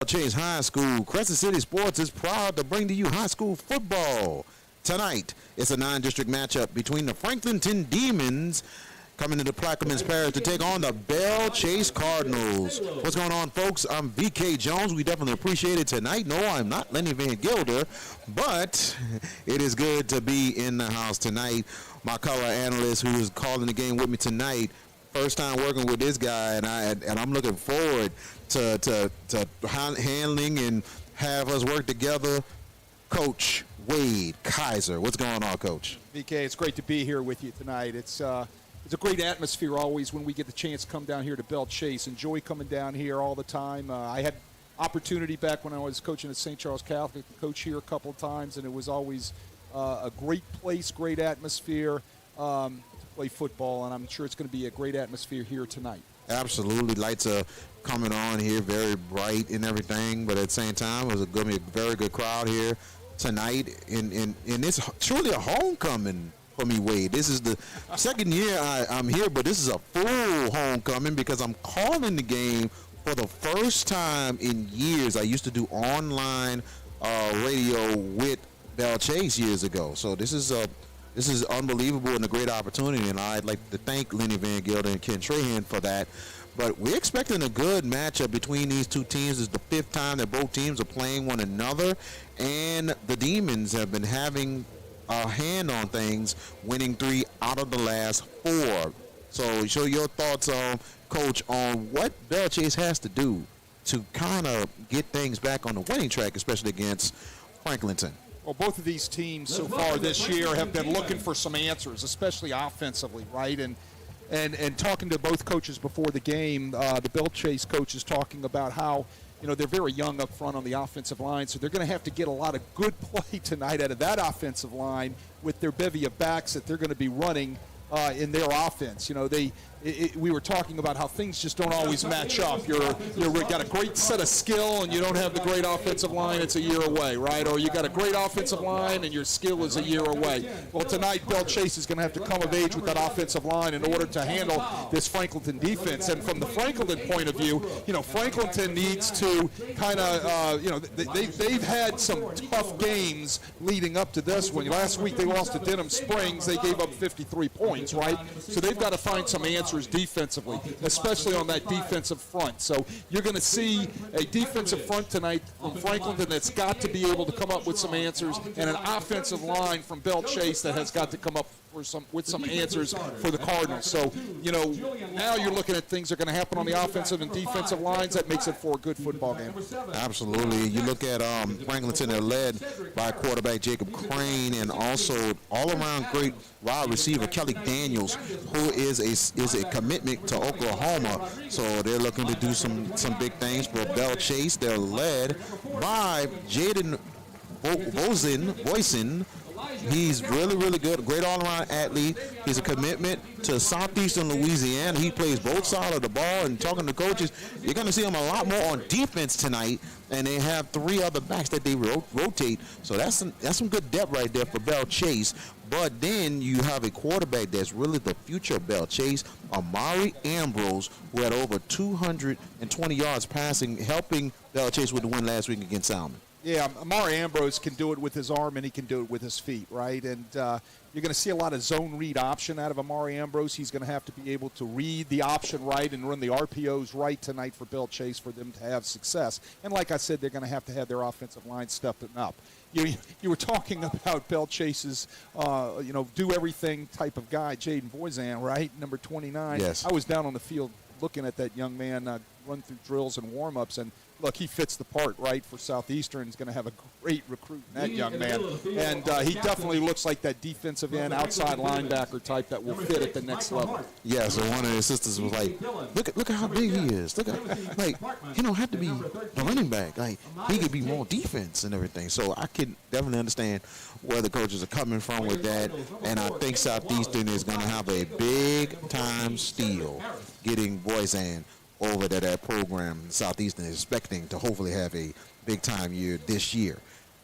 Chase High School. Crescent City Sports is proud to bring to you high school football. Tonight, it's a non-district matchup between the Franklinton Demons coming into Plaquemines Parish to take on the Belle Chase Cardinals. What's going on, folks? I'm VK Jones. We definitely appreciate it tonight. No, I'm not Lenny Van Gilder, but it is good to be in the house tonight. My color analyst who is calling the game with me tonight, first time working with this guy, and I'm looking forward to handling and have us work together. Coach Wade Kaiser. What's going on, Coach? VK, it's great to be here with you tonight. It's a great atmosphere always when we get the chance to come down here to Belle Chase. Enjoy coming down here all the time. I had opportunity back when I was coaching at St. Charles Catholic to coach here a couple of times, and it was always a great place, great atmosphere to play football, and I'm sure it's going to be a great atmosphere here tonight. Absolutely. Lights are coming on here, very bright and everything, but at the same time, it was going to be a very good crowd here tonight, and it's truly a homecoming for me, Wade. This is the second year I'm here, but this is a full homecoming because I'm calling the game for the first time in years. I used to do online radio with Belle Chase years ago, so this is unbelievable and a great opportunity, and I'd like to thank Lenny Van Gilder and Ken Trahan for that. But we're expecting a good matchup between these two teams. It's the fifth time that both teams are playing one another, and the Demons have been having a hand on things, winning 3 out of the last 4. So show your thoughts, Coach, on what Belle Chase has to do to kind of get things back on the winning track, especially against Franklinton. Well, both of these teams so far this year have been looking for some answers, especially offensively, right? And talking to both coaches before the game, the Belle Chase coach is talking about how, they're very young up front on the offensive line, so they're going to have to get a lot of good play tonight out of that offensive line with their bevy of backs that they're going to be running in their offense. We were talking about how things just don't always match up. You've got a great set of skill and you don't have the great offensive line, it's a year away, right? Or you got a great offensive line and your skill is a year away. Well, tonight Belle Chase is going to have to come of age with that offensive line in order to handle this Franklinton defense. And from the Franklinton point of view, Franklinton needs to kind of, they've had some tough games leading up to this one. Last week they lost to Denham Springs. They gave up 53 points, right? So they've got to find some answers defensively, especially on that defensive front. So you're going to see a defensive front tonight from Franklinton that's got to be able to come up with some answers, and an offensive line from Belle Chase that has got to come up with some answers for the Cardinals. So, now you're looking at things that are going to happen on the offensive and defensive lines. That makes it for a good football game. Absolutely. You look at Franklinton, they're led by quarterback Jacob Crane and also all-around great wide receiver Kelly Daniels, who is a commitment to Oklahoma. So they're looking to do some big things for Belle Chase. They're led by Jaden Boyson. He's really, really good, great all-around athlete. He's a commitment to Southeastern Louisiana. He plays both sides of the ball, and talking to coaches, you're going to see him a lot more on defense tonight, and they have 3 other backs that they rotate. So that's some good depth right there for Belle Chase. But then you have a quarterback that's really the future of Belle Chase, Amari Ambrose, who had over 220 yards passing, helping Belle Chase with the win last week against Salmon. Yeah, Amari Ambrose can do it with his arm and he can do it with his feet, right? And you're going to see a lot of zone read option out of Amari Ambrose. He's going to have to be able to read the option right and run the RPOs right tonight for Belle Chase for them to have success. And like I said, they're going to have their offensive line stepping up. You were talking about Belle Chase's, do everything type of guy, Jaden Boyzan, right? Number 29. Yes. I was down on the field looking at that young man run through drills and warm-ups, and look, he fits the part, right, for Southeastern. He's going to have a great recruit in that young man. And he definitely looks like that defensive end, outside linebacker type that will fit at the next level. Yeah, so one of his sisters was like, look at how big he is. Look at, he don't have to be a running back. Like, he could be more defense and everything. So I can definitely understand where the coaches are coming from with that. And I think Southeastern is going to have a big-time steal getting Boyzan over to that program. Southeastern is expecting to hopefully have a big-time year this year.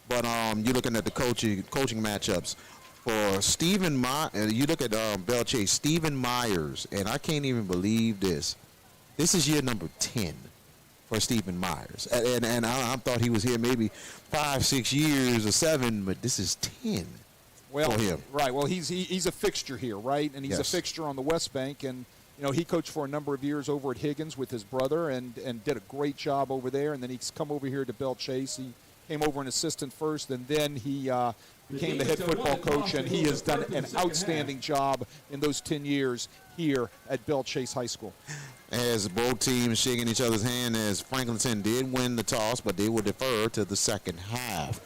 But you're looking at the coaching matchups for Stephen Myers. You look at Belle Chase, Stephen Myers, and I can't even believe this. This is year number 10 for Stephen Myers. And I thought he was here maybe 5, 6 years or 7, but this is 10 for him. Right. Well, he's a fixture here, right? And he's a fixture on the West Bank. And, he coached for a number of years over at Higgins with his brother and did a great job over there. And then he's come over here to Belle Chasse. He came over an assistant first, and then he became the head football coach, and he has done an outstanding job in those 10 years here at Belle Chasse High School. As both teams shaking each other's hand, as Franklinton did win the toss, but they will defer to the second half.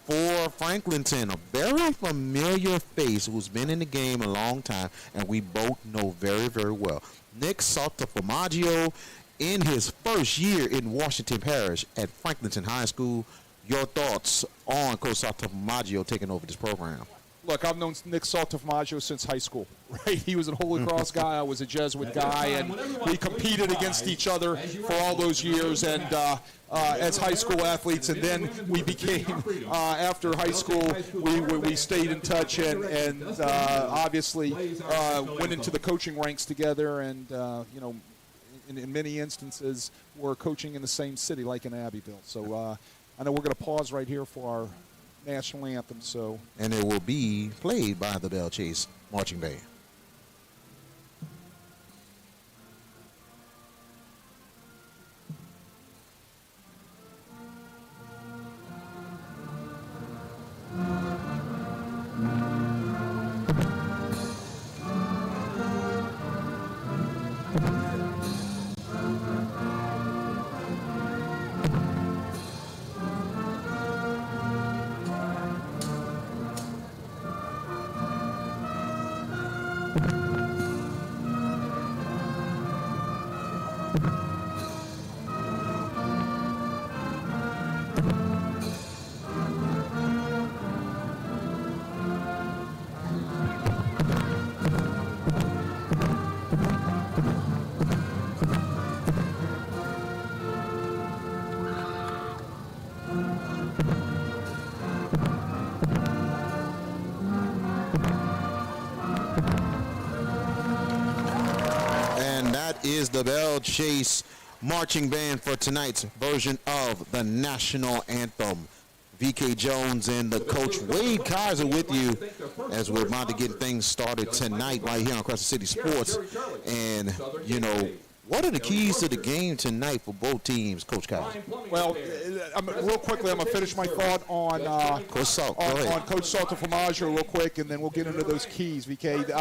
For Franklinton, a very familiar face who's been in the game a long time, and we both know very, very well. Nick Saltaformaggio, in his first year in Washington Parish at Franklinton High School. Your thoughts on Coach Saltaformaggio taking over this program? Look, I've known Nick Saltaformaggio since high school, right? He was a Holy Cross guy. I was a Jesuit guy, and we competed against each other for all those years and as high school athletes. And then we became, after high school, we stayed in touch and obviously went into the coaching ranks together and, in many instances, we're coaching in the same city, like in Abbeville. So I know we're going to pause right here for our national anthem. And it will be played by the Belle Chasse Marching Band. Is the Belle Chasse Marching Band for tonight's version of the national anthem. VK Jones and the coach Wade Kaiser with you as we're about to get things started tonight right here on Crescent City Sports. And, what are the keys to the game tonight for both teams, Coach Kaiser? Well, real quickly, I'm going to finish my thought on Coach Saltaformaggio real quick, and then we'll get into those keys, VK.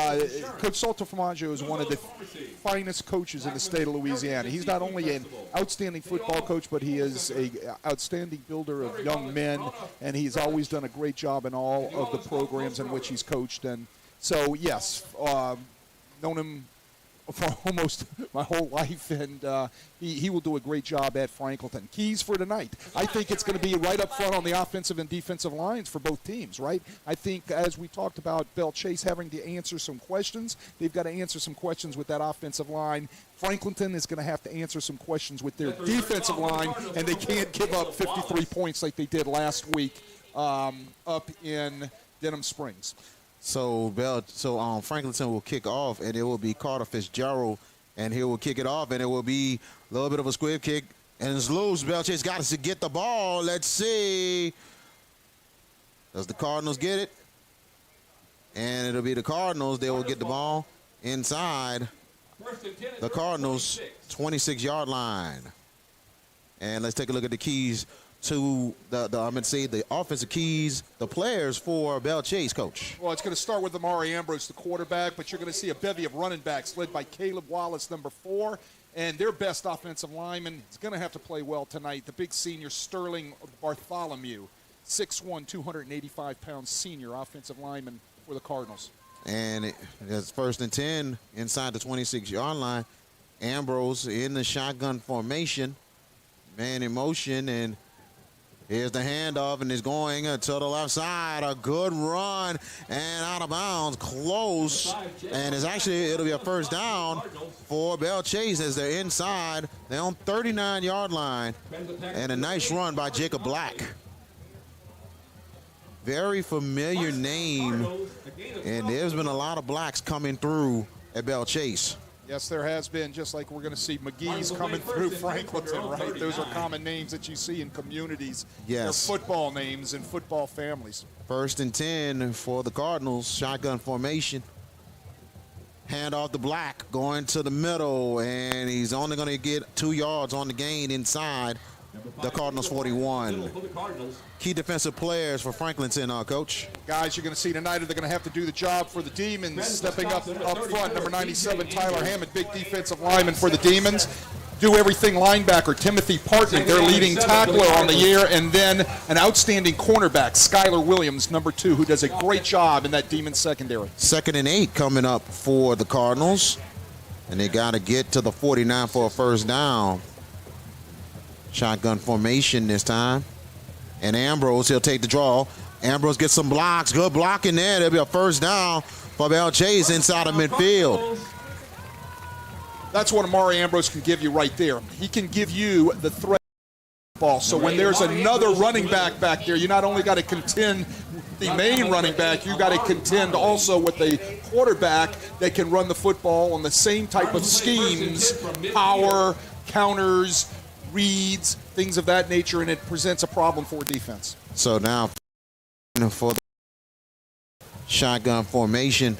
Coach Saltaformaggio is one of the finest coaches in the state of Louisiana. He's not only an outstanding football coach, but he is an outstanding builder of young men, and he's always done a great job in all of the programs in which he's coached. And so, yes, known him for almost my whole life, and he will do a great job at Franklinton. Keys for tonight. I think it's going to be right up front on the offensive and defensive lines for both teams, right? I think, as we talked about, Belle Chasse having to answer some questions. They've got to answer some questions with that offensive line. Franklinton is going to have to answer some questions with their defensive line, and they can't give up 53 points like they did last week up in Denham Springs. So Franklinton will kick off, and it will be Carter Fitzgerald, and he will kick it off, and it will be a little bit of a squib kick, and it's loose. Belle Chasse got to get the ball. Let's see. Does the Cardinals get it? And it'll be the Cardinals. They will get the ball inside the Cardinals' 26-yard line. And let's take a look at the keys to the offensive keys, the players for Belle Chasse, Coach. Well, it's going to start with Amari Ambrose, the quarterback, but you're going to see a bevy of running backs led by Caleb Wallace, number 4, and their best offensive lineman is going to have to play well tonight. The big senior, Sterling Bartholomew, 6'1", 285-pound senior offensive lineman for the Cardinals. And it's 1st and 10 inside the 26-yard line. Ambrose in the shotgun formation, man in motion, and here's the handoff, and it's going to the left side. A good run, and out of bounds, close. And it'll be a first down for Belle Chasse as they're inside. They're on 39-yard line, and a nice run by Jacob Black. Very familiar name, and there's been a lot of blacks coming through at Belle Chasse. Yes, there has been, just like we're going to see McGee's coming through Franklinton, right? Those are common names that you see in communities. Yes. They're football names and football families. 1st and 10 for the Cardinals. Shotgun formation. Hand off to Black, going to the middle, and he's only going to get 2 yards on the gain inside the Cardinals 41. Key defensive players for Franklinton, Coach. Guys you're going to see tonight are they're going to have to do the job for the Demons. Stepping up front, number 97, Tyler Hammond, big defensive lineman for the Demons. Do everything linebacker, Timothy Partnick, their leading tackler on the year, and then an outstanding cornerback, Skylar Williams, number 2, who does a great job in that Demons secondary. 2nd and 8 coming up for the Cardinals, and they got to get to the 49 for a first down. Shotgun formation this time. And Ambrose, he'll take the draw. Ambrose gets some blocks. Good blocking there. There'll be a first down for Belle Chasse inside of midfield. That's what Amari Ambrose can give you right there. He can give you the threat ball. So when there's another running back there, you not only got to contend the main running back, you got to contend also with a quarterback that can run the football on the same type of schemes, power, counters, reads, things of that nature, and it presents a problem for defense. So now for the shotgun formation.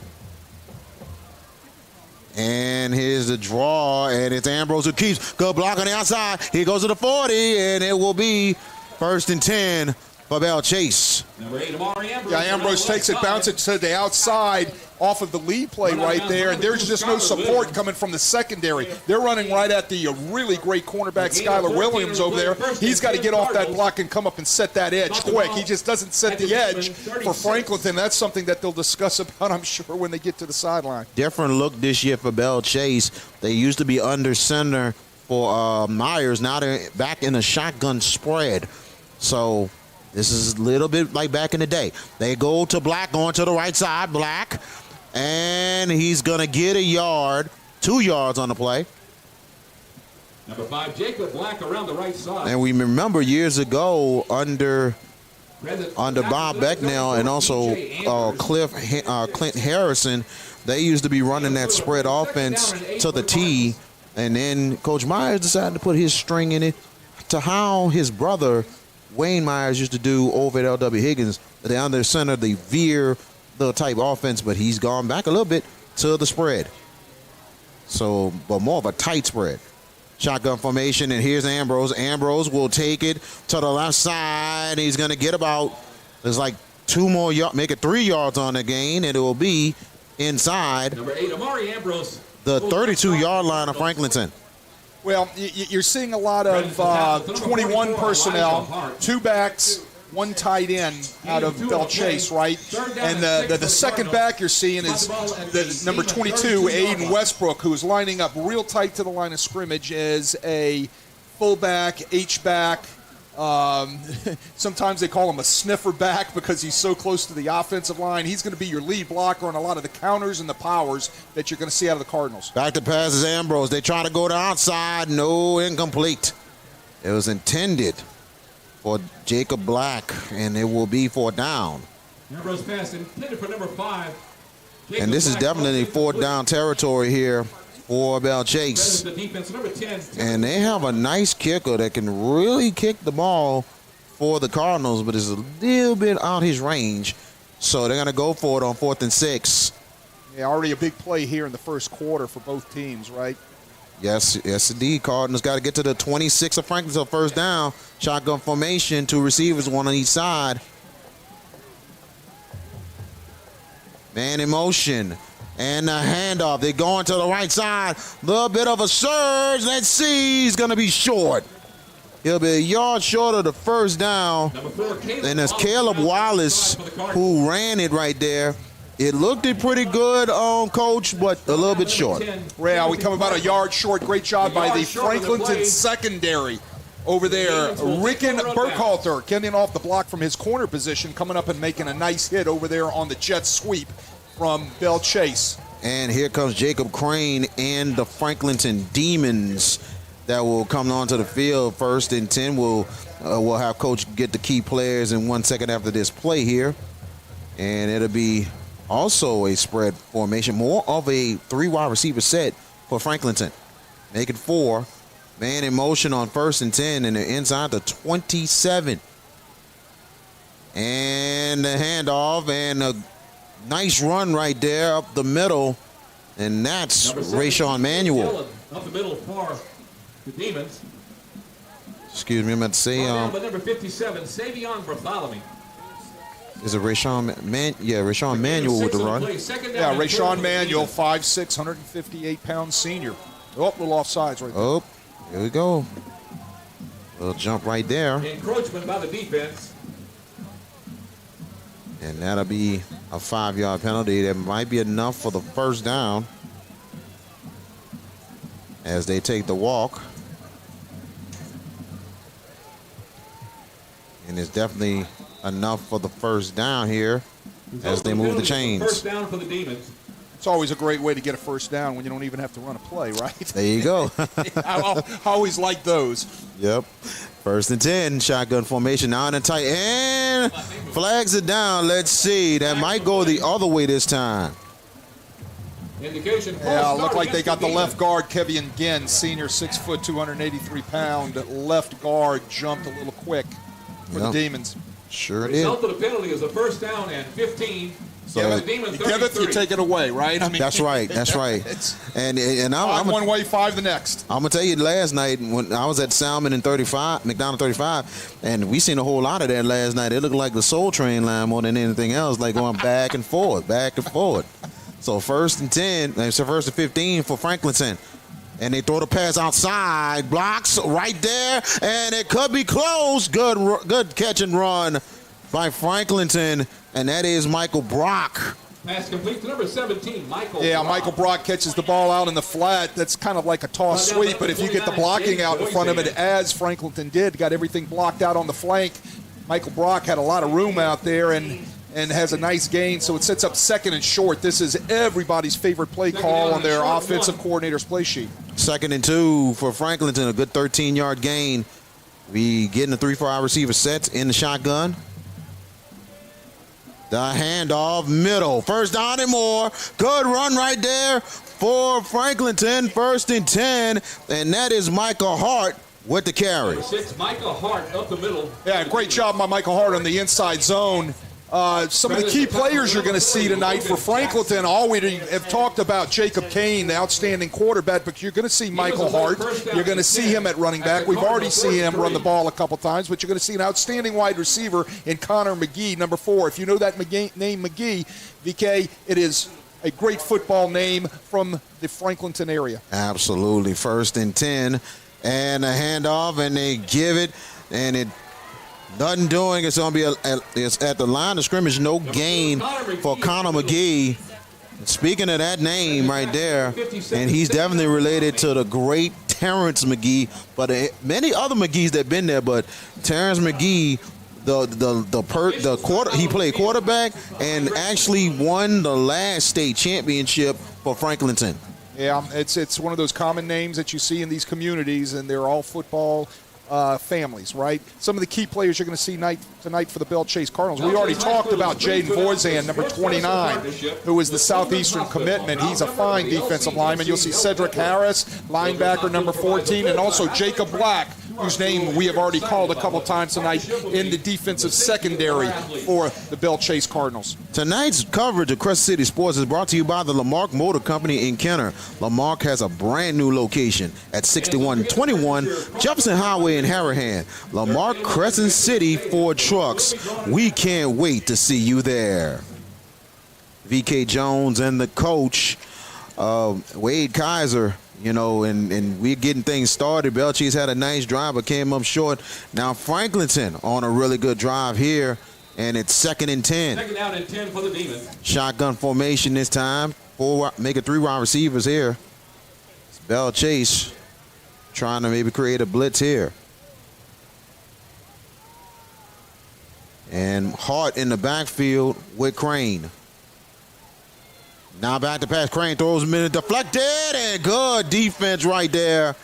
And here's the draw, and it's Ambrose who keeps good block on the outside. He goes to the 40, and it will be 1st and 10 for Belle Chasse. Number 8, Amari Ambrose. Yeah, Ambrose takes it, bounces it to the outside off of the lead play right there, and there's just no support coming from the secondary. They're running right at the really great cornerback, Skylar Williams, over there. He's got to get off that block and come up and set that edge quick. He just doesn't set the edge for Franklinton. That's something that they'll discuss about, I'm sure, when they get to the sideline. Different look this year for Belle Chasse. They used to be under center for Myers. Now they're back in a shotgun spread. So this is a little bit like back in the day. They go to Black, going to the right side. Black. And he's going to get a yard, 2 yards on the play. Number 5, Jacob Black around the right side. And we remember years ago under Bob Becknell and also Clint Harrison, they used to be running that spread offense to the T. And then Coach Myers decided to put his string in it to how his brother Wayne Myers used to do over at L.W. Higgins. They under center, the veer the type offense, but he's gone back a little bit to the spread. So, but more of a tight spread. Shotgun formation, and here's Ambrose. Ambrose will take it to the left side. He's going to get about, there's like 2 more yards, make it 3 yards on the gain, and it will be inside Number 8, Amari Ambrose. the 32-yard line of Franklinton. Well, you're seeing a lot of 21 personnel, 2 backs, 1 tight end out of Belle Chasse, right? And the second back you're seeing is the number 22, Aiden Westbrook, who is lining up real tight to the line of scrimmage as a fullback, H-back. Sometimes they call him a sniffer back because he's so close to the offensive line. He's going to be your lead blocker on a lot of the counters and the powers that you're going to see out of the Cardinals. Back to pass is Ambrose. They try to go to outside. No, incomplete. It was intended for Jacob Black, and it will be 4th down. Ambrose pass intended for number 5. And this is definitely 4th down territory here for Belle Chasse. The defense, number 10. And they have a nice kicker that can really kick the ball for the Cardinals, but it's a little bit out his range. So they're going to go for it on 4th and 6. Yeah, already a big play here in the first quarter for both teams, right? Yes, indeed. Cardinals got to get to the 26 of Franklin, so first down. Shotgun formation, 2 receivers, 1 on each side. Man in motion. And the handoff. They're going to the right side. A little bit of a surge. Let's see. He's going to be short. He'll be a yard short of the first down. And it's Caleb Wallace who ran it right there. It looked pretty good on Coach, but a little bit short. Yeah, we come about a yard short. Great job by the Franklinton secondary over there. Ricken Burkhalter getting off the block from his corner position, coming up and making a nice hit over there on the jet sweep from Belle Chasse. And here comes Jacob Crane and the Franklinton Demons that will come onto the field. 1st and 10. We'll have Coach get the key players in 1 second after this play here. And it'll be also a spread formation, more of a 3 wide receiver set for Franklinton. Make it 4. Man in motion on 1st and 10, and they're inside the 27. And the handoff, and a nice run right there up the middle, and that's Rayshawn Manuel. Up the middle for the Demons. Excuse me, I'm about to say. But number 57, Savion Bartholomew. Is it Rayshawn Rayshawn Manuel with the run? Yeah, Rayshawn Manuel, 5'6", 158-pound senior. Oh, little offsides right there. Oh, here we go. Little jump right there. Encroachment by the defense. And that'll be a 5-yard penalty. That might be enough for the first down as they take the walk. And it's definitely enough for the first down here as they move the chains. First down for the Demons. It's always a great way to get a first down when you don't even have to run a play, right? There you go. I always like those. Yep. 1st and 10, shotgun formation now in the tight end. Flags it down. Let's see. That might go the other way this time. Indication. Yeah, look like they got the left guard, Kevin Ginn, senior, 6 foot, 283-pound left guard, jumped a little quick for the Demons. Sure did. Result of the penalty is a first down and 15. So the Demons, give it, you take it away, right? I mean, that's right. That's right. And I'm one way, 5 the next. I'm gonna tell you, last night when I was at Salmon and 35, McDonald 35, and we seen a whole lot of that last night. It looked like the Soul Train line more than anything else, like going back and forth, back and forth. So 1st and 10, so 1st and 15 for Franklinton. And they throw the pass outside, blocks right there, and it could be close. Good catch and run by Franklinton, and that is Michael Brock. Pass complete to number 17, Michael. Yeah, Brock. Michael Brock catches the ball out in the flat. That's kind of like a toss sweep, but if you get the blocking out in front of it, as Franklinton did, got everything blocked out on the flank, Michael Brock had a lot of room out there and has a nice gain, so it sets up 2nd and short. This is everybody's favorite play call on their offensive coordinator's play sheet. 2nd and 2 for Franklinton, a good 13-yard gain. We getting the 3-4 receiver sets in the shotgun. The handoff middle. First down and more. Good run right there for Franklinton. 1st and 10, and that is Michael Hart with the carry. 6, Michael Hart up the middle. Yeah, great job by Michael Hart on the inside zone. Some of the key players you're going to see tonight for Franklinton, all we have talked about Jacob Kane, the outstanding quarterback, but you're going to see Michael Hart. You're going to see him at running back. We've already seen him run the ball a couple times, but you're going to see an outstanding wide receiver in Connor McGee, number 4. If you know that name McGee, VK, it is a great football name from the Franklinton area. Absolutely. 1st and 10, and a handoff, and they give it, and it nothing doing. It's going to be it's at the line of scrimmage. No gain for Connor McGee. Speaking of that name right there, and he's definitely related to the great Terrence McGee, but many other McGees that been there. But Terrence McGee, he played quarterback and actually won the last state championship for Franklinton. Yeah, it's one of those common names that you see in these communities, and they're all football families, right? Some of the key players you're going to see tonight for the Belle Chasse Cardinals. We already talked about Jaden Vorzan, number 29, who is the Southeastern commitment. He's a fine defensive lineman. You'll see Cedric Harris, linebacker, number 14, and also Jacob Black, whose name we have already called a couple times tonight in the defensive secondary for the Belle Chasse Cardinals. Tonight's coverage of Crescent City Sports is brought to you by the Lamarck Motor Company in Kenner. Lamarck has a brand new location at 6121 Jefferson Highway in Harahan. Lamarck Crescent City Ford Trucks. We can't wait to see you there. VK Jones and the coach, Wade Kaiser, and we're getting things started. Belle Chasse had a nice drive but came up short. Now Franklinton on a really good drive here, and it's 2nd and 10. 2nd down and 10 for the Demons. Shotgun formation this time. Make it 3 wide receivers here. It's Belle Chasse trying to maybe create a blitz here. And Hart in the backfield with Crane. Now back to pass. Crane throws him in, deflected, and good defense right there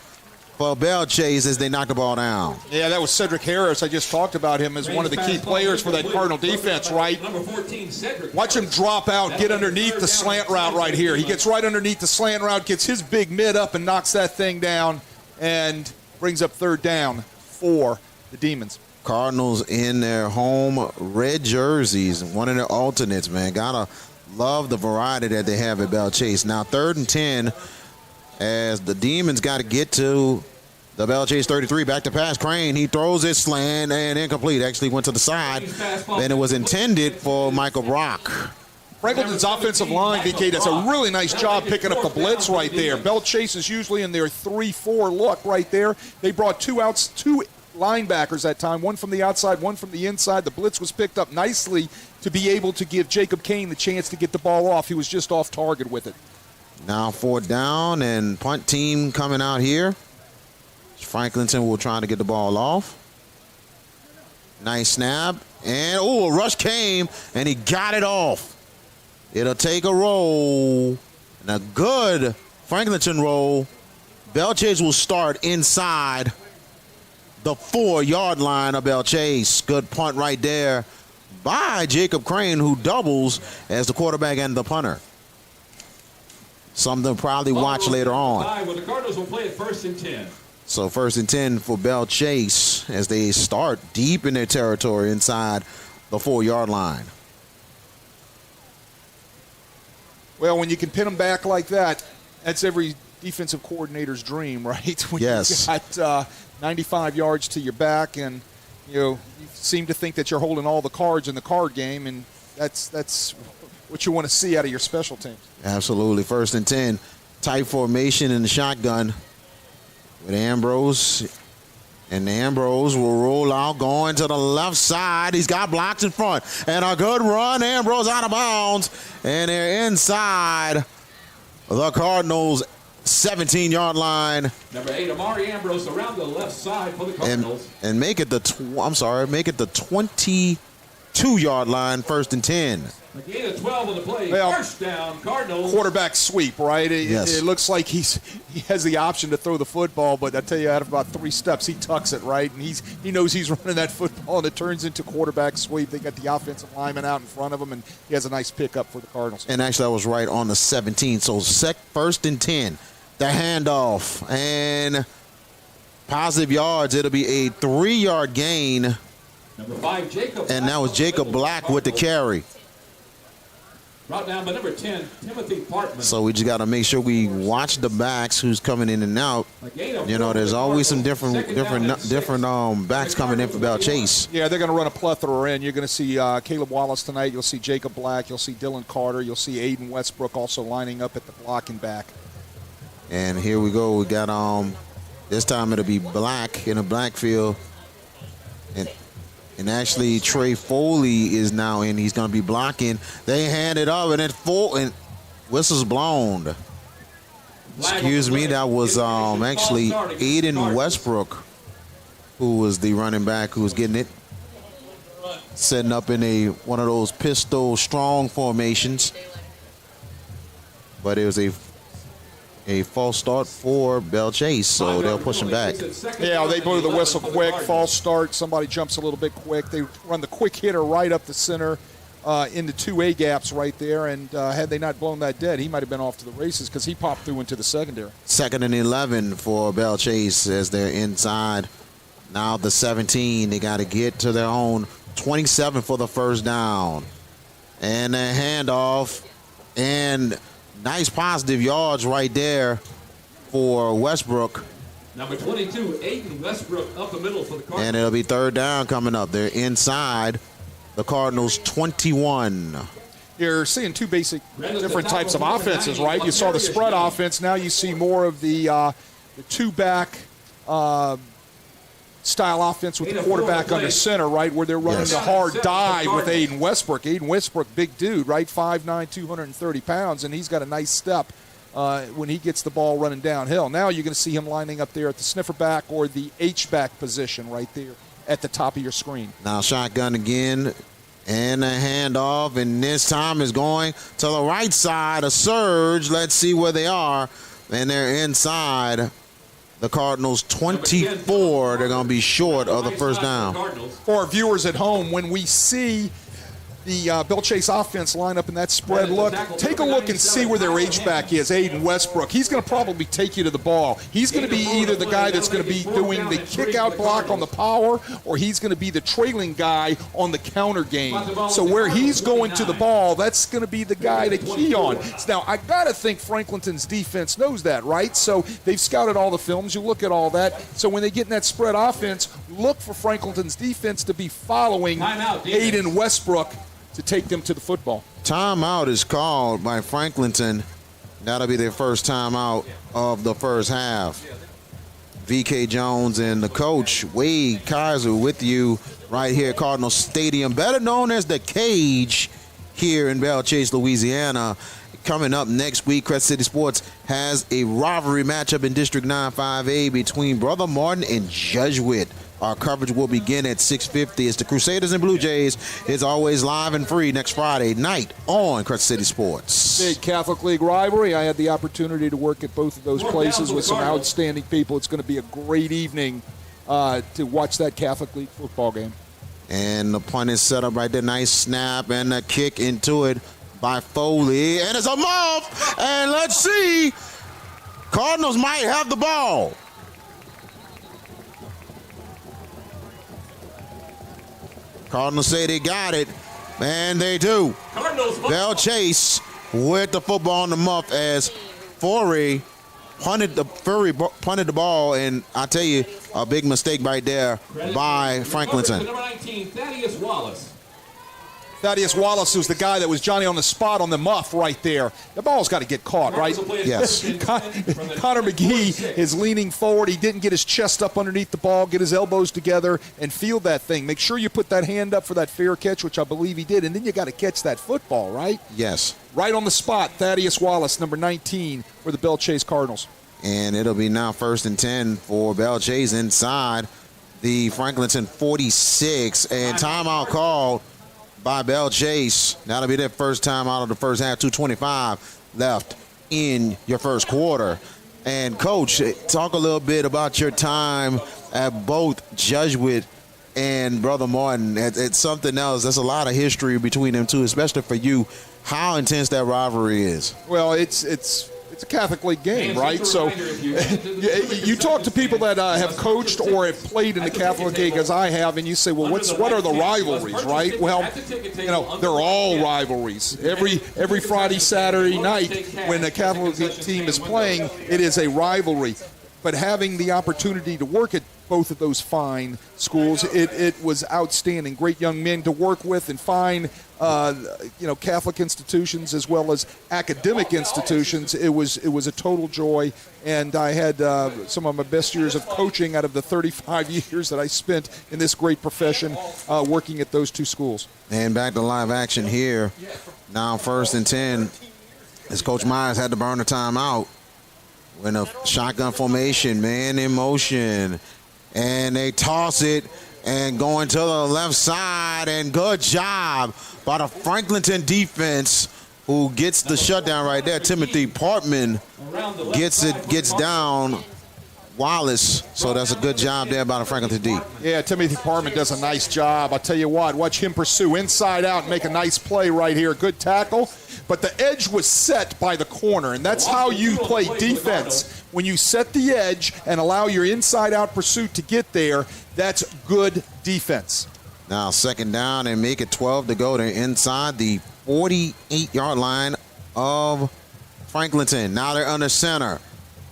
for Belle Chasse as they knock the ball down. Yeah, that was Cedric Harris. I just talked about him as one of the key players for that Cardinal defense, right? Number 14, Cedric. Watch him drop out, get underneath the slant route right here. He gets right underneath the slant route, gets his big mid up and knocks that thing down and brings up third down for the Demons. Cardinals in their home red jerseys, one of their alternates, man. Gotta love the variety that they have at Belle Chasse. Now 3rd and 10 as the Demons got to get to the Belle Chasse 33. Back to pass. Crane, he throws it slant and incomplete. Actually went to the side. Then it was intended for Michael Brock. Franklinton's offensive line, DK, does a really nice job picking up the blitz right there. Belle Chasse is usually in their 3-4 look right there. They brought two linebackers that time, one from the outside, one from the inside. The blitz was picked up nicely to be able to give Jacob Kane the chance to get the ball off. He was just off target with it. Now 4th down and punt team coming out here. Franklinton will try to get the ball off. Nice snap. And, a rush came, and he got it off. It'll take a roll. And a good Franklinton roll. Belle Chasse will start inside the 4-yard line of Belle Chasse. Good punt right there by Jacob Crane, who doubles as the quarterback and the punter. Something to probably watch later on. Well, the Cardinals will play at 1st and 10. So 1st and 10 for Belle Chasse as they start deep in their territory inside the 4-yard line. Well, when you can pin them back like that, that's every defensive coordinator's dream, right? When yes. You got 95 yards to your back, and you seem to think that you're holding all the cards in the card game, and that's what you want to see out of your special teams. Absolutely. 1st and 10, tight formation in the shotgun with Ambrose. And Ambrose will roll out, going to the left side. He's got blocks in front. And a good run. Ambrose out of bounds. And they're inside the Cardinals' 17-yard line. Number 8, Amari Ambrose around the left side for the Cardinals. And make it the 22-yard line, 1st and 10. A gain of 12 on the play. Well, First down, Cardinals. Quarterback sweep, right? Yes. It looks like he has the option to throw the football, but I tell you, out of about 3 steps, he tucks it, right? And he knows he's running that football, and it turns into quarterback sweep. They got the offensive lineman out in front of him, and he has a nice pickup for the Cardinals. And actually, I was right on the 17. So 1st and 10. The handoff. And positive yards. It'll be a 3-yard gain. Number 5, Jacob. And that was Jacob Black with the carry. Brought down by number 10, Timothy Parkman. So we just got to make sure we watch the backs who's coming in and out. You know, there's always some different backs coming in for Belle Chasse. Yeah, they're going to run a plethora in. You're going to see Caleb Wallace tonight. You'll see Jacob Black. You'll see Dylan Carter. You'll see Aiden Westbrook also lining up at the blocking back. And here we go. We got this time it'll be Black in a backfield. And actually, Trey Foley is now in. He's going to be blocking. They hand it up, and then whistle's blown. Excuse me, that was actually Aiden Westbrook, who was the running back who was getting it. Setting up in one of those pistol strong formations. But it was a false start for Belle Chasse, so they'll push him back. Yeah, they blew the whistle quick. False start. Somebody jumps a little bit quick. They run the quick hitter right up the center into 2 A gaps right there, and had they not blown that dead, he might have been off to the races because he popped through into the secondary. 2nd and 11 for Belle Chasse as they're inside. Now the 17. They got to get to their own 27 for the 1st down. And a handoff, and nice positive yards right there for Westbrook. Number 22, Aiden Westbrook up the middle for the Cardinals. And it'll be 3rd down coming up. They're inside the Cardinals' 21. You're seeing 2 basic different types of offenses, right? You saw the spread offense. Now you see more of the 2-back style offense with the quarterback under center, right, where they're running the hard dive with Aiden Westbrook. Aiden Westbrook, big dude, right, 5'9", 230 pounds, and he's got a nice step when he gets the ball running downhill. Now you're going to see him lining up there at the sniffer back or the H-back position right there at the top of your screen. Now shotgun again, and a handoff, and this time is going to the right side, a surge. Let's see where they are, and they're inside the Cardinals 24. They're going to be short of the first down. For our viewers at home, when we see the Belle Chasse offense line up in that spread look, take a look and see where their H-back is, Aiden Westbrook. He's going to probably take you to the ball. He's going to be either the guy that's going to be doing the kick-out block on the power, or he's going to be the trailing guy on the counter game. So where he's going to the ball, that's going to be the guy to key on. Now, I got to think Franklinton's defense knows that, right? So they've scouted all the films. You look at all that. So when they get in that spread offense, look for Franklinton's defense to be following Aiden Westbrook to take them to the football. Timeout is called by Franklinton. That'll be their first timeout of the first half. VK Jones and the coach, Wade Kaiser, with you right here at Cardinal Stadium, better known as the Cage here in Belle Chasse, Louisiana. Coming up next week, Crescent City Sports has a rivalry matchup in District 9-5A between Brother Martin and Jesuit. Our coverage will begin at 6:50. It's the Crusaders and Blue Jays. It's always live and free next Friday night on Crescent City Sports. Big Catholic League rivalry. I had the opportunity to work at both of those places with some outstanding people. It's going to be a great evening to watch that Catholic League football game. And the punt is set up right there. Nice snap and a kick into it by Foley. And it's a muff. And let's see. Cardinals might have the ball. Cardinals say they got it, and they do. Belle Chasse with the football on the muff as Furry punted the ball, and I tell you, a big mistake right there by Franklinton. Number 19, Thaddeus Wallace. Thaddeus Wallace was the guy that was Johnny on the spot on the muff right there. The ball's got to get caught, right? Yes. Connor McGee is leaning forward. He didn't get his chest up underneath the ball, get his elbows together, and field that thing. Make sure you put that hand up for that fair catch, which I believe he did, and then you got to catch that football, right? Yes. Right on the spot, Thaddeus Wallace, number 19 for the Belle Chasse Cardinals. And it'll be now 1st and 10 for Belle Chasse inside the Franklinton 46, and timeout called by Belle Chasse. That'll be their first time out of the first half. 2:25 left in your first quarter. And Coach, talk a little bit about your time at both Jesuit and Brother Martin. It's something else. There's a lot of history between them two, especially for you. How intense that rivalry is. Well, it's a Catholic League game, right? So you talk to people that have coached or have played in the Catholic League as I have, and you say, well, what are the rivalries, right? Well, they're all rivalries. Every Friday, Saturday night when a Catholic League team is playing, it is a rivalry. But having the opportunity to work at both of those fine schools, it was outstanding. Great young men to work with and fine, Catholic institutions as well as academic institutions. It was a total joy, and I had some of my best years of coaching out of the 35 years that I spent in this great profession working at those two schools. And back to live action here. Now 1st and 10 as Coach Myers had to burn the timeout. In a shotgun formation, man in motion, and they toss it and going to the left side, and good job by the Franklinton defense who gets the shutdown right there. Timothy Partman gets down Wallace, so that's a good job there by the Franklinton D. Yeah, Timothy Partman does a nice job. I'll tell you what, watch him pursue inside out and make a nice play right here. Good tackle, but the edge was set by the corner, and that's how you play defense. When you set the edge and allow your inside out pursuit to get there, that's good defense. Now 2nd down and make it 12 to go. They're inside the 48-yard line of Franklinton. Now they're under center.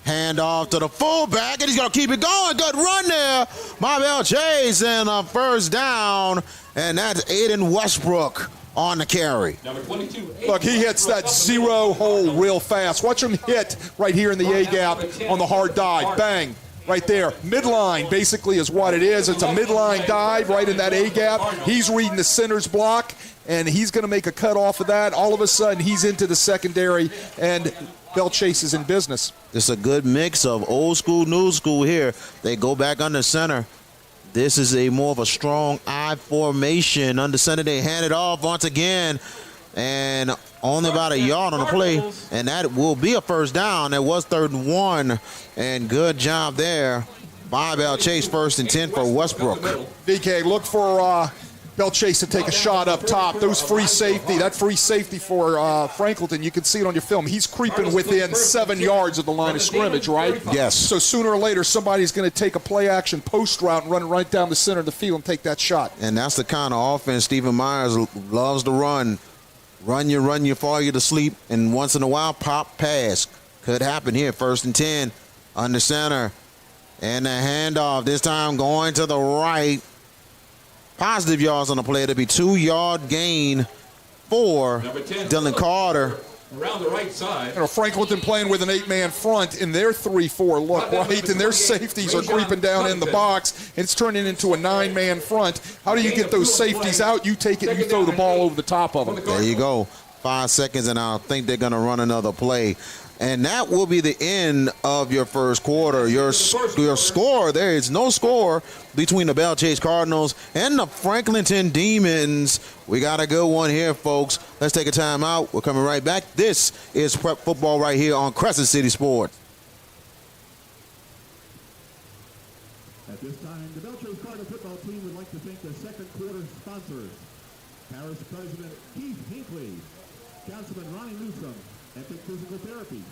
Hand off to the fullback, and he's going to keep it going. Good run there by Belle Chasse, and a first down, and that's Aiden Westbrook on the carry. Number 22. Look, he hits that zero hole real fast. Watch him hit right here in the A-gap on the hard dive. Bang. Right there. Midline basically is what it is. It's a midline dive right in that A-gap. He's reading the center's block, and he's going to make a cut off of that. All of a sudden, he's into the secondary, and Belle Chasse is in business. It's a good mix of old school, new school here. They go back under center. This is a more of a strong I formation. Under center, they hand it off once again. And Only about a yard on the play, and that will be a first down. That was 3rd and 1, and good job there by Belle Chasse. 1st and 10 for Westbrook. VK, look for Belle Chasse to take a shot up top. That free safety for Franklinton, you can see it on your film. He's creeping within 7 yards of the line of scrimmage, right? Yes. So sooner or later, somebody's going to take a play-action post route and run right down the center of the field and take that shot. And that's the kind of offense Stephen Myers loves to run. Run you, fall you to sleep, and once in a while, pop, pass. Could happen here. 1st and 10 under center. And the handoff, this time going to the right. Positive yards on the play. It'll be 2-yard gain for Dylan Carter. Around the right side. You know, Franklinton playing with an 8-man front in their 3-4 look, right? And their safeties are creeping down in the box, and it's turning into a 9-man front. How do you get those safeties out? You take it and you throw the ball over the top of them. There you go. 5 seconds, and I think they're going to run another play. And that will be the end of your first quarter. Your score, there is no score between the Belle Chasse Cardinals and the Franklinton Demons. We got a good one here, folks. Let's take a time out. We're coming right back. This is Prep Football right here on Crescent City Sports. At this time, the Belle Chasse Cardinal football team would like to thank their second quarter sponsors. Parish President Keith Hinckley, Councilman Ronnie Newsom, Epic Physical Therapy,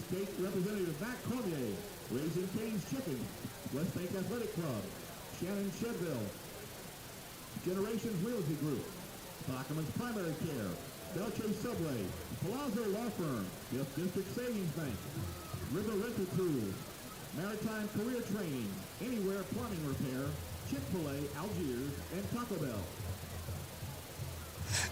State Representative Matt Cormier, Raising Cane's Chicken, West Bank Athletic Club, Shannon Shedville, Generations Realty Group, Bachman's Primary Care, Belle Chasse Subway, Palazzo Law Firm, Gift District Savings Bank, River Rental Tools, Maritime Career Training, Anywhere Plumbing Repair, Chick-fil-A, Algiers, and Taco Bell.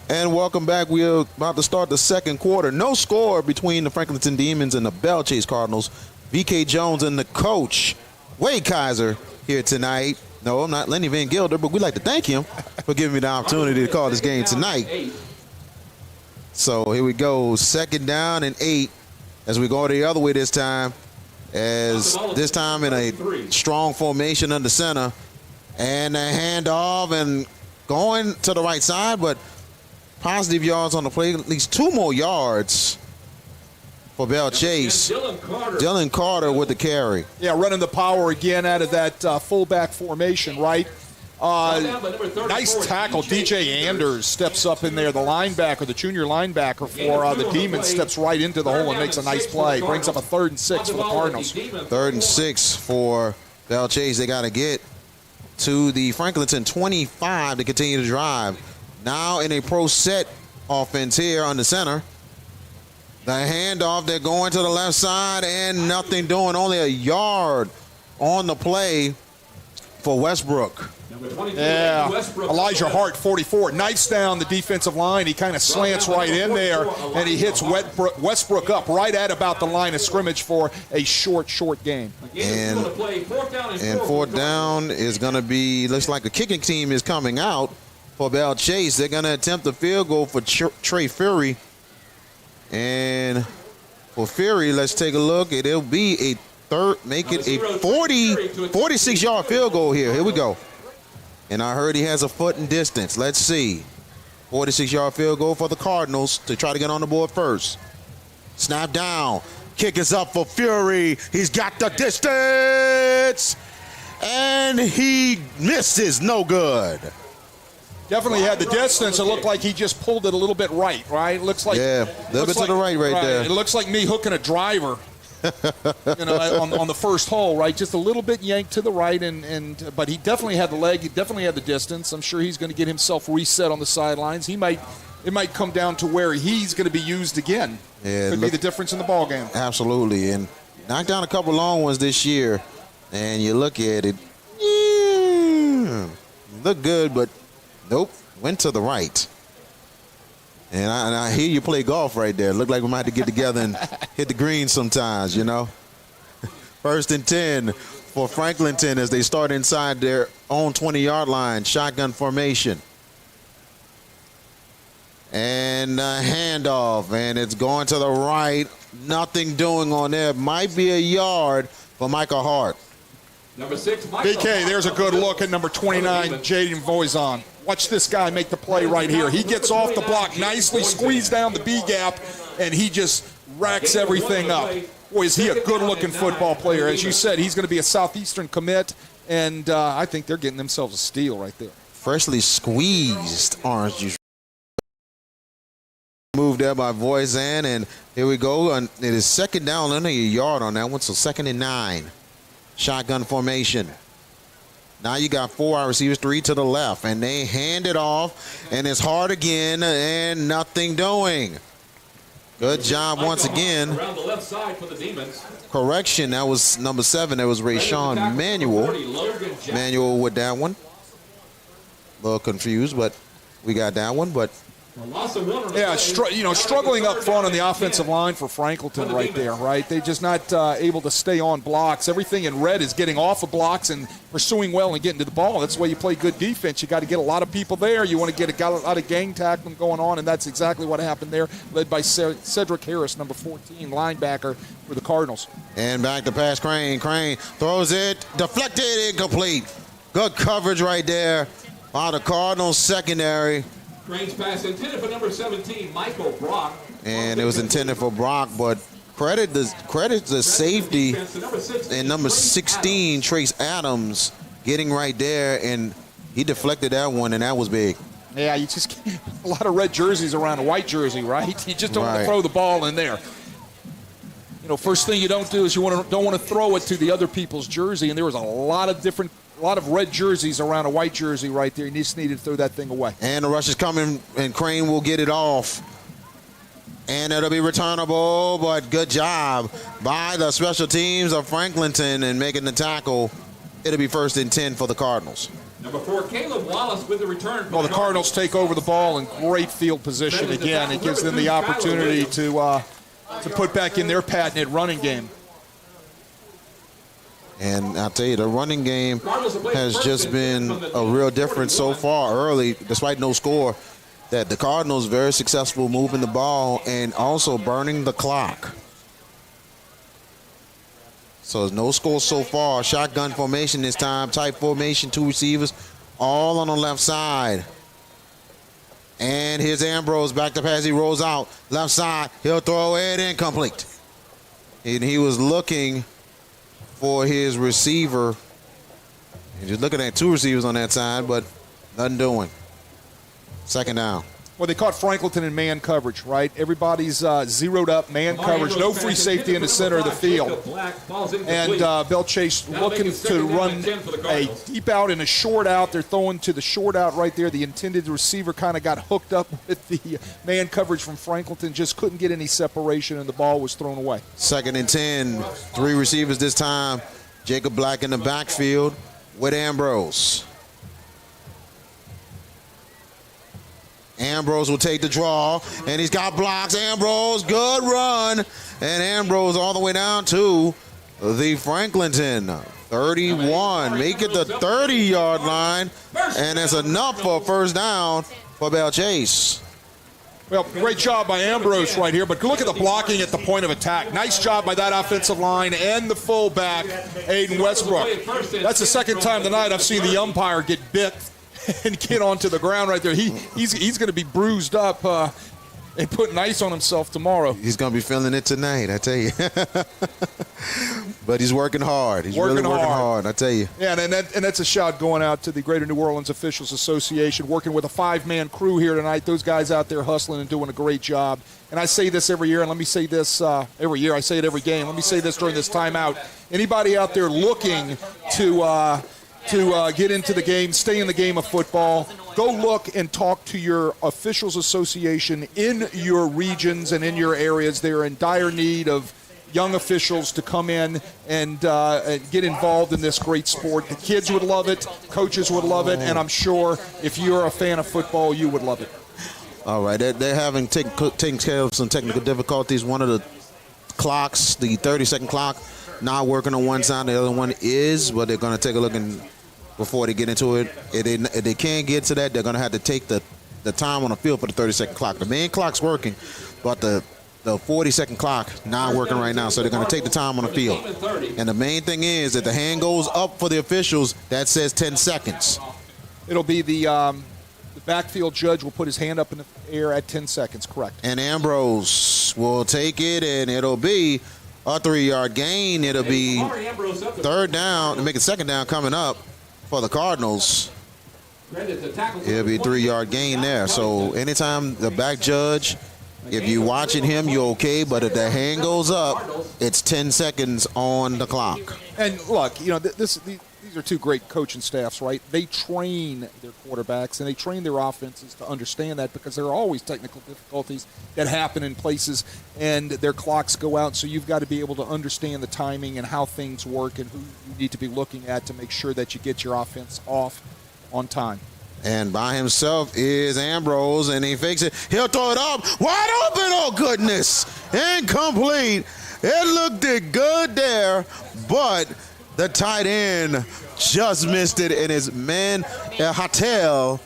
And welcome back. We're about to start the second quarter. No score between the Franklinton Demons and the Belle Chasse Cardinals. VK Jones and the coach, Wade Kaiser, here tonight. No, I'm not Lenny Van Gilder, but we'd like to thank him for giving me the opportunity to call this game tonight. So here we go. 2nd down and 8 as we go the other way this time. As this time in a strong formation under center. And a handoff and going to the right side, but positive yards on the play, at least 2 more yards for Belle Chasse. Dylan Carter with the carry. Yeah, running the power again out of that fullback formation, right? Nice tackle. DJ Anders steps up in there. The linebacker, the junior linebacker for the Demons, steps right into the hole and makes a nice play. Brings up a 3rd and 6 for the Cardinals. 3rd and 6 for Belle Chasse. They got to get to the Franklinton 25 to continue to drive. Now in a pro set offense here on the center. The handoff, they're going to the left side and nothing doing. Only a yard on the play for Westbrook. Yeah, Elijah Hart, 44, knifes down the defensive line. He kind of slants right in there, and he hits Westbrook up right at about the line of scrimmage for a short game. And 4th down is going to be, looks like the kicking team is coming out for Belle Chasse. They're going to attempt the field goal for Trey Fury. And for Fury, let's take a look. It'll be make it a 46-yard field goal here. Here we go. And I heard he has a foot in distance. Let's see. 46-yard field goal for the Cardinals to try to get on the board first. Snap down. Kick is up for Fury. He's got the distance. And he misses. No good. Definitely had the distance. It looked like he just pulled it a little bit right? It looks like, yeah, a little bit to the right there. It looks like me hooking a driver. On the first hole, right? Just a little bit yanked to the right, but he definitely had the leg. He definitely had the distance. I'm sure he's going to get himself reset on the sidelines. It might come down to where he's going to be used again. Yeah, could be the difference in the ball game. Absolutely, and knocked down a couple long ones this year, and you look at it, look good, but nope, went to the right. And I hear you play golf right there. Look like we might have to get together and hit the green sometimes, 1st and 10 for Franklinton as they start inside their own 20-yard line. Shotgun formation. And a handoff, and it's going to the right. Nothing doing on there. Might be a yard for Michael Hart. Number 6, BK, there's a good look at number 29, Jaden Voisin. Watch this guy make the play right here. He gets off the block nicely, squeezed down the B gap, and he just racks everything up. Boy, is he a good-looking football player. As you said, he's going to be a Southeastern commit, and I think they're getting themselves a steal right there. Freshly squeezed orange juice. Move there by Voisin, and here we go. It is second down, under a yard on that one, so 2nd and 9. Shotgun formation. Now you got 4 wide receivers, 3 to the left, and they hand it off, and it's hard again, and nothing doing. Good job once again. Around the left side for the Demons. Correction, that was number 7. That was Rayshawn Manuel. Manuel with that one. A little confused, but we got that one. But yeah, struggling up front on the offensive line for Franklinton right there, right? They're just not able to stay on blocks. Everything in red is getting off of blocks and pursuing well and getting to the ball. That's the way you play good defense. You got to get a lot of people there. You want to get a lot of gang tackling going on, and that's exactly what happened there, led by Cedric Harris, number 14, linebacker for the Cardinals. And back to pass, Crane. Crane throws it, deflected, incomplete. Good coverage right there by the Cardinals secondary. Crane's pass intended for number 17, Michael Brock. And it was intended for Brock, but credit the safety and number 16, Trace Adams, getting right there, and he deflected that one, and that was big. Yeah, you just a lot of red jerseys around a white jersey, right? You just don't want to throw the ball in there. You know, first thing you don't do is don't want to throw it to the other people's jersey, and there was a lot of red jerseys around a white jersey right there. You just needed to throw that thing away. And the rush is coming, and Crane will get it off. And it'll be returnable, but good job by the special teams of Franklinton in making the tackle. It'll be 1st and 10 for the Cardinals. Number 4, Caleb Wallace with the return. Well, the Cardinals take over the ball in great field position again. It gives them the opportunity to put back in their patented running game. And I'll tell you, the running game has just been a real difference so far early, despite no score, that the Cardinals very successful moving the ball and also burning the clock. So there's no score so far. Shotgun formation this time, tight formation, 2 receivers, all on the left side. And here's Ambrose back to pass. He rolls out, left side. He'll throw it incomplete. And he was looking for his receiver. He's just looking at 2 receivers on that side, but nothing doing. 2nd down. Well, they caught Franklinton in man coverage, right? Everybody's zeroed up, man coverage, no free safety in the center of the field. And Belle Chasse looking to run a deep out and a short out. They're throwing to the short out right there. The intended receiver kind of got hooked up with the man coverage from Franklinton, just couldn't get any separation, and the ball was thrown away. 2nd and 10, 3 receivers this time. Jacob Black in the backfield with Ambrose. Ambrose will take the draw, and he's got blocks. Ambrose, good run. And Ambrose all the way down to the Franklinton 31. Make it the 30-yard line, and it's enough for a 1st down for Belle Chasse. Well, great job by Ambrose right here, but look at the blocking at the point of attack. Nice job by that offensive line and the fullback, Aiden Westbrook. That's the 2nd time tonight I've seen the umpire get bit and get onto the ground right there. He's going to be bruised up and putting ice on himself tomorrow. He's going to be feeling it tonight, I tell you. But he's working hard. He's really working hard, I tell you. Yeah, and that's a shout going out to the Greater New Orleans Officials Association, working with a 5-man crew here tonight. Those guys out there hustling and doing a great job. And I say this every year, and let me say this every year. I say it every game. Let me say this during this timeout. Anybody out there looking to get into the game, stay in the game of football, go look and talk to your officials association in your regions and in your areas. They're in dire need of young officials to come in and get involved in this great sport. The kids would love it, coaches would love it, and I'm sure if you're a fan of football, you would love it. All right, they're having taken care of some technical difficulties. One of the clocks, the 30-second clock, not working on one side, the other one is, but they're going to take a look before they get into it. If they can't get to that, they're going to have to take the time on the field for the 30-second clock. The main clock's working, but the 40-second clock not working right now, so they're going to take the time on the field. And the main thing is that the hand goes up for the officials, that says 10 seconds. It'll be the The backfield judge will put his hand up in the air at 10 seconds, correct. And Ambrose will take it, and it'll be a 3-yard gain. It'll be third down to make it second down coming up for the Cardinals. It'll be a 3-yard gain there. So anytime the back judge, if you're watching him, you're okay. But if the hand goes up, it's 10 seconds on the clock. And look, these are two great coaching staffs, right? They train their quarterbacks and they train their offenses to understand that, because there are always technical difficulties that happen in places and their clocks go out. So you've got to be able to understand the timing and how things work and who you need to be looking at to make sure that you get your offense off on time. And by himself is Ambrose, and he fakes it. He'll throw it up. Wide open. Oh, goodness. Incomplete. It looked good there, but the tight end just missed it, and his man, Hatel,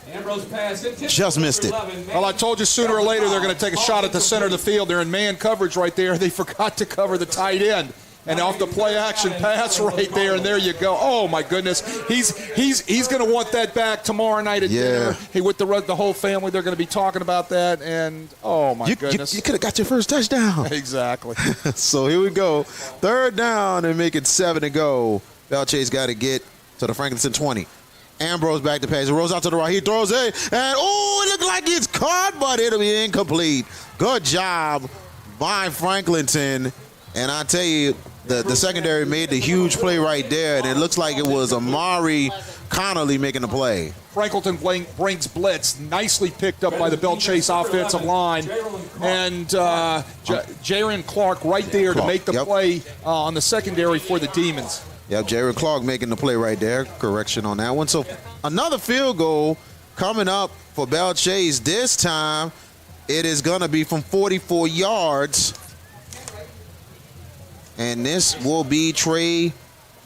just missed it. Well, I told you sooner or later they're going to take a shot at the center of the field. They're in man coverage right there. They forgot to cover the tight end. And off the play action pass right there, and there you go. Oh my goodness, he's going to want that back tomorrow night at dinner. Hey, with the whole family, they're going to be talking about that. And oh my goodness, you could have got your first touchdown. Exactly. So here we go, third down and make it 7 to go. Belle Chasse got to get to the Franklinton 20. Ambrose back to pass. He rolls out to the right. He throws it, and it looked like it's caught, but it'll be incomplete. Good job by Franklinton. And I tell you, the secondary made the huge play right there, and it looks like it was Amari Connolly making the play. Franklinton brings blitz, nicely picked up by the Belle Chasse offensive line, and Jaron Clark right there to make the play on the secondary for the Demons. Yep, Jaron Clark making the play right there. Correction on that one. So another field goal coming up for Belle Chasse. This time it is going to be from 44 yards. And this will be Trey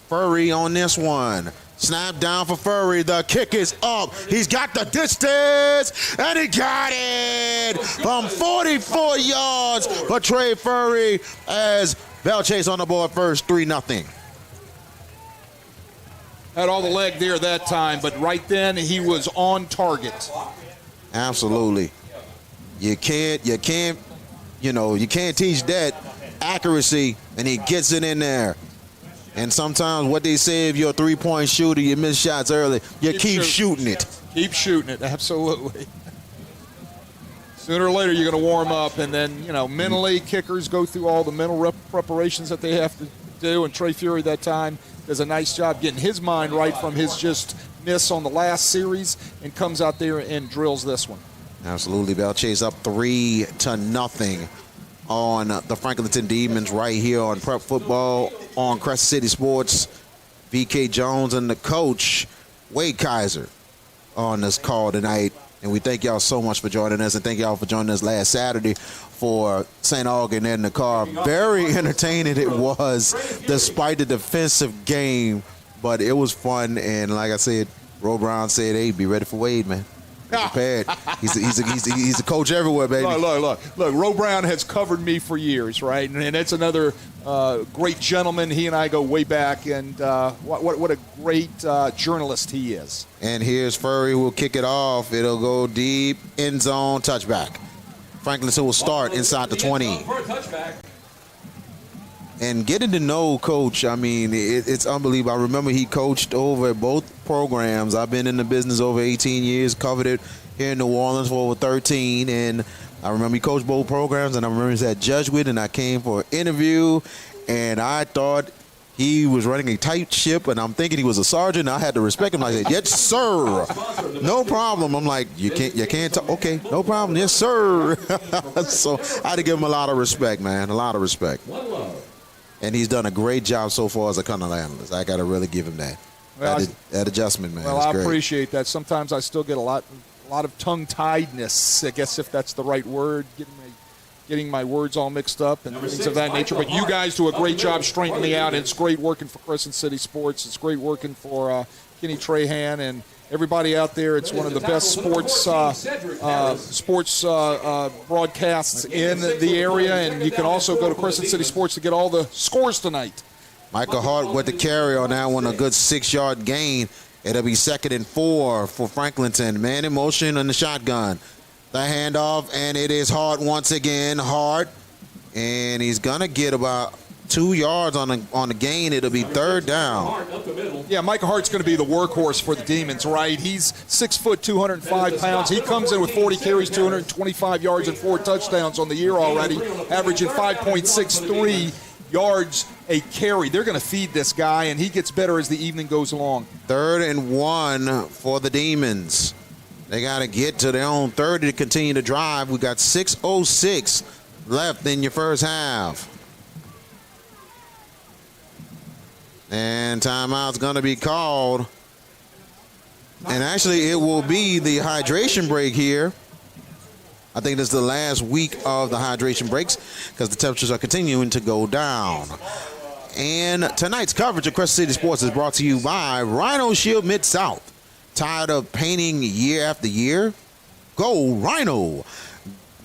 Furry on this one. Snap down for Furry. The kick is up. He's got the distance, and he got it from 44 yards for Trey Furry as Belle Chasse on the board first, 3-0. Had all the leg there that time, but right then he was on target. Absolutely. You can't teach that accuracy, and he gets it in there. And sometimes what they say, if you're a three-point shooter, you miss shots early. You keep shooting it. Keep shooting it, absolutely. Sooner or later, you're going to warm up, and then, mentally, kickers go through all the mental preparations that they have to do, and Trey Fury that time does a nice job getting his mind right from his just miss on the last series and comes out there and drills this one. Absolutely. Belle Chasse up 3-0 on the Franklinton Demons right here on Prep Football on Crescent City Sports. VK Jones and the coach, Wade Kaiser, on this call tonight. And we thank y'all so much for joining us, and thank y'all for joining us last Saturday for St. Augustine in the car. Very entertaining it was, despite the defensive game, but it was fun. And like I said, Ro Brown said, hey, be ready for Wade, man. Prepared. He's a coach everywhere, baby. Look. Ro Brown has covered me for years, right? And that's another great gentleman. He and I go way back, and what a great journalist he is. And here's Furry who will kick it off. It'll go deep, end zone, touchback. Franklinton will start inside the 20. And getting to know Coach, I mean, it's unbelievable. I remember he coached over at both programs. I've been in the business over 18 years, covered it here in New Orleans for over 13. And I remember he coached both programs, and I remember he was at Jesuit, and I came for an interview, and I thought he was running a tight ship, and I'm thinking he was a sergeant. I had to respect him. I said, yes, sir. No problem. I'm like, you can't talk. Okay, no problem. Yes, sir. So I had to give him a lot of respect, man, a lot of respect. And he's done a great job so far as a color analyst. I got to really give him that. Well, that adjustment, man. Well, I appreciate that. Sometimes I still get a lot of tongue-tiedness, I guess, if that's the right word, getting my words all mixed up and things of that nature. But you guys do a great job straightening me out. It's great working for Crescent City Sports. It's great working for Kenny Trahan and everybody out there. It's one of the best sports broadcasts in the area, and you can also go to Crescent City Sports to get all the scores tonight. Michael Hart with the carry on that one, a good 6-yard gain. It'll be 2nd and 4 for Franklinton. Man in motion on the shotgun. The handoff, and it is Hart once again. Hart, and he's going to get about 2 yards on the gain. It'll be 3rd down. Yeah, Micah Hart's going to be the workhorse for the Demons, right? He's 6 foot, 205 pounds. He comes in with 40 carries, 225 yards, and 4 touchdowns on the year already, averaging 5.63 yards a carry. They're going to feed this guy, and he gets better as the evening goes along. 3rd and 1 for the Demons. They got to get to their own 30 to continue to drive. We got 6:06 left in your first half. And timeout's going to be called. And actually, it will be the hydration break here. I think this is the last week of the hydration breaks because the temperatures are continuing to go down. And tonight's coverage of Crescent City Sports is brought to you by Rhino Shield Mid-South. Tired of painting year after year? Go Rhino.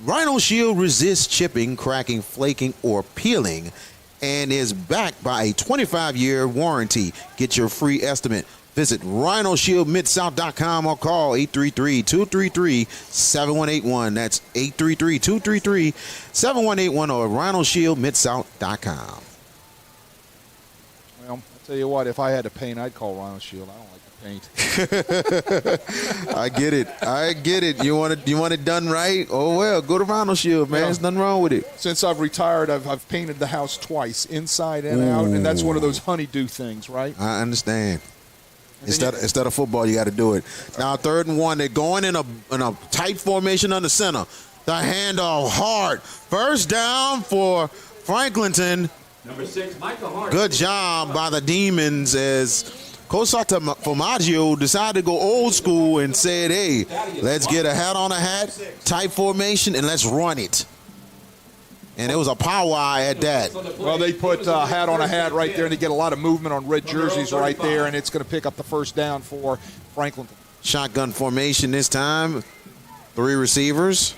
Rhino Shield resists chipping, cracking, flaking, or peeling, and is backed by a 25-year warranty. Get your free estimate. Visit rhinoshieldmidsouth.com or call 833-233-7181. That's 833-233-7181 or rhinoshieldmidsouth.com. Well, I'll tell you what, if I had to paint, I'd call Rhino Shield. I don't like to paint. I get it. You want it done right? Oh, well, go to Rhino Shield, man. There's nothing wrong with it. Since I've retired, I've painted the house twice, inside and out, and that's one of those honeydew things, right? I understand. Instead of football, you got to do it. Now, 3rd and 1, they're going in a tight formation on the center. The handoff, Hart. First down for Franklinton. Number 6, Micah Hart. Good job by the Demons as Coach Formaggio decided to go old school and said, hey, let's get a hat on a hat, tight formation, and let's run it. And it was a power eye at that. Well, they put hat on a hat right there, and they get a lot of movement on red jerseys right there, and it's going to pick up the first down for Franklinton. Shotgun formation this time. 3 receivers.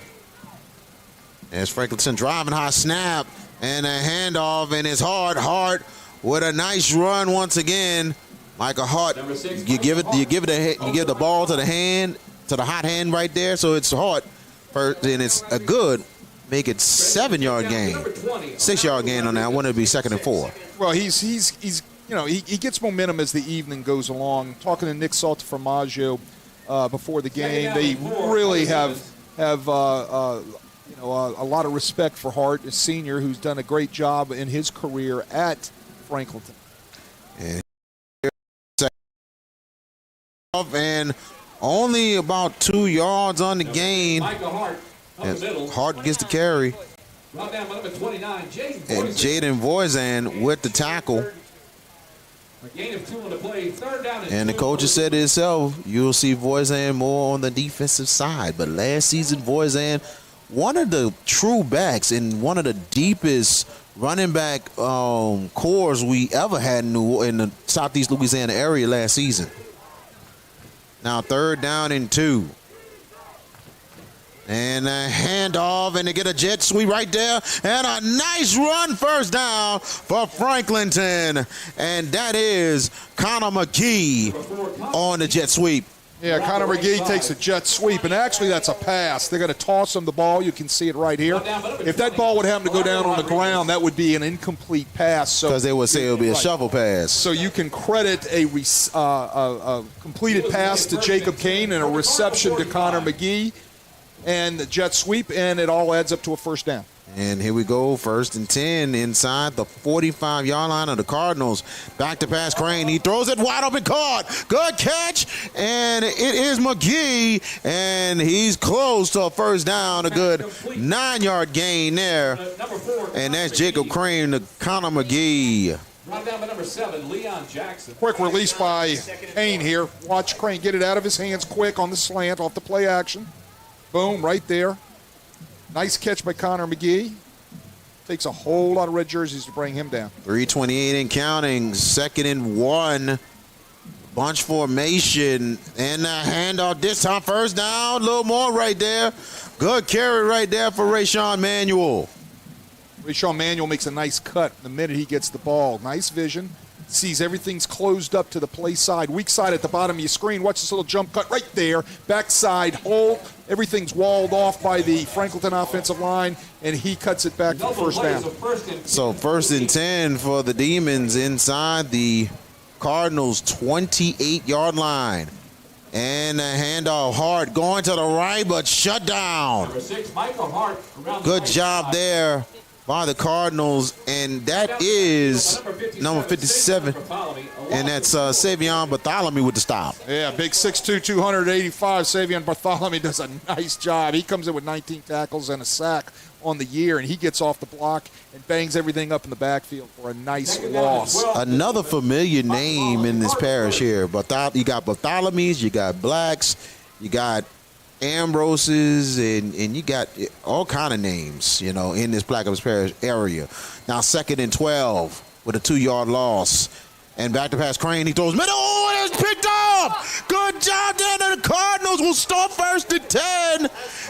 As Franklinton driving high snap, and a handoff, and it's Hart with a nice run once again. Micah Hart, you give the ball to the hand, to the hot hand right there, so it's Hart first, and it's a good. Make it 7-yard gain, 6-yard gain on that one. It'll be 2nd and 4. Well, he's he gets momentum as the evening goes along. Talking to Nick Formaggio before the game, they really have a lot of respect for Hart, a senior who's done a great job in his career at Franklinton. And only about 2 yards on the gain. As Hart gets the carry. And Jaden Voisin with the tackle. And the coach has said it himself, you'll see Voisin more on the defensive side. But last season, Voisin, one of the true backs and one of the deepest running back cores we ever had in the Southeast Louisiana area last season. Now 3rd down and 2. And a handoff, and they get a jet sweep right there, and a nice run, first down for Franklinton. And that is Connor McGee on the jet sweep. Yeah, Connor McGee takes a jet sweep, and actually that's a pass. They're going to toss him the ball. You can see it right here. If that ball would happen to go down on the ground, that would be an incomplete pass. Because they would say it would be a shovel pass. So you can credit a completed pass to Jacob Kane and a reception to Connor McGee. And the jet sweep, and it all adds up to a first down. And here we go, 1st and 10 inside the 45-yard line of the Cardinals. Back to pass, Crane. He throws it wide open, caught. Good catch, and it is McGee, and he's close to a first down. A good 9-yard gain there. And that's Jacob Crane to Connor McGee. Brought down by number 7, Leon Jackson. Quick release by Kane here. Watch Crane get it out of his hands quick on the slant off the play action. Boom, right there. Nice catch by Connor McGee. Takes a whole lot of red jerseys to bring him down. 3:28 and counting. 2nd and 1. Bunch formation. And the handoff this time. First down. A little more right there. Good carry right there for Rayshawn Manuel. Rayshawn Manuel makes a nice cut the minute he gets the ball. Nice vision. sees everything's closed up to the play side, weak side at the bottom of your screen. Watch this little jump cut right there, backside hole. Everything's walled off by the Franklinton offensive line, and he cuts it back for first down. So 1st and 10 for the Demons inside the Cardinals' 28-yard line. And a handoff, Hart going to the right, but shut down. Number 6, Michael Hart. Good job there by the Cardinals, and that is number 57, and that's Savion Bartholomew with the stop. Yeah, big 6'2", 285. Savion Bartholomew does a nice job. He comes in with 19 tackles and a sack on the year, and he gets off the block and bangs everything up in the backfield for a nice loss. Another familiar name in this parish here. You got Bartholomews, you got Blacks, you got Ambroses, and you got all kind of names, in this Blackham Parish area. Now 2nd and 12 with a 2-yard loss. And back to pass Crane. He throws middle. Oh, it's picked up. Good job there. The Cardinals will start 1st and 10.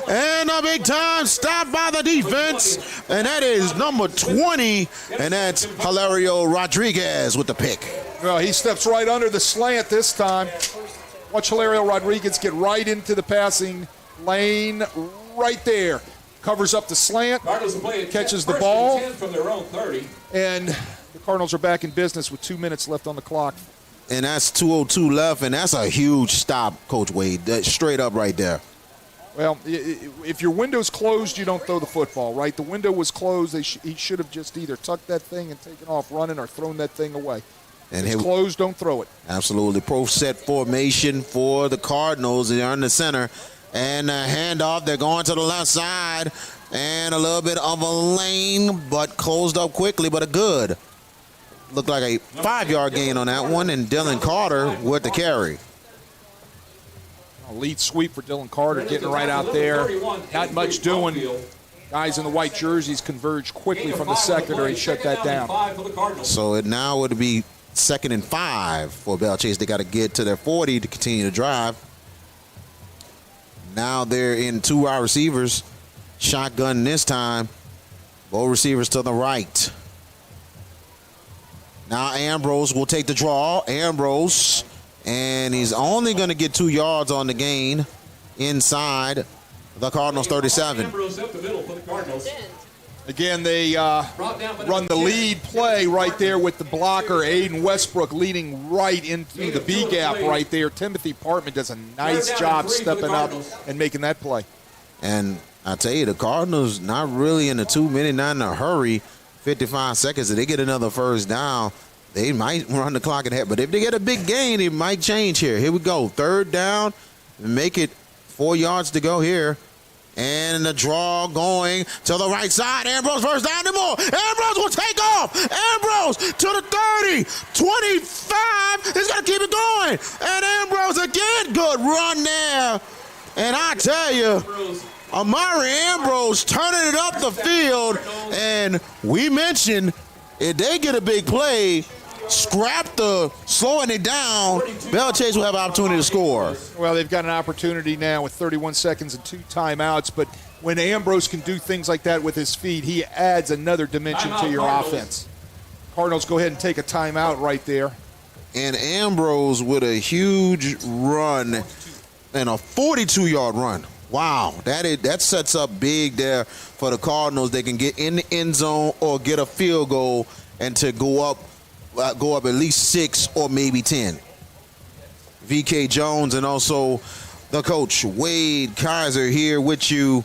And a big time stop by the defense. And that is number 20. And that's Hilario Rodriguez with the pick. Well, he steps right under the slant this time. Watch Hilario Rodriguez get right into the passing lane right there. Covers up the slant, catches the ball, from their own 30. and the Cardinals are back in business with 2 minutes left on the clock. And that's 2:02 left, and that's a huge stop, Coach Wade. That's straight up right there. Well, if your window's closed, you don't throw the football, right? The window was closed. He should have just either tucked that thing and taken off running or thrown that thing away. And it's closed, don't throw it. Absolutely. Pro set formation for the Cardinals. They're in the center. And a handoff. They're going to the left side. And a little bit of a lane, but closed up quickly, but a good. Looked like a 5-yard gain on that one. And Dylan Carter with the carry. A lead sweep for Dylan Carter, getting right out there. Not much doing. Guys in the white jerseys converge quickly from the secondary, shut that down. So it now would be 2nd and 5 for Belle Chasse. They got to get to their 40 to continue to drive. Now they're in 2 wide receivers. Shotgun this time. Both receivers to the right. Now Ambrose will take the draw. Ambrose. And he's only going to get 2 yards on the gain inside the Cardinals 37. Again, they run the lead play right there with the blocker, Aiden Westbrook, leading right into the B gap right there. Timothy Partman does a nice job stepping up and making that play. And I tell you, the Cardinals not really in a 2 minute, not in a hurry. 55 seconds. If they get another first down, they might run the clock ahead. But if they get a big gain, it might change here. Here we go. 3rd down. Make it 4 yards to go here. And the draw going to the right side. Ambrose first down and more. Ambrose will take off. Ambrose to the 30, 25. He's going to keep it going. And Ambrose again. Good run there. And I tell you, Amari Ambrose turning it up the field. And we mentioned if they get a big play, scrap the slowing it down, Belle Chasse will have an opportunity to score. Well, they've got an opportunity now with 31 seconds and 2 timeouts, but when Ambrose can do things like that with his feet, he adds another dimension to your offense. Cardinals go ahead and take a timeout right there. And Ambrose with a huge run and a 42-yard run. Wow, that sets up big there for the Cardinals. They can get in the end zone or get a field goal and to go up at least 6 or maybe 10. VK Jones and also the coach, Wade Kaiser, here with you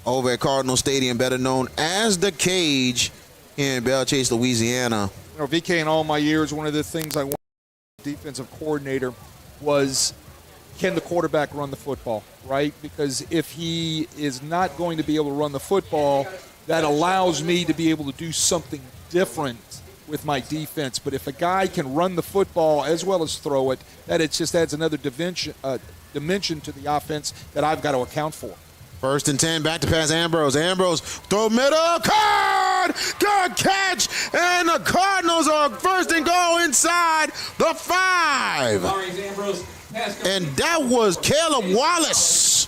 over at Cardinal Stadium, better known as The Cage in Belle Chasse, Louisiana. You know, VK, in all my years, one of the things I wanted as a defensive coordinator was, can the quarterback run the football, right? Because if he is not going to be able to run the football, that allows me to be able to do something different with my defense. But if a guy can run the football as well as throw it, that it just adds another dimension to the offense that I've got to account for. 1st and 10, back to pass Ambrose. Ambrose, throw middle, card! Good catch! And the Cardinals are 1st and goal inside the 5. And that was Caleb Wallace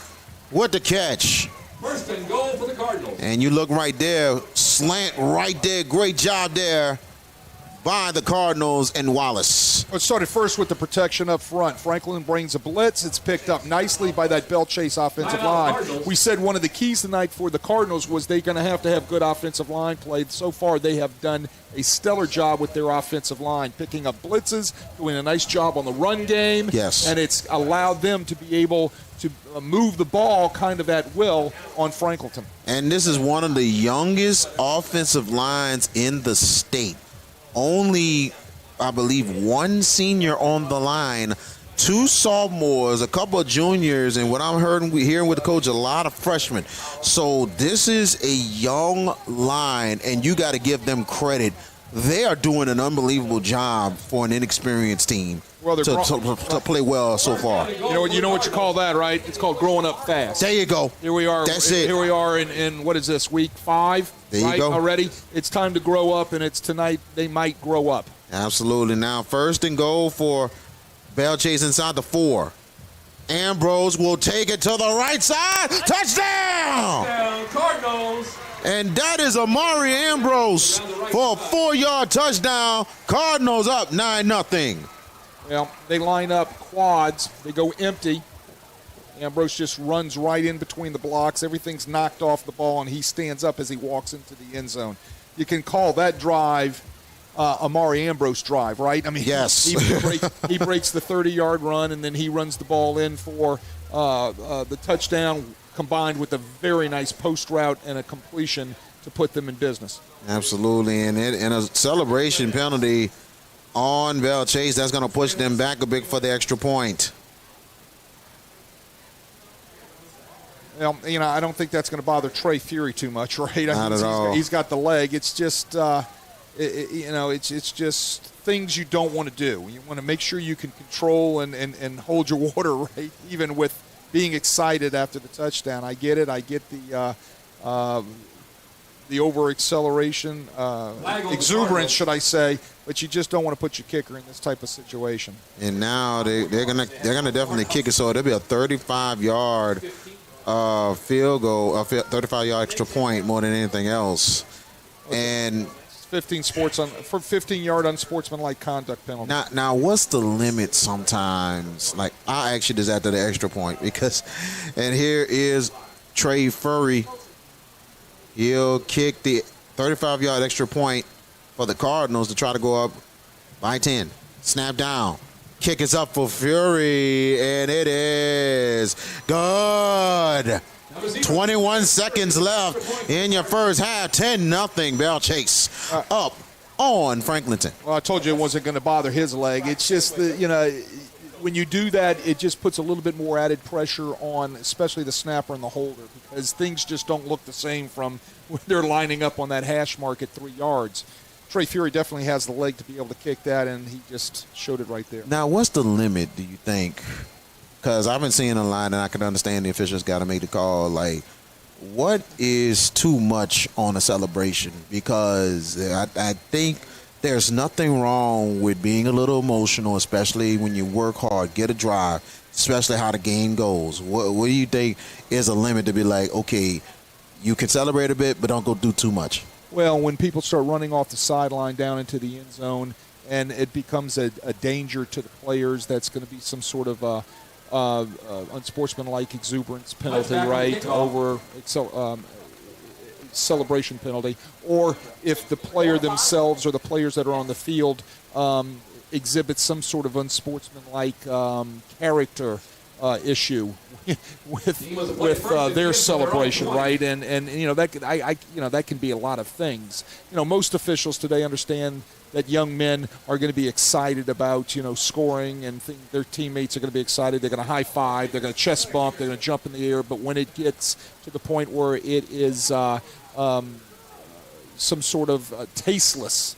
with the catch. 1st and goal for the Cardinals. And you look right there, slant right there, great job there by the Cardinals and Wallace. It started first with the protection up front. Franklin brings a blitz. It's picked up nicely by that Belle Chasse offensive line. We said one of the keys tonight for the Cardinals was they're going to have good offensive line play. So far, they have done a stellar job with their offensive line, picking up blitzes, doing a nice job on the run game. Yes. And it's allowed them to be able to move the ball kind of at will on Franklinton. And this is one of the youngest offensive lines in the state. Only, I believe, one senior on the line, 2 sophomores, a couple of juniors, and what I'm hearing with the coach, a lot of freshmen. So this is a young line, and you got to give them credit. They are doing an unbelievable job for an inexperienced team to play well so far. You know what you call that, right? It's called growing up fast. There you go. Here we are. That's it. Here we are in what is this, week 5? There you go. Already. It's time to grow up, and it's tonight they might grow up. Absolutely. Now, first and goal for Belle Chasse inside the 4. Ambrose will take it to the right side. Touchdown! Cardinals. And that is Amari Ambrose for a 4-yard touchdown. Cardinals up 9-0. Well, they line up quads. They go empty. Ambrose just runs right in between the blocks. Everything's knocked off the ball, and he stands up as he walks into the end zone. You can call that drive Amari Ambrose drive, right? I mean, yes. he breaks the 30-yard run, and then he runs the ball in for the touchdown, combined with a very nice post route and a completion to put them in business. Absolutely, and a celebration penalty on Belle Chasse. That's going to push them back a bit for the extra point. Well, I don't think that's going to bother Trey Fury too much, right? Not at all. He's got the leg. It's just, it's just things you don't want to do. You want to make sure you can control and hold your water, right? Even with being excited after the touchdown. I get it. I get the over acceleration, exuberance, should I say? But you just don't want to put your kicker in this type of situation. And now they're gonna definitely kick it. So it'll be a 35-yard field goal, a 35-yard extra point more than anything else. And 15-yard unsportsmanlike conduct penalty. Now, what's the limit sometimes? Like, I actually just after the extra point because, and here is Trey Fury. He'll kick the 35-yard extra point for the Cardinals to try to go up by 10. Snap down. Kick is up for Fury, and it is good. 21 seconds left in your first half. 10-0 Belle Chasse up on Franklinton. Well, I told you it wasn't going to bother his leg. It's just when you do that, it just puts a little bit more added pressure on, especially the snapper and the holder, because things just don't look the same from when they're lining up on that hash mark at 3 yards. Trey Fury definitely has the leg to be able to kick that, and he just showed it right there. Now, what's the limit, do you think? Because I've been seeing a line, and I can understand the officials got to make the call. Like, what is too much on a celebration? Because I think there's nothing wrong with being a little emotional, especially when you work hard, get a drive, especially how the game goes. What do you think is a limit to be like, okay, you can celebrate a bit, but don't go do too much? Well, when people start running off the sideline down into the end zone and it becomes a danger to the players, that's going to be some sort of unsportsmanlike exuberance penalty, right, over celebration penalty. Or if the player themselves or the players that are on the field exhibit some sort of unsportsmanlike character issue with their celebration, right? And that can be a lot of things. Most officials today understand that young men are going to be excited about scoring, and their teammates are going to be excited. They're going to high five, they're going to chest bump, they're going to jump in the air. But when it gets to the point where it is some sort of tasteless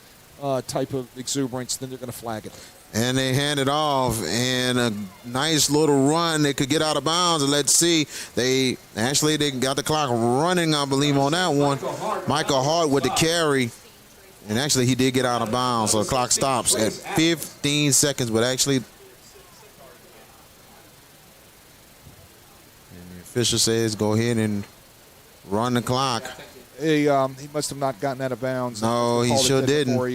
type of exuberance, then they're going to flag it. And they hand it off, and a nice little run. They could get out of bounds, and let's see. They got the clock running, I believe, on that one. Michael Hart with the carry. And actually, he did get out of bounds, so the clock stops at 15 seconds. But actually, and the official says go ahead and run the clock. He must have not gotten out of bounds. No, he sure didn't. Before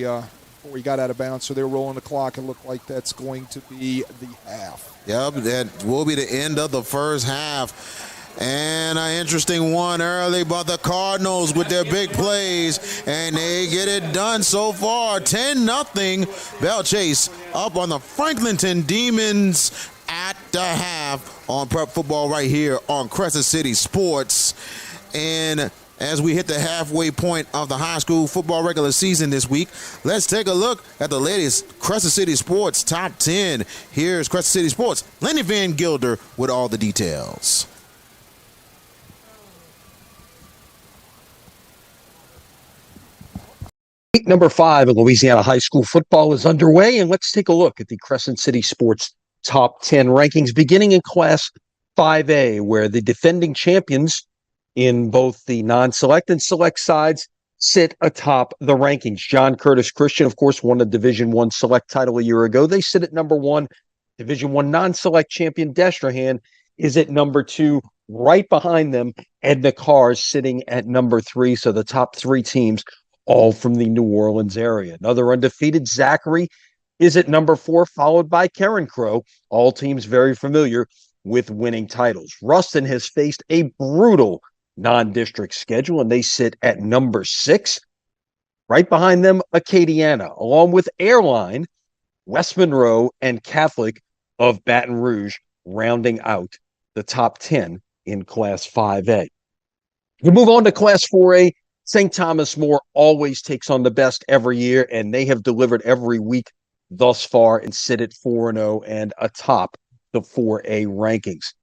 before he got out of bounds. So they're rolling the clock. It looked like that's going to be the half. Yep, that will be the end of the first half. And an interesting one early, but the Cardinals with their big plays, and they get it done so far. 10-0. Belle Chasse up on the Franklinton Demons at the half on Prep Football right here on Crescent City Sports. And as we hit the halfway point of the high school football regular season this week, let's take a look at the latest Crescent City Sports Top 10. Here's Crescent City Sports, Lenny Van Gilder with all the details. Week number 5 of Louisiana high school football is underway, and let's take a look at the Crescent City Sports Top 10 rankings, beginning in Class 5A, where the defending champions in both the non-select and select sides sit atop the rankings. John Curtis Christian, of course, won the Division I select title a year ago. They sit at number 1. Division I non-select champion Destrehan is at number 2. Right behind them, Edna Carr's sitting at number 3. So the top 3 teams all from the New Orleans area. Another undefeated, Zachary, is at number 4, followed by Karen Crow. All teams very familiar with winning titles. Ruston has faced a brutal non-district schedule, and they sit at number 6. Right behind them, Acadiana, along with Airline, West Monroe, and Catholic of Baton Rouge, rounding out the top 10 in Class 5A. We move on to Class 4A. St. Thomas More always takes on the best every year, and they have delivered every week thus far and sit at 4-0 and atop the 4A rankings.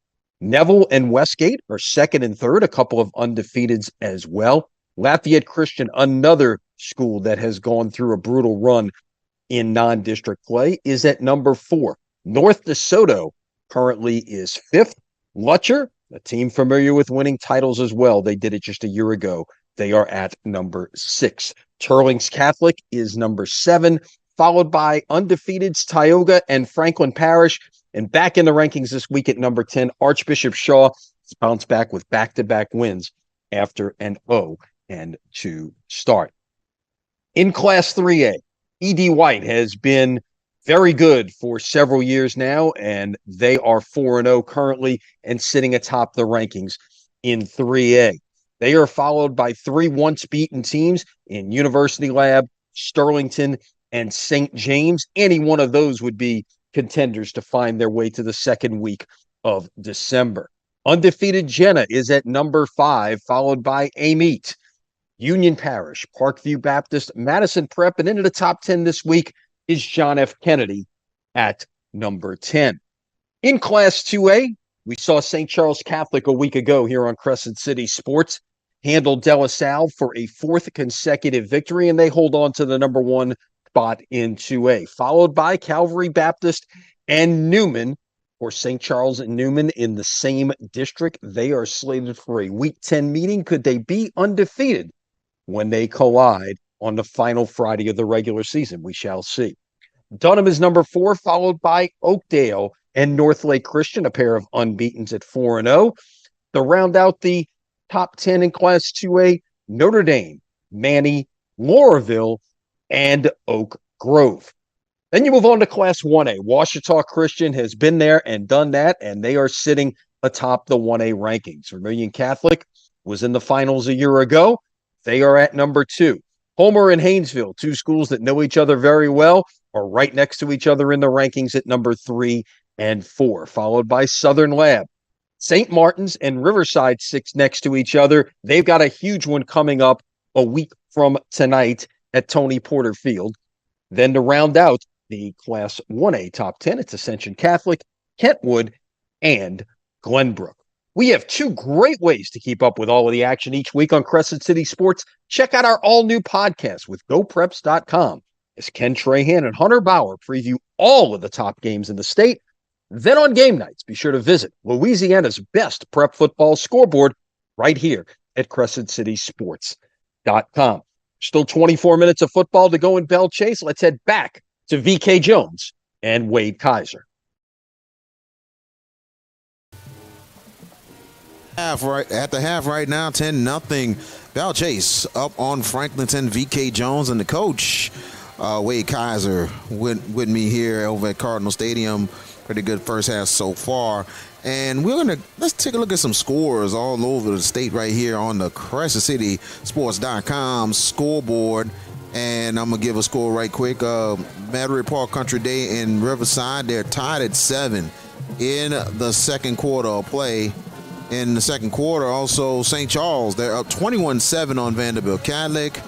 Neville and Westgate are 2nd and 3rd, a couple of undefeateds as well. Lafayette Christian, another school that has gone through a brutal run in non-district play, is at number 4. North DeSoto currently is 5th. Lutcher, a team familiar with winning titles as well, they did it just a year ago. They are at number 6. Turlings Catholic is number 7, followed by undefeateds Tioga and Franklin Parish. And back in the rankings this week at number 10, Archbishop Shaw has bounced back with back-to-back wins after an 0-2 start. In Class 3A, E.D. White has been very good for several years now, and they are 4-0 currently and sitting atop the rankings in 3A. They are followed by 3 once-beaten teams in University Lab, Sterlington, and St. James. Any one of those would be contenders to find their way to the second week of December. Undefeated Jenna is at number 5, followed by Amite, Union Parish, Parkview Baptist, Madison Prep, and into the top 10 this week is John F. Kennedy at number 10. In Class 2A, we saw St. Charles Catholic a week ago here on Crescent City Sports handle De La Salle for a 4th consecutive victory, and they hold on to the number 1 spot in 2A, followed by Calvary Baptist and Newman. For St. Charles and Newman in the same district, they are slated for a Week 10 meeting. Could they be undefeated when they collide on the final Friday of the regular season? We shall see. Dunham is number 4, followed by Oakdale and Northlake Christian, a pair of unbeatens at 4-0. To round out the top 10 in Class 2A, Notre Dame, Manny, Lauraville, and Oak Grove. Then you move on to Class 1A. Ouachita Christian has been there and done that, and they are sitting atop the 1A rankings. Vermilion Catholic was in the finals a year ago. They are at number 2. Homer and Haynesville, 2 schools that know each other very well, are right next to each other in the rankings at number 3 and 4, followed by Southern Lab. St. Martin's and Riverside 6 next to each other. They've got a huge one coming up a week from tonight at Tony Porter Field. Then to round out the Class 1A top 10, it's Ascension Catholic, Kentwood, and Glenbrook. We have 2 great ways to keep up with all of the action each week on Crescent City Sports. Check out our all-new podcast with GoPreps.com as Ken Trahan and Hunter Bauer preview all of the top games in the state. Then on game nights, be sure to visit Louisiana's best prep football scoreboard right here at CrescentCitySports.com. Still 24 minutes of football to go in Belle Chasse. Let's head back to VK Jones and Wade Kaiser. At the half right now, 10-0. Belle Chasse up on Franklinton. VK Jones and the coach Wade Kaiser with me here over at Cardinal Stadium. Pretty good first half so far. And let's take a look at some scores all over the state right here on the CrescentCitySports.com scoreboard. And I'm going to give a score right quick. Metairie Park Country Day in Riverside, they're tied at 7 in the second quarter of play. In the second quarter, also St. Charles, they're up 21-7 on Vanderbilt Catholic.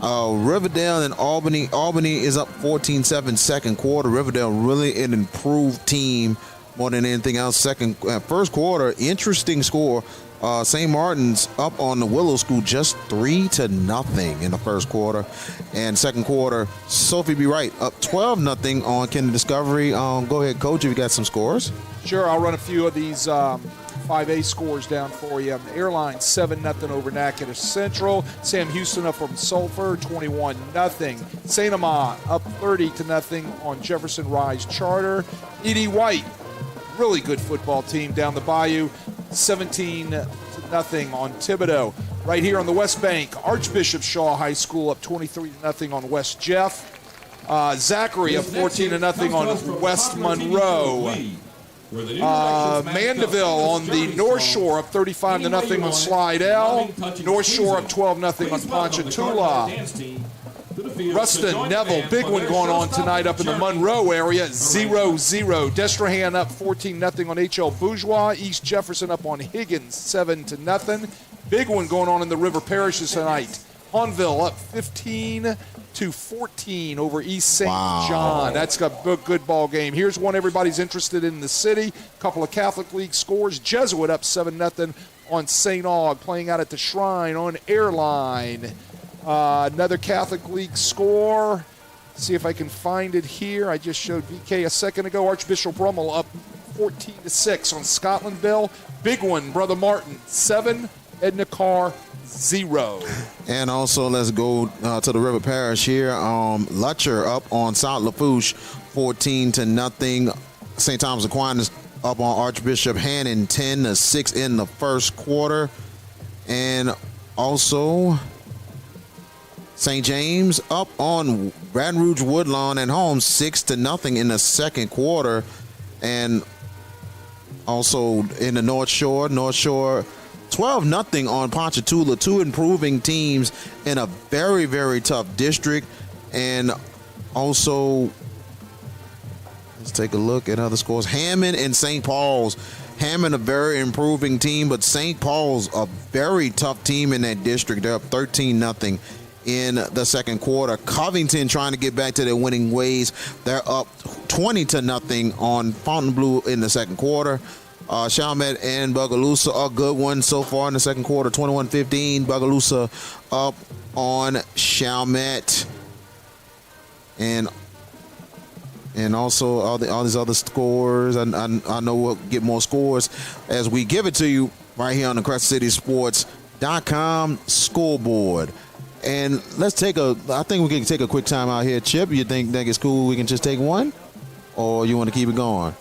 Riverdale and Albany. Albany is up 14-7 second quarter. Riverdale really an improved team more than anything else. First quarter, interesting score. St. Martin's up on the Willow School just 3-0 in the first quarter. And second quarter, Sophie B. Wright up 12-0 on Kennedy Discovery. Go ahead, Coach, if you got some scores. Sure, I'll run a few of these 5A scores down for you. Airline 7-0 over Natchitoches Central. Sam Houston up from Sulphur 21-0. St. Amant up 30-0 on Jefferson Rise Charter. E.D. White, really good football team down the Bayou, 17-0 on Thibodaux. Right here on the West Bank, Archbishop Shaw High School up 23-0 on West Jeff. Zachary up 14-0 on West Monroe. Mandeville on the North Shore up 35-0 on Slidell. North Shore up 12-0 on Ponchatoula. Ruston, Neville, big one going on tonight up in the Monroe area, 0-0. Destrehan up 14-0 on H.L. Bourgeois. East Jefferson up on Higgins, 7-0. Big one going on in the River Parishes tonight. Hahnville up 15-14 over East St. John. That's a good ball game. Here's one everybody's interested in the city. A couple of Catholic League scores. Jesuit up 7-0 on St. Aug, playing out at the Shrine on Airline. Another Catholic League score. See if I can find it here. I just showed VK a second ago. Archbishop Brummel up 14-6 on Scotlandville. Big one, Brother Martin, 7. Edna Carr, 0. And also, let's go to the River Parish here. Lutcher up on South Lafourche, 14-0. St. Thomas Aquinas up on Archbishop Hannon, 10-6 in the first quarter. And also, St. James up on Baton Rouge Woodlawn at home, 6-0 in the second quarter. And also in the North Shore, 12-0 on Ponchatoula, two improving teams in a very, very tough district. And also, let's take a look at other scores. Hammond and St. Paul's. Hammond, a very improving team, but St. Paul's, a very tough team in that district. They're up 13-0 in the second quarter. Covington trying to get back to their winning ways. They're up 20-0 on Fontainebleau in the second quarter. Chalmette and Bogalusa, a good one so far in the second quarter, 21-15. Bogalusa up on Chalmette. And also all these other scores. I know we'll get more scores as we give it to you right here on the CrescentCitySports.com scoreboard. And I think we can take a quick time out here. Chip, you think it's cool we can just take one? Or you want to keep it going?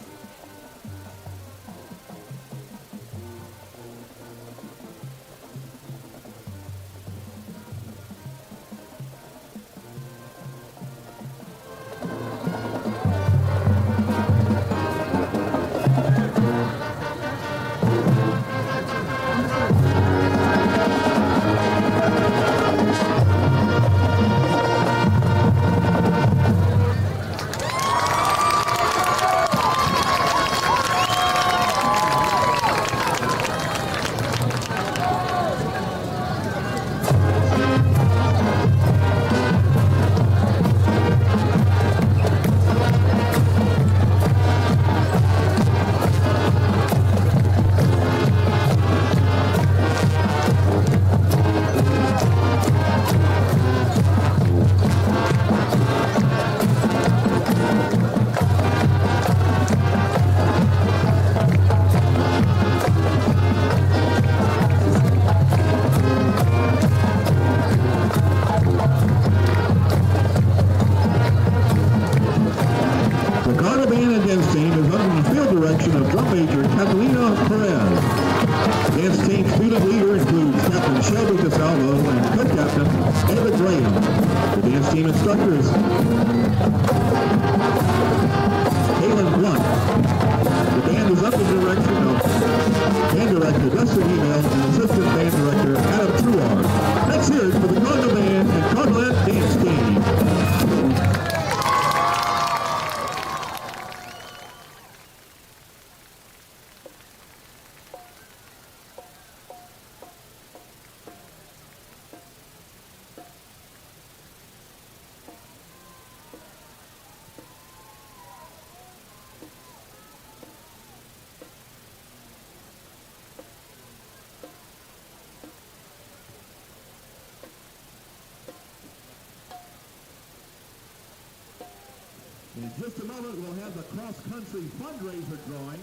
In just a moment, we'll have the cross-country fundraiser drawing.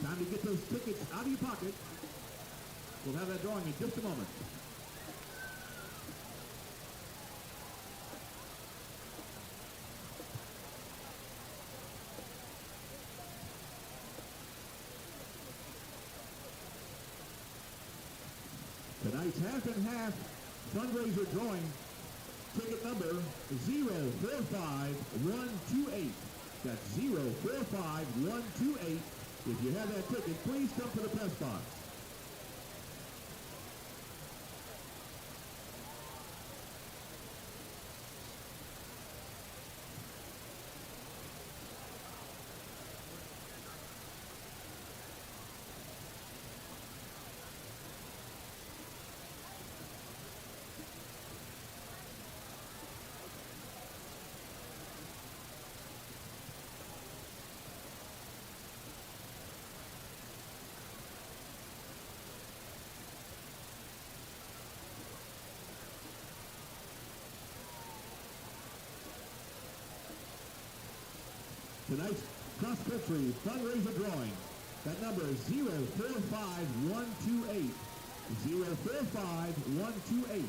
Time to get those tickets out of your pocket. We'll have that drawing in just a moment. Tonight's half and half fundraiser drawing, ticket number 045128. That's 045128. If you have that ticket, please come to the press box. Tonight's cross-country fundraiser drawing. That number is 045128. 045128.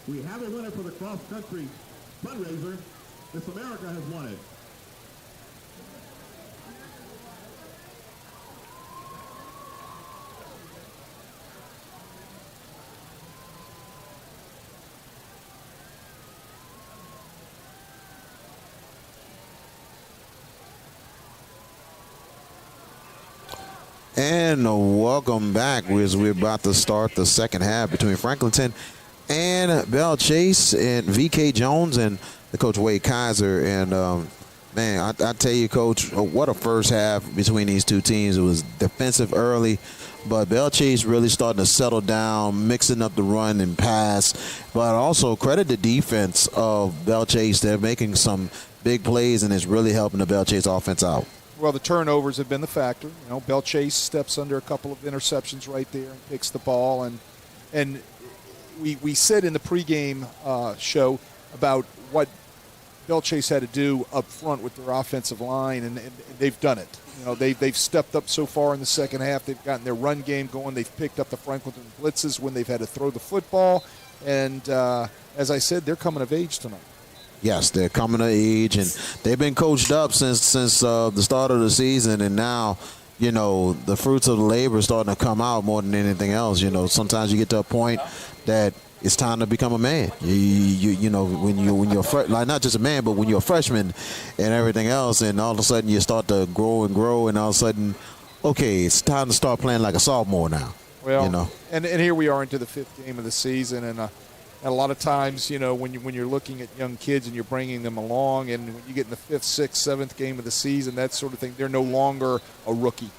We have a winner for the cross-country fundraiser. Miss America has won it. And welcome back. We're about to start the second half between Franklinton and Belle Chasse and VK Jones and the coach Wade Kaiser. And, man, I tell you, Coach, what a first half between these two teams. It was defensive early, but Belle Chasse really starting to settle down, mixing up the run and pass. But also credit the defense of Belle Chasse. They're making some big plays, and it's really helping the Belle Chasse offense out. Well, the turnovers have been the factor. You know, Belle Chasse steps under a couple of interceptions right there and picks the ball. And we said in the pregame show about what Belle Chasse had to do up front with their offensive line, and they've done it. You know, they've stepped up so far in the second half. They've gotten their run game going. They've picked up the Franklinton blitzes when they've had to throw the football. And as I said, they're coming of age tonight. Yes, they're coming of age, and they've been coached up since the start of the season, and now, you know, the fruits of the labor are starting to come out more than anything else. You know, sometimes you get to a point that it's time to become a man. You know, when you're like not just a man, but when you're a freshman and everything else, and all of a sudden you start to grow, and all of a sudden, okay, it's time to start playing like a sophomore now. Well, you know, and here we are into the fifth game of the season, and a lot of times, you know, when you're looking at young kids and you're bringing them along, and when you get in the fifth, sixth, seventh game of the season, that sort of thing, they're no longer a rookie.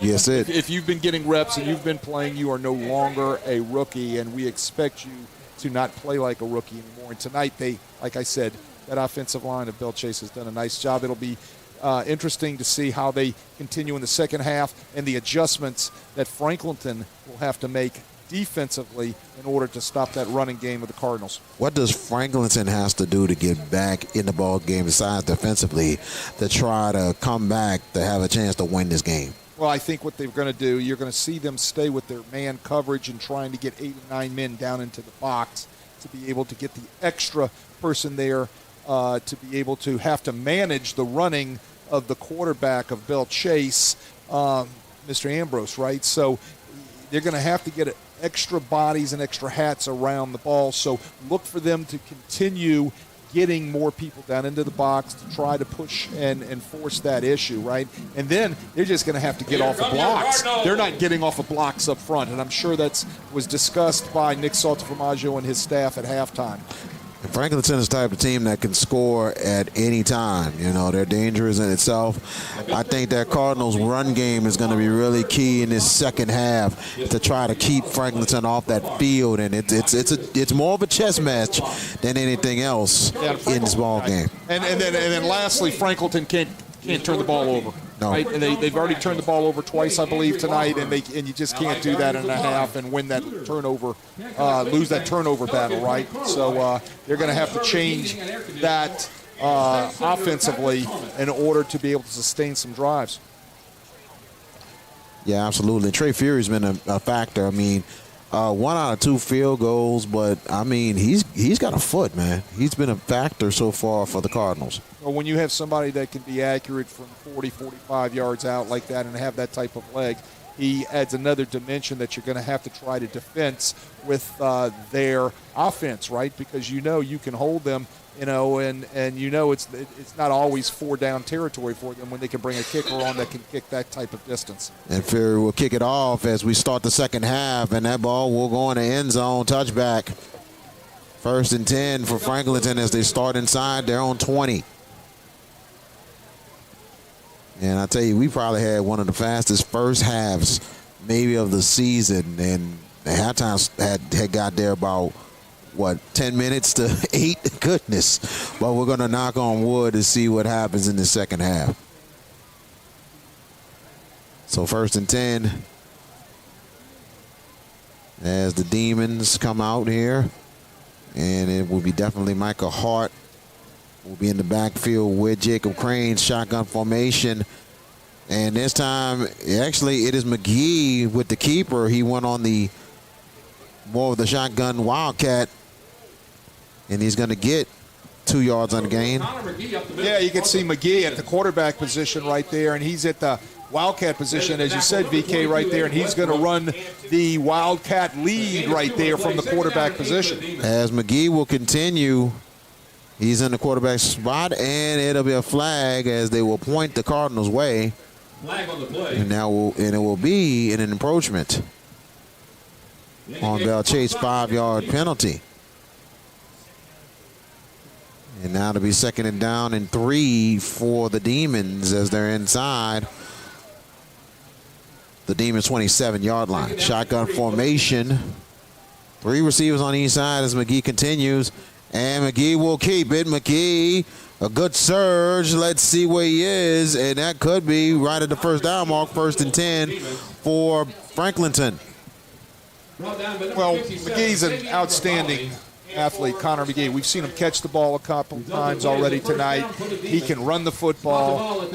Yes, if you've been getting reps and you've been playing, you are no longer a rookie, and we expect you to not play like a rookie anymore. And tonight, like I said, that offensive line of Belle Chasse has done a nice job. It'll be interesting to see how they continue in the second half and the adjustments that Franklinton will have to make defensively in order to stop that running game of the Cardinals. What does Franklinton has to do to get back in the ball game besides defensively to try to come back to have a chance to win this game? Well, I think what they're going to do, you're going to see them stay with their man coverage and trying to get 8 or 9 men down into the box to be able to get the extra person there to be able to have to manage the running of the quarterback of Belle Chasse, Mr. Ambrose, right? So they're going to have to get extra bodies and extra hats around the ball. So look for them to continue getting more people down into the box to try to push and force that issue, right? And then they're just going to have to get off of blocks. They're not getting off of blocks up front, and I'm sure that was discussed by Nick Saltaformaggio and his staff at halftime. Franklinton is the type of team that can score at any time. You know, they're dangerous in itself. I think that Cardinals' run game is going to be really key in this second half to try to keep Franklinton off that field, and it's more of a chess match than anything else in this ball game. And then lastly, Franklinton can't turn the ball over. No. Right? And they've already turned the ball over twice, I believe, tonight, and you just can't do that in a half and win that turnover, lose that turnover battle, right? So they're going to have to change that offensively in order to be able to sustain some drives. Yeah, absolutely. Trey Fury's been a factor. I mean, 1 out of 2 field goals, but I mean, he's got a foot, man. He's been a factor so far for the Cardinals. Well, when you have somebody that can be accurate from 40, 45 yards out like that and have that type of leg, he adds another dimension that you're going to have to try to defense with their offense, right? Because you know you can hold them, you know, and you know it's not always 4-down territory for them when they can bring a kicker on that can kick that type of distance. And Fury will kick it off as we start the second half, and that ball will go in the end zone, touchback. 1st and 10 for Franklinton as they start inside their own 20. And I tell you, we probably had one of the fastest first halves maybe of the season, and the halftime had got there about, 10 minutes to 8? Goodness. But we're going to knock on wood to see what happens in the second half. So 1st and 10 as the Demons come out here. And it will be definitely Michael Hart will be in the backfield with Jacob Crane, shotgun formation. And this time, actually, it is McGee with the keeper. He went on the more of the shotgun Wildcat, and he's going to get 2 yards on the gain. Yeah, you can see McGee at the quarterback position right there, and he's at the Wildcat position, as you said, VK, right there, and he's going to run the Wildcat lead right there from the quarterback position. As McGee will continue, he's in the quarterback spot, and it'll be a flag as they will point the Cardinals' way. Flag on the play. And it will be an encroachment on Belle Chase, 5-yard penalty. And now to be 2nd and down and 3 for the Demons as they're inside the Demons' 27-yard line. Shotgun formation. 3 receivers on each side as McGee continues. And McGee will keep it. McGee, a good surge. Let's see where he is. And that could be right at the first down mark, 1st and 10 for Franklinton. Well, McGee's an outstanding athlete, Connor McGee. We've seen him catch the ball a couple times already tonight. He can run the football.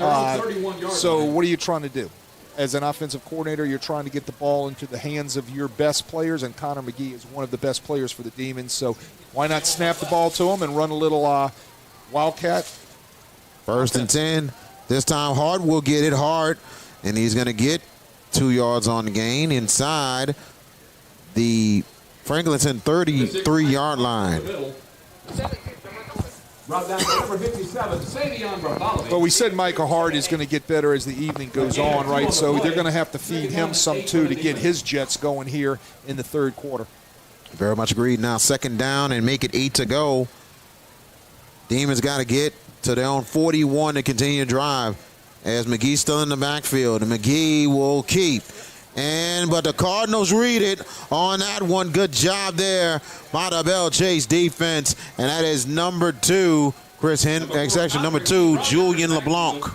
So what are you trying to do? As an offensive coordinator, you're trying to get the ball into the hands of your best players, and Connor McGee is one of the best players for the Demons. So why not snap the ball to him and run a little wildcat? 1st and 10. This time Hart will get it. Hart, and he's going to get 2 yards on the gain inside the Franklinton 33-yard line. But we said Michael Hart is going to get better as the evening goes on, right? So they're going to have to feed him some, too, to get his Jets going here in the 3rd quarter. Very much agreed. Now 2nd down and make it 8 to go. Demons got to get to their own 41 to continue to drive as McGee's still in the backfield. And McGee will keep. But the Cardinals read it on that one. Good job there by the Belle Chase defense. And that is number 2, number 2, Julian LeBlanc.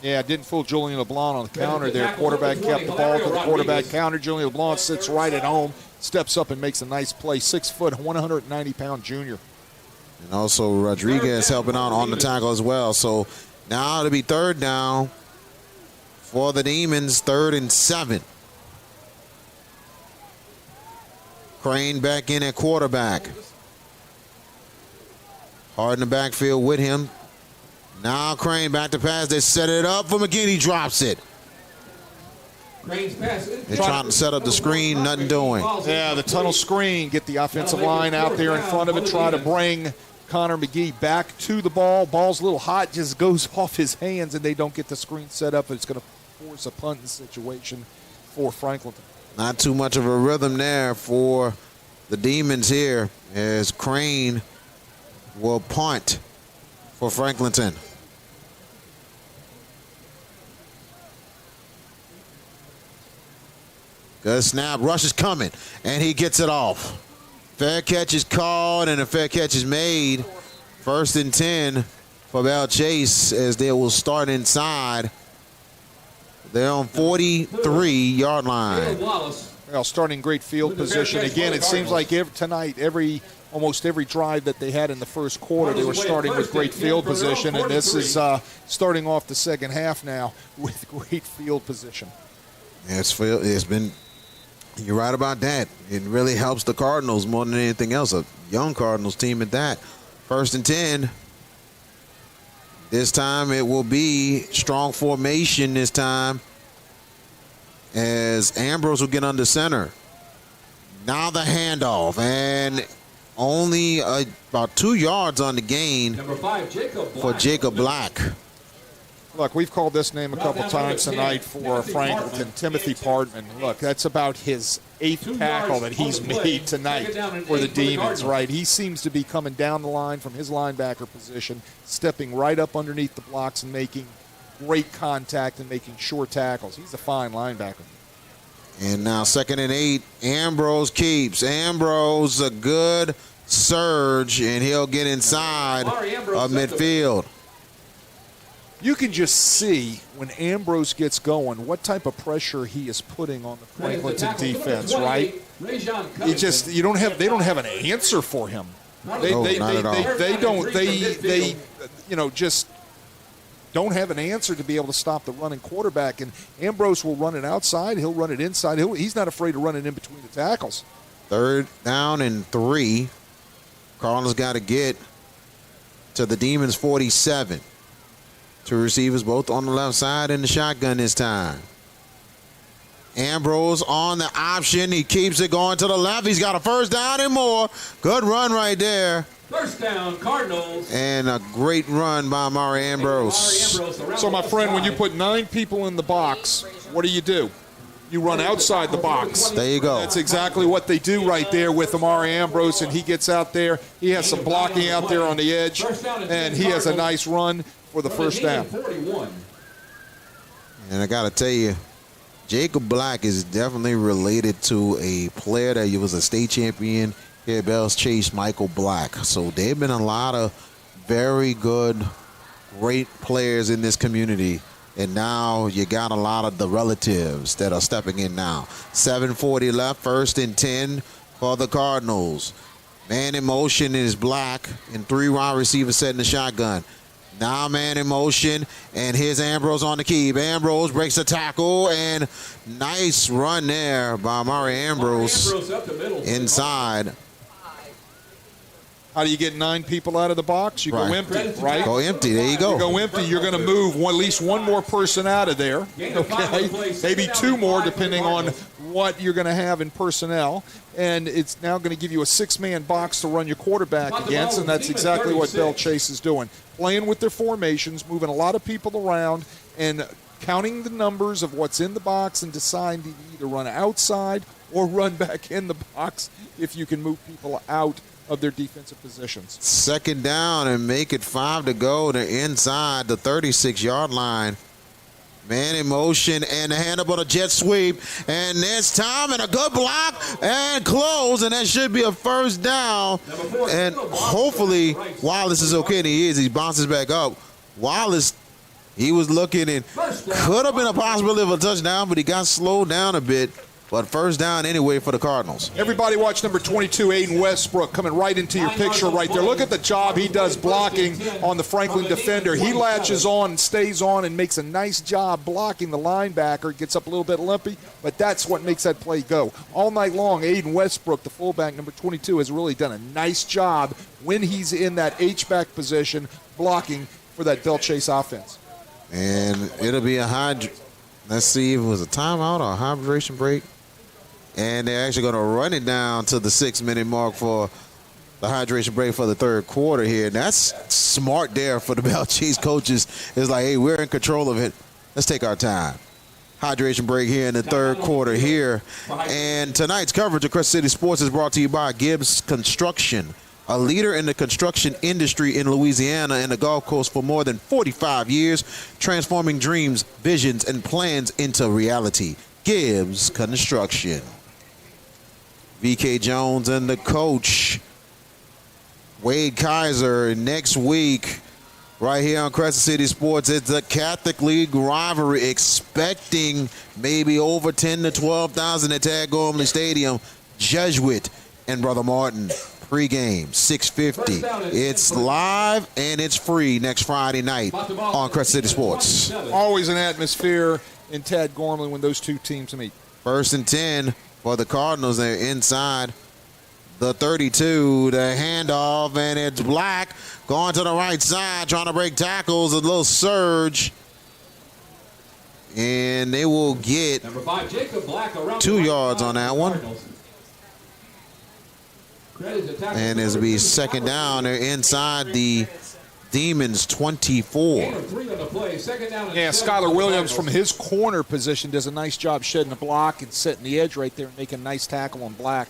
Yeah, didn't fool Julian LeBlanc on the counter there. Quarterback kept the ball to the quarterback counter. Julian LeBlanc sits right at home, steps up and makes a nice play. 6 foot, 190-pound junior. And also Rodriguez helping out on the tackle as well. So now it'll be 3rd down for the Demons, 3rd and 7. Crane back in at quarterback. Hard in the backfield with him. Now Crane back to pass. They set it up for McGee. He drops it. They're trying to set up the screen. Nothing doing. Yeah, the tunnel screen. Get the offensive line out there in front of it. Try to bring Connor McGee back to the ball. Ball's a little hot. Just goes off his hands, and they don't get the screen set up. It's going to force a punting situation for Franklinton. Not too much of a rhythm there for the Demons here as Crane will punt for Franklinton. Good snap. Rush is coming, and he gets it off. Fair catch is called, and a fair catch is made. 1st and 10 for Belle Chase as they will start inside. They're on 43-yard line. Well, starting great field position. Again, it seems like almost every drive that they had in the 1st quarter, they were starting with great field position, and this is starting off the 2nd half now with great field position. It's been, you're right about that. It really helps the Cardinals more than anything else, a young Cardinals team at that. 1st and 10. This time it will be strong formation this time as Ambrose will get under center. Now the handoff, and only about 2 yards on the gain for Jacob Black. Look, we've called this name a couple times tonight for Franklinton, Timothy Partman. Look, that's about his 8th tackle that he's made tonight for the Demons, right? He seems to be coming down the line from his linebacker position, stepping right up underneath the blocks and making great contact and making short tackles. He's a fine linebacker. And now 2nd and 8, Ambrose keeps. Ambrose, a good surge, and he'll get inside of midfield. You can just see when Ambrose gets going what type of pressure he is putting on the Franklinton defense, right? They don't have an answer for him. They just don't have an answer to be able to stop the running quarterback. And Ambrose will run it outside. He'll run it inside. He's not afraid to run it in between the tackles. 3rd down and 3. Cardinals got to get to the Demons 47. 2 receivers both on the left side in the shotgun this time. Ambrose on the option. He keeps it going to the left. He's got a 1st down and more. Good run right there First down, Cardinals. And a great run by Amari Ambrose. So, my friend, when you put 9 people in the box, what do? You run outside the box. There you go. That's exactly what they do right there with Amari Ambrose, and he gets out there. He has some blocking out there on the edge, and he has a nice run for the first down. And I got to tell you, Jacob Black is definitely related to a player that was a state champion here at Belle's Chase, Michael Black. So there have been a lot of very good, great players in this community. And now you got a lot of the relatives that are stepping in now. 7:40 left, 1st and 10 for the Cardinals. Man in motion is Black, and 3 wide receivers setting the shotgun. Now man in motion, and here's Ambrose on the keep. Ambrose breaks the tackle, and nice run there by Amari Ambrose inside. How do you get 9 people out of the box? You go empty, right? Go empty. There you go. You go empty. You're going to move at least one more person out of there. Okay, maybe 2 more, depending on what you're going to have in personnel. And it's now going to give you a 6-man box to run your quarterback against, and that's exactly what Belle Chasse is doing. Playing with their formations, moving a lot of people around, and counting the numbers of what's in the box and deciding to either run outside or run back in the box if you can move people out of their defensive positions. 2nd down and make it 5 to go. They're inside the 36-yard line. Man in motion and the hand up on a jet sweep. And this time and a good block and close. And that should be a first down. And hopefully Wallace is okay. And he is. He bounces back up. Wallace, he was looking and could have been a possibility of a touchdown, but he got slowed down a bit. But first down anyway for the Cardinals. Everybody watch number 22, Aiden Westbrook, coming right into your picture right there. Look at the job he does blocking on the Franklin defender. He latches on and stays on and makes a nice job blocking the linebacker. Gets up a little bit limpy, but that's what makes that play go. All night long, Aiden Westbrook, the fullback, number 22, has really done a nice job when he's in that H-back position blocking for that Belle Chasse offense. And it'll be let's see if it was a timeout or a hydration break. And they're actually going to run it down to the 6-minute mark for the hydration break for the 3rd quarter here. And that's smart there for the Belle Chasse coaches. It's like, hey, we're in control of it. Let's take our time. Hydration break here in the 3rd quarter here. And tonight's coverage of Crescent City Sports is brought to you by Gibbs Construction, a leader in the construction industry in Louisiana and the Gulf Coast for more than 45 years, transforming dreams, visions, and plans into reality. Gibbs Construction. VK Jones and the coach, Wade Kaiser. Next week, right here on Crescent City Sports, it's a Catholic League rivalry, expecting maybe over 10 to 12,000 at Tad Gormley Stadium. Jesuit and Brother Martin. Pregame, 6:50. It's live and it's free next Friday night on Crescent City Sports. Always an atmosphere in Tad Gormley when those 2 teams meet. 1st and 10 for the Cardinals. They're inside the 32. The handoff, and it's Black going to the right side, trying to break tackles. A little surge. And they will get Number 5, Jacob Black, 2 yards on that one. And it'll be 2nd down. They're inside the Demons 24. Yeah, Skylar Williams from his corner position does a nice job shedding the block and setting the edge right there and making a nice tackle on Black.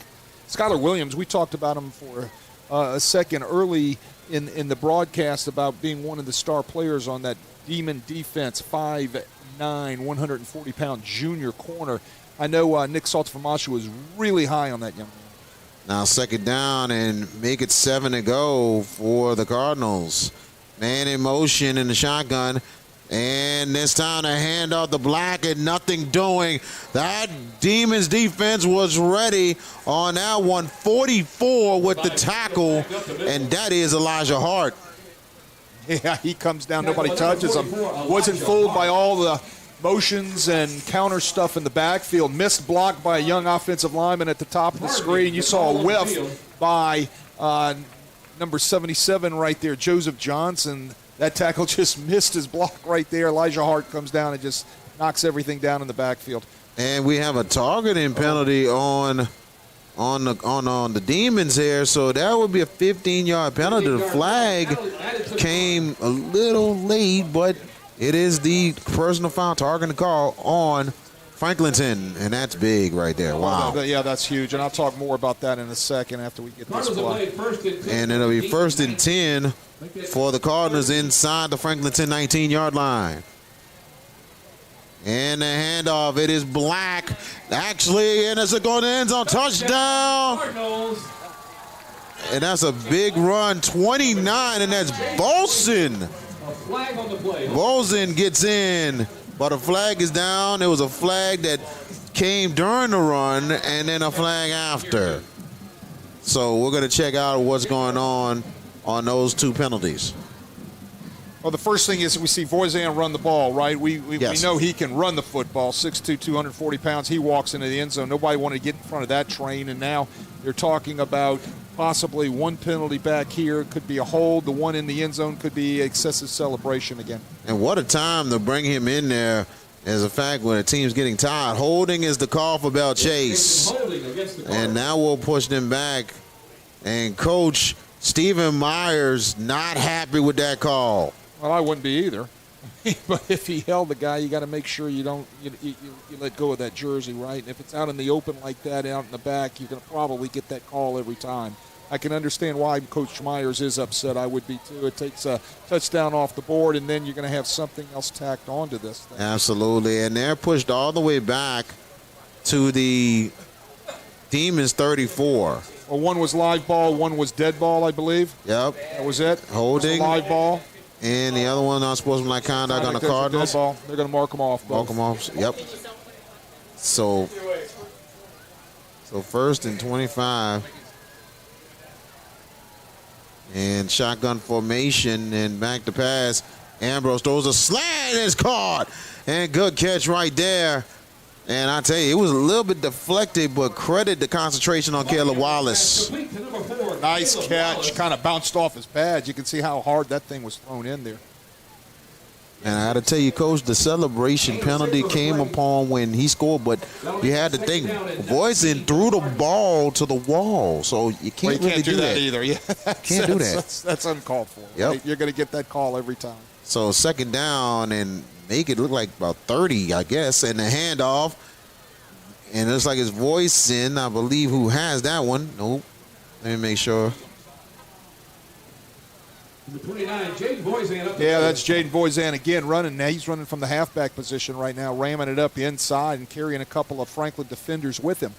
Skylar Williams, we talked about him for a second early in the broadcast about being one of the star players on that Demon defense, 5'9", 140-pound junior corner. I know Nick Saltaformaggio was really high on that young man. Now 2nd down and make it 7 to go for the Cardinals. Man in motion in the shotgun. And this time a hand off the Black and nothing doing. That Demons defense was ready on that one. 44 with the tackle. And that is Elijah Hart. Yeah, he comes down. Nobody touches him. Wasn't fooled by all the motions and counter stuff in the backfield. Missed block by a young offensive lineman at the top of the screen. You saw a whiff by number 77 right there, Joseph Johnson. That tackle just missed his block right there. Elijah Hart comes down and just knocks everything down in the backfield. And we have a targeting penalty on on the Demons here, so that would be a 15-yard penalty. The flag came a little late, but it is the personal foul targeting call on Franklinton, and that's big right there. Wow. Yeah, that's huge, and I'll talk more about that in a second after we get this play. And it'll be 1st and 10 for the Cardinals inside the Franklinton 19-yard line. And the handoff, it is Black. Actually, and it's a going to end zone touchdown. And that's a big run, 29, and that's Bolson. Bolson gets in, but a flag is down. It was a flag that came during the run and then a flag after. So we're going to check out what's going on those two penalties. Well, the first thing is we see Voisin run the ball, right? We know he can run the football, 6'2", 240 pounds. He walks into the end zone. Nobody wanted to get in front of that train, and now they're talking about possibly one penalty back here. It could be a hold. The one in the end zone could be excessive celebration again. And what a time to bring him in there as a fact when the team's getting tired. Holding is the call for Belle Chasse. And now we'll push them back. And Coach Stephen Myers not happy with that call. Well, I wouldn't be either. But if he held the guy, you got to make sure you don't you let go of that jersey, right? And if it's out in the open like that, out in the back, you're going to probably get that call every time. I can understand why Coach Myers is upset. I would be too. It takes a touchdown off the board, and then you're going to have something else tacked onto this thing. Absolutely, and they're pushed all the way back to the Demons 34. Well, one was live ball, one was dead ball, I believe. Yep. That was it. Holding. Live ball. And the other one, unsportsmanlike conduct on the Cardinals. Ball. They're going to mark them off. Mark them off. Yep. So 1st and 25. And shotgun formation and back to pass. Ambrose throws a slant and it's caught. And good catch right there. And I tell you, it was a little bit deflected, but credit the concentration on Caleb Wallace. Nice catch. Kind of bounced off his pads. You can see how hard that thing was thrown in there. And I got to tell you, Coach, the celebration penalty came upon when he scored, but you had to think, Voisin threw the ball to the wall, so you can't really do that either. Yeah, can't do that. That's uncalled for. Yep. Right? You're going to get that call every time. So 2nd down and make it look like about 30, I guess, and the handoff. And it looks like it's Voisin, I believe, who has that one. Nope. Let me make sure. Number 29, Jaden Voisin up. Yeah, that's Jaden Voisin again running. Now he's running from the halfback position right now, ramming it up inside and carrying a couple of Franklin defenders with him.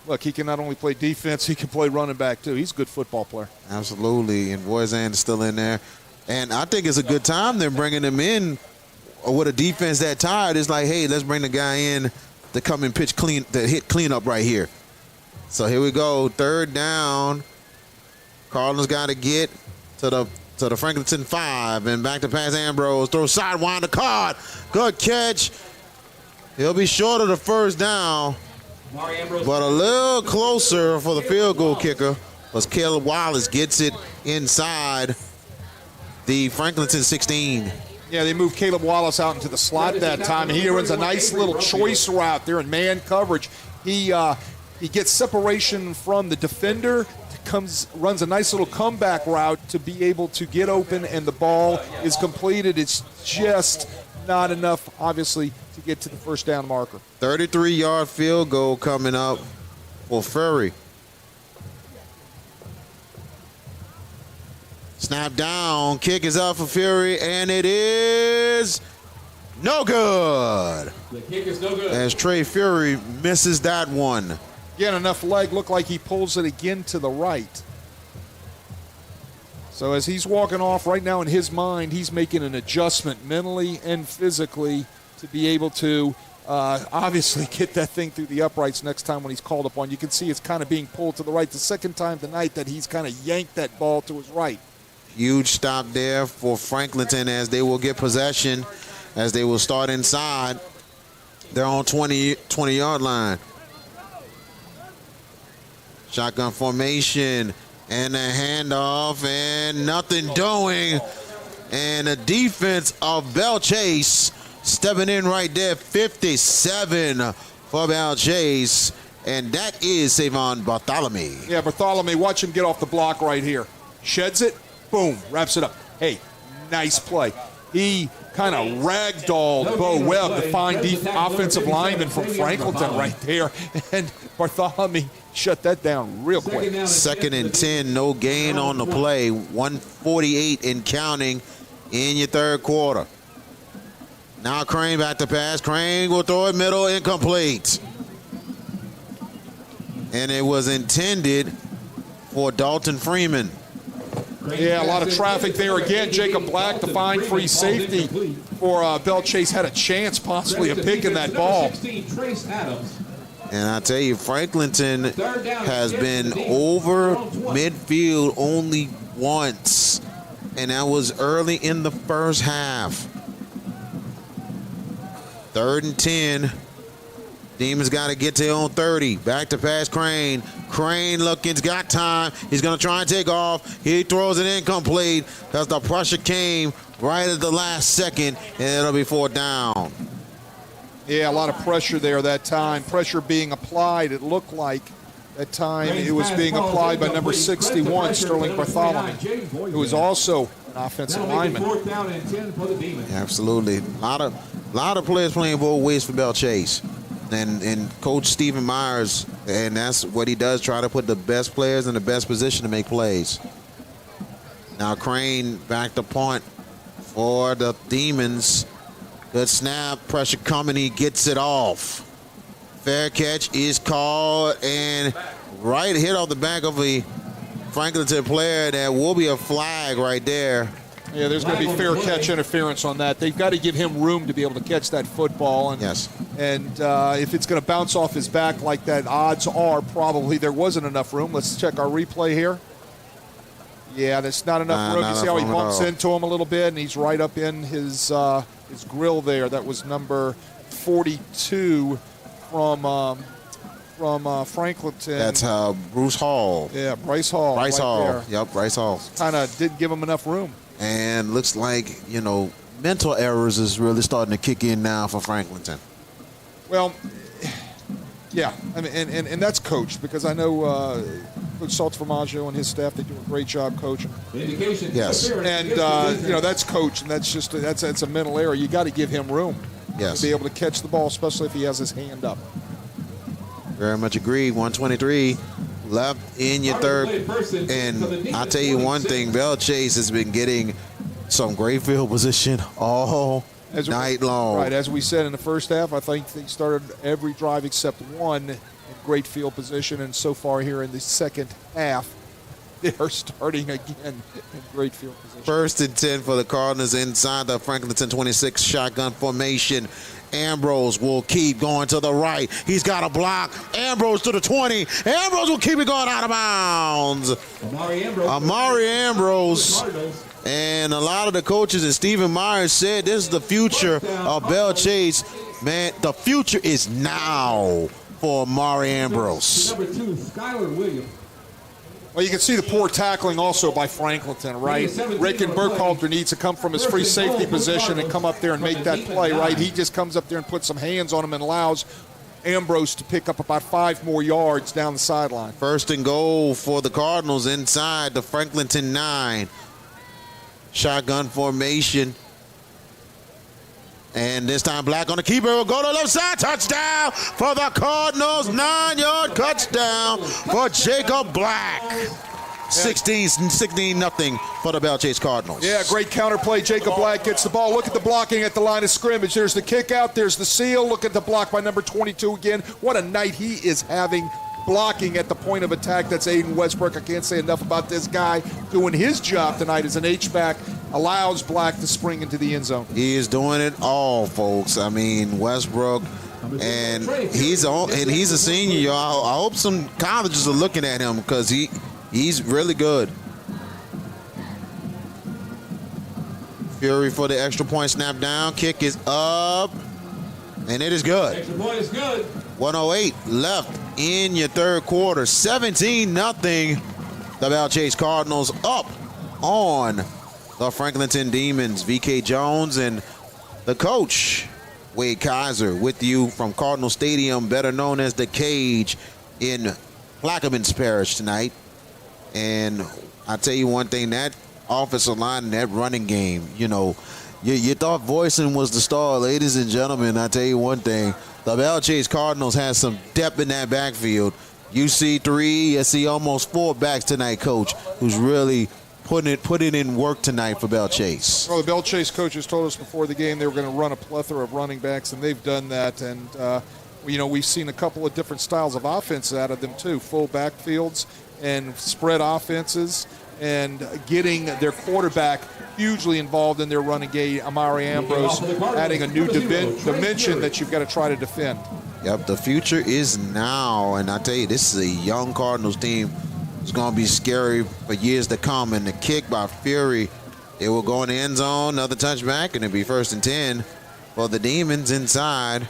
Look, he can not only play defense, he can play running back too. He's a good football player. Absolutely, and Voisin is still in there. And I think it's a good time they're bringing him in with a defense that tired. It's like, hey, let's bring the guy in to come and pitch clean, to hit cleanup right here. So here we go, 3rd down. Cardinals got to get to the Franklinton 5 and back to pass. Ambrose throws sidewinder, caught. Good catch. He'll be short of the 1st down, but a little closer for the field goal kicker was Caleb Wallace. Gets it inside the Franklinton 16. Yeah, they moved Caleb Wallace out into the slot that time. He runs a nice little choice route there in man coverage. He gets separation from the defender, runs a nice little comeback route to be able to get open, and the ball is completed. It's just not enough, obviously, to get to the 1st down marker. 33-yard field goal coming up for Ferry. Snap down, kick is up for Fury, and it is no good. The kick is no good. As Trey Fury misses that one. Again, enough leg, look like he pulls it again to the right. So as he's walking off right now in his mind, he's making an adjustment mentally and physically to be able to obviously get that thing through the uprights next time when he's called upon. You can see it's kind of being pulled to the right. The 2nd time tonight that he's kind of yanked that ball to his right. Huge stop there for Franklinton as they will get possession, as they will start inside. They're on 20-yard line. Shotgun formation and a handoff and nothing doing. And the defense of Belle Chasse stepping in right there. 57 for Belle Chasse. and that is Savon Bartholomew. Yeah, Bartholomew, watch him get off the block right here. Sheds it, boom, wraps it up. Hey, nice play. He kind of ragdolled Bo Webb, the fine offensive lineman from Franklinton right there, and Bartholomew shut that down real quick. 2nd and 10, no gain on the play. 1:48 and counting in your third quarter. Now Crane back to pass. Crane will throw it middle, incomplete. And it was intended for Dalton Freeman. Yeah, a lot of traffic there again. Jacob Black, the fine free safety for Belle Chasse, had a chance possibly of picking that ball. And I tell you, Franklinton has been over midfield only once, and that was early in the first half. 3rd and 10. Demons got to get to their own 30. Back to pass Crane. Crane looking's got time. He's going to try and take off. He throws it incomplete because the pressure came right at the last second, and it'll be 4th down. Yeah, a lot of pressure there that time. Pressure being applied, it looked like. That time it was being applied by number 61, Sterling Bartholomew, who is also an offensive lineman. Absolutely. A lot of players playing both ways for Belle Chasse. And Coach Stephen Myers, and that's what he does, try to put the best players in the best position to make plays. Now Crane back to punt for the Demons. Good snap, pressure coming, he gets it off. Fair catch is called, and right hit off the back of a Franklinton player. That will be a flag right there. Yeah, there's going to be fair catch interference on that. They've got to give him room to be able to catch that football. And, yes. And if it's going to bounce off his back like that, odds are probably there wasn't enough room. Let's check our replay here. Yeah, there's not enough room. You see how he bumps into him a little bit, and he's right up in his grill there. That was number 42 from Franklinton. That's Bruce Hall. Yeah, Bryce Hall. Bryce Hall. Yep, Bryce Hall. Kind of didn't give him enough room. And looks like, mental errors is really starting to kick in now for Franklinton. Well, yeah, I mean, and that's coached, because I know Coach Salts Formaggio and his staff, they do a great job coaching. Yes. And, that's coached, and that's a mental error. You got to give him room to be able to catch the ball, especially if he has his hand up. Very much agreed. 1:23 left in your third. And I'll tell you one thing, Belle Chasse has been getting some great field position all night long. Right, as we said in the first half, I think they started every drive except one in great field position, and so far here in the second half, they're starting again in great field position. 1st and 10 for the Cardinals inside the Franklinton 26 shotgun formation. Ambrose will keep going to the right. He's got a block. Ambrose to the 20. Ambrose will keep it going out of bounds. Amari Ambrose. And a lot of the coaches, and Stephen Myers said, this is the future of Belle Chasse. Man, the future is now for Amari Ambrose. Number 2, Skylar Williams. Well, you can see the poor tackling also by Franklinton, right? Ricken Burkhalter needs to come from his free safety position and come up there and make that play, right? He just comes up there and puts some hands on him and allows Ambrose to pick up about 5 more yards down the sideline. 1st and goal for the Cardinals inside the Franklinton 9. Shotgun formation. And this time Black on the keeper will go to the left side. Touchdown for the Cardinals. 9-yard touchdown for Jacob Black. 16-0 for the Belle Chasse Cardinals. Yeah, great counter play. Jacob Black gets the ball. Look at the blocking at the line of scrimmage. There's the kick out. There's the seal. Look at the block by number 22 again. What a night he is having blocking at the point of attack. That's Aiden Westbrook. I can't say enough about this guy doing his job tonight as an H-back. Allows Black to spring into the end zone. He is doing it all, folks. I mean, Westbrook, and he's a senior, y'all. I hope some colleges are looking at him, because he's really good. Fury for the extra point, snap down. Kick is up, and it is good. Extra point is good. 1:08 left in your third quarter. 17-0. The Belle Chasse Cardinals up on the Franklinton Demons. VK Jones and the coach, Wade Kaiser, with you from Cardinal Stadium, better known as the Cage. in Plaquemines Parish tonight. And I tell you one thing, that offensive line and that running game, you thought Voisin was the star. Ladies and gentlemen, I tell you one thing, the Belle Chasse Cardinals has some depth in that backfield. You see almost 4 backs tonight, Coach, who's really putting in work tonight for Belle Chasse. Well, the Belle Chasse coaches told us before the game they were going to run a plethora of running backs, and they've done that. And, we've seen a couple of different styles of offense out of them, too, full backfields and spread offenses, and getting their quarterback hugely involved in their running game, Amari Ambrose, adding a new dimension that you've got to try to defend. Yep, the future is now, and I tell you, this is a young Cardinals team. It's going to be scary for years to come. And the kick by Fury, it will go in the end zone, another touchback, and it'll be 1st and 10 for the Demons inside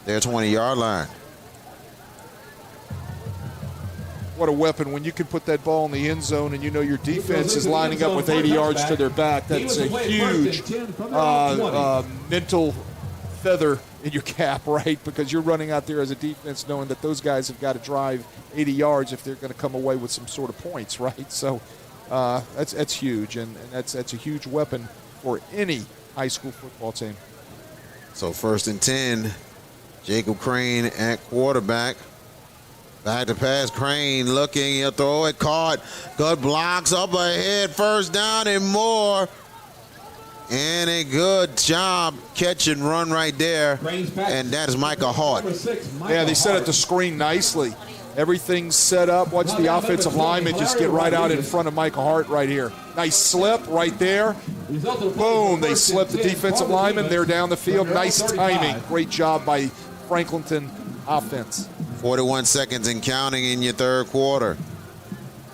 their 20-yard line. What a weapon when you can put that ball in the end zone and you know your defense is lining up with 80 yards to their back. That's a huge mental feather in your cap, right? Because you're running out there as a defense knowing that those guys have got to drive 80 yards if they're going to come away with some sort of points, right? So that's huge, and that's a huge weapon for any high school football team. So 1st and 10, Jacob Crane at quarterback. Back to pass, Crane looking, he'll throw it, caught. Good blocks up ahead, 1st down and more. And a good job catch and run right there. And that is Micah Hart. Yeah, they set up the screen nicely. Everything's set up. Watch the offensive lineman just get right out in front of Micah Hart right here. Nice slip right there. Boom, they slip the defensive lineman. They're down the field. Nice timing. Great job by Franklinton offense. 41 seconds and counting in your 3rd quarter.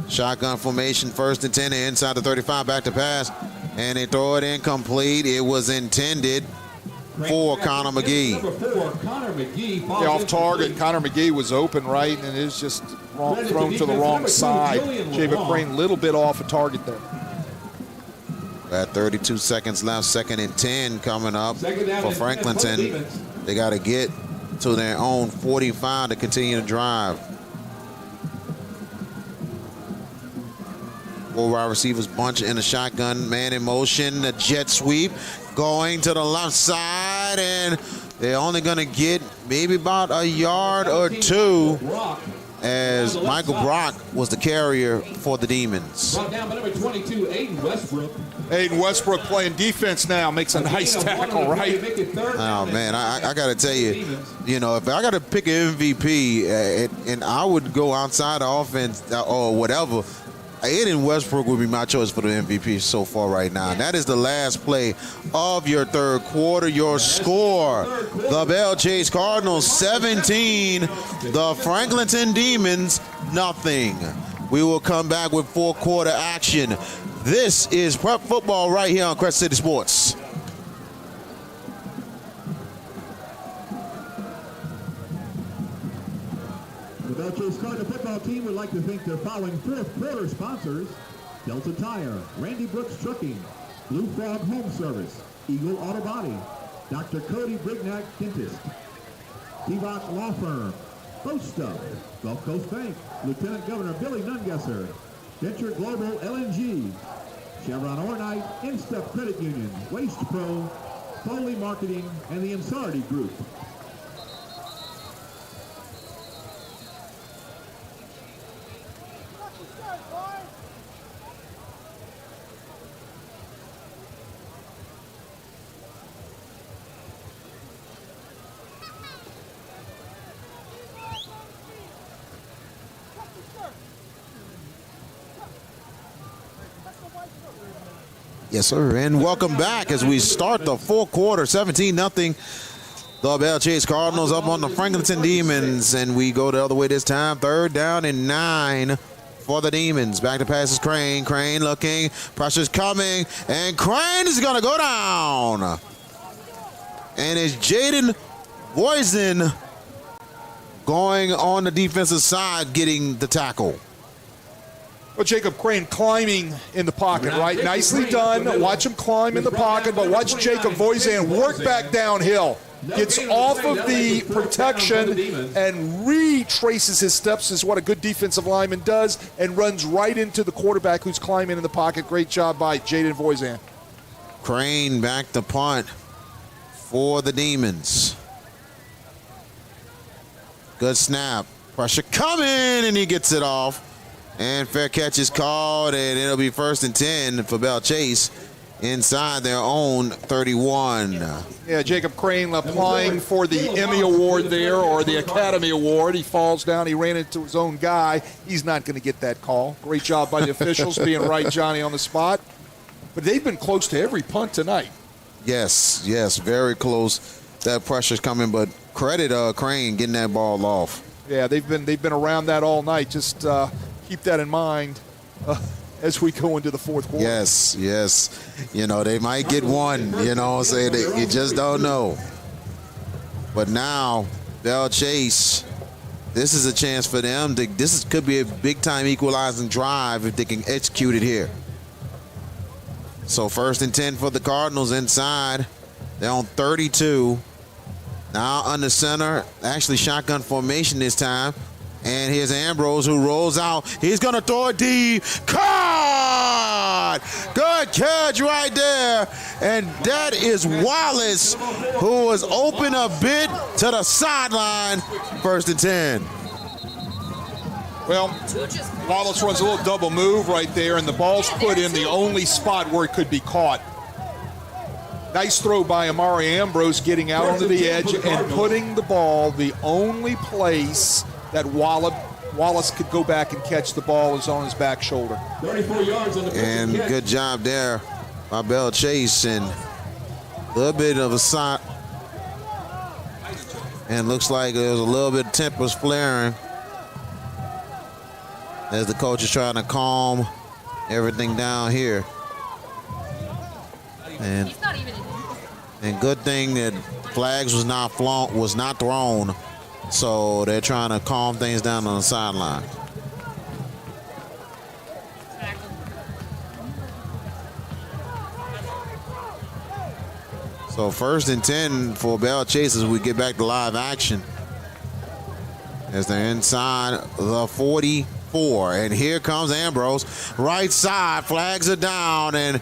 Shotgun formation, 1st and 10, inside the 35, back to pass. And they throw it incomplete. It was intended for Connor McGee. Yeah, off target. Connor McGee was open, right, and it was just thrown to the wrong side. Jacob Crane a little bit off a target there. At 32 seconds left, 2nd and 10 coming up for Franklinton. They got to get to their own 45 to continue to drive. 4 wide receivers bunch in a shotgun, man in motion, a jet sweep going to the left side, and they're only going to get maybe about a yard or 2 as Michael Brock was the carrier for the Demons. Brought down by number 22, Aiden Westbrook. Aiden Westbrook playing defense now, makes a nice tackle, right? Oh, man, I got to tell you, if I got to pick an MVP and I would go outside the offense or whatever, Aiden Westbrook would be my choice for the MVP so far right now. And that is the last play of your 3rd quarter. Your score, the Belle Chasse Cardinals 17, the Franklinton Demons nothing. We will come back with 4th quarter action. This is Prep Football right here on Crescent City Sports. The Belle Chasse Cardinal football team would like to thank their following 4th quarter sponsors: Delta Tire, Randy Brooks Trucking, Blue Frog Home Service, Eagle Auto Body, Dr. Cody Brignac Dentist, T-Rock Law Firm, Bosta, Gulf Coast Bank, Lieutenant Governor Billy Nungesser, Venture Global LNG, Chevron Ornite, Instep Credit Union, Waste Pro, Foley Marketing, and the Insardi Group. Yes, sir, and welcome back as we start the 4th quarter, 17-0. The Belle Chasse Cardinals up on the Franklinton Demons, and we go the other way this time. 3rd down and 9 for the Demons. Back to pass is Crane. Crane looking, pressure's coming, and Crane is going to go down. And it's Jaden Voisin going on the defensive side getting the tackle. Well, Jacob Crane climbing in the pocket, right? Nicely done. Watch him climb in the pocket, but watch Jacob Voisin work back downhill. Gets off of the protection and retraces his steps, is what a good defensive lineman does, and runs right into the quarterback who's climbing in the pocket. Great job by Jaden Voisin. Crane back to punt for the Demons. Good snap. Pressure coming, and he gets it off. And fair catch is called, and it'll be 1st and 10 for Belle Chasse inside their own 31. Yeah, Jacob Crane applying for the Emmy Award there, or the Academy Award. He falls down. He ran into his own guy. He's not going to get that call. Great job by the officials being right, Johnny, on the spot. But they've been close to every punt tonight. Yes, very close. That pressure's coming, but credit Crane getting that ball off. Yeah, they've been around that all night. Just keep that in mind as we go into the fourth quarter. Yes. You know, they might get one, you just don't know. But now, Belle Chasse, this is a chance for them. Could be a big-time equalizing drive if they can execute it here. So 1st and 10 for the Cardinals inside. They're on 32. Now under center, actually shotgun formation this time. And here's Ambrose who rolls out. He's going to throw it deep. Caught! Good catch right there. And that is Wallace, who was open a bit to the sideline. 1st and 10. Well, Wallace runs a little double move right there, and the ball's put in the only spot where it could be caught. Nice throw by Amari Ambrose, getting out onto the edge and putting the ball the only place that Wallace could go back and catch the ball is on his back shoulder. 34 yards on the and catch. Good job there by Belle Chasse, and a little bit of a shot. And looks like there was a little bit of tempers flaring as the coach is trying to calm everything down here. And good thing that flags was not thrown, so they're trying to calm things down on the sideline. So 1st and 10 for Belle Chasse as we get back to live action, as they're inside the 44. And here comes Ambrose, right side, flags are down, and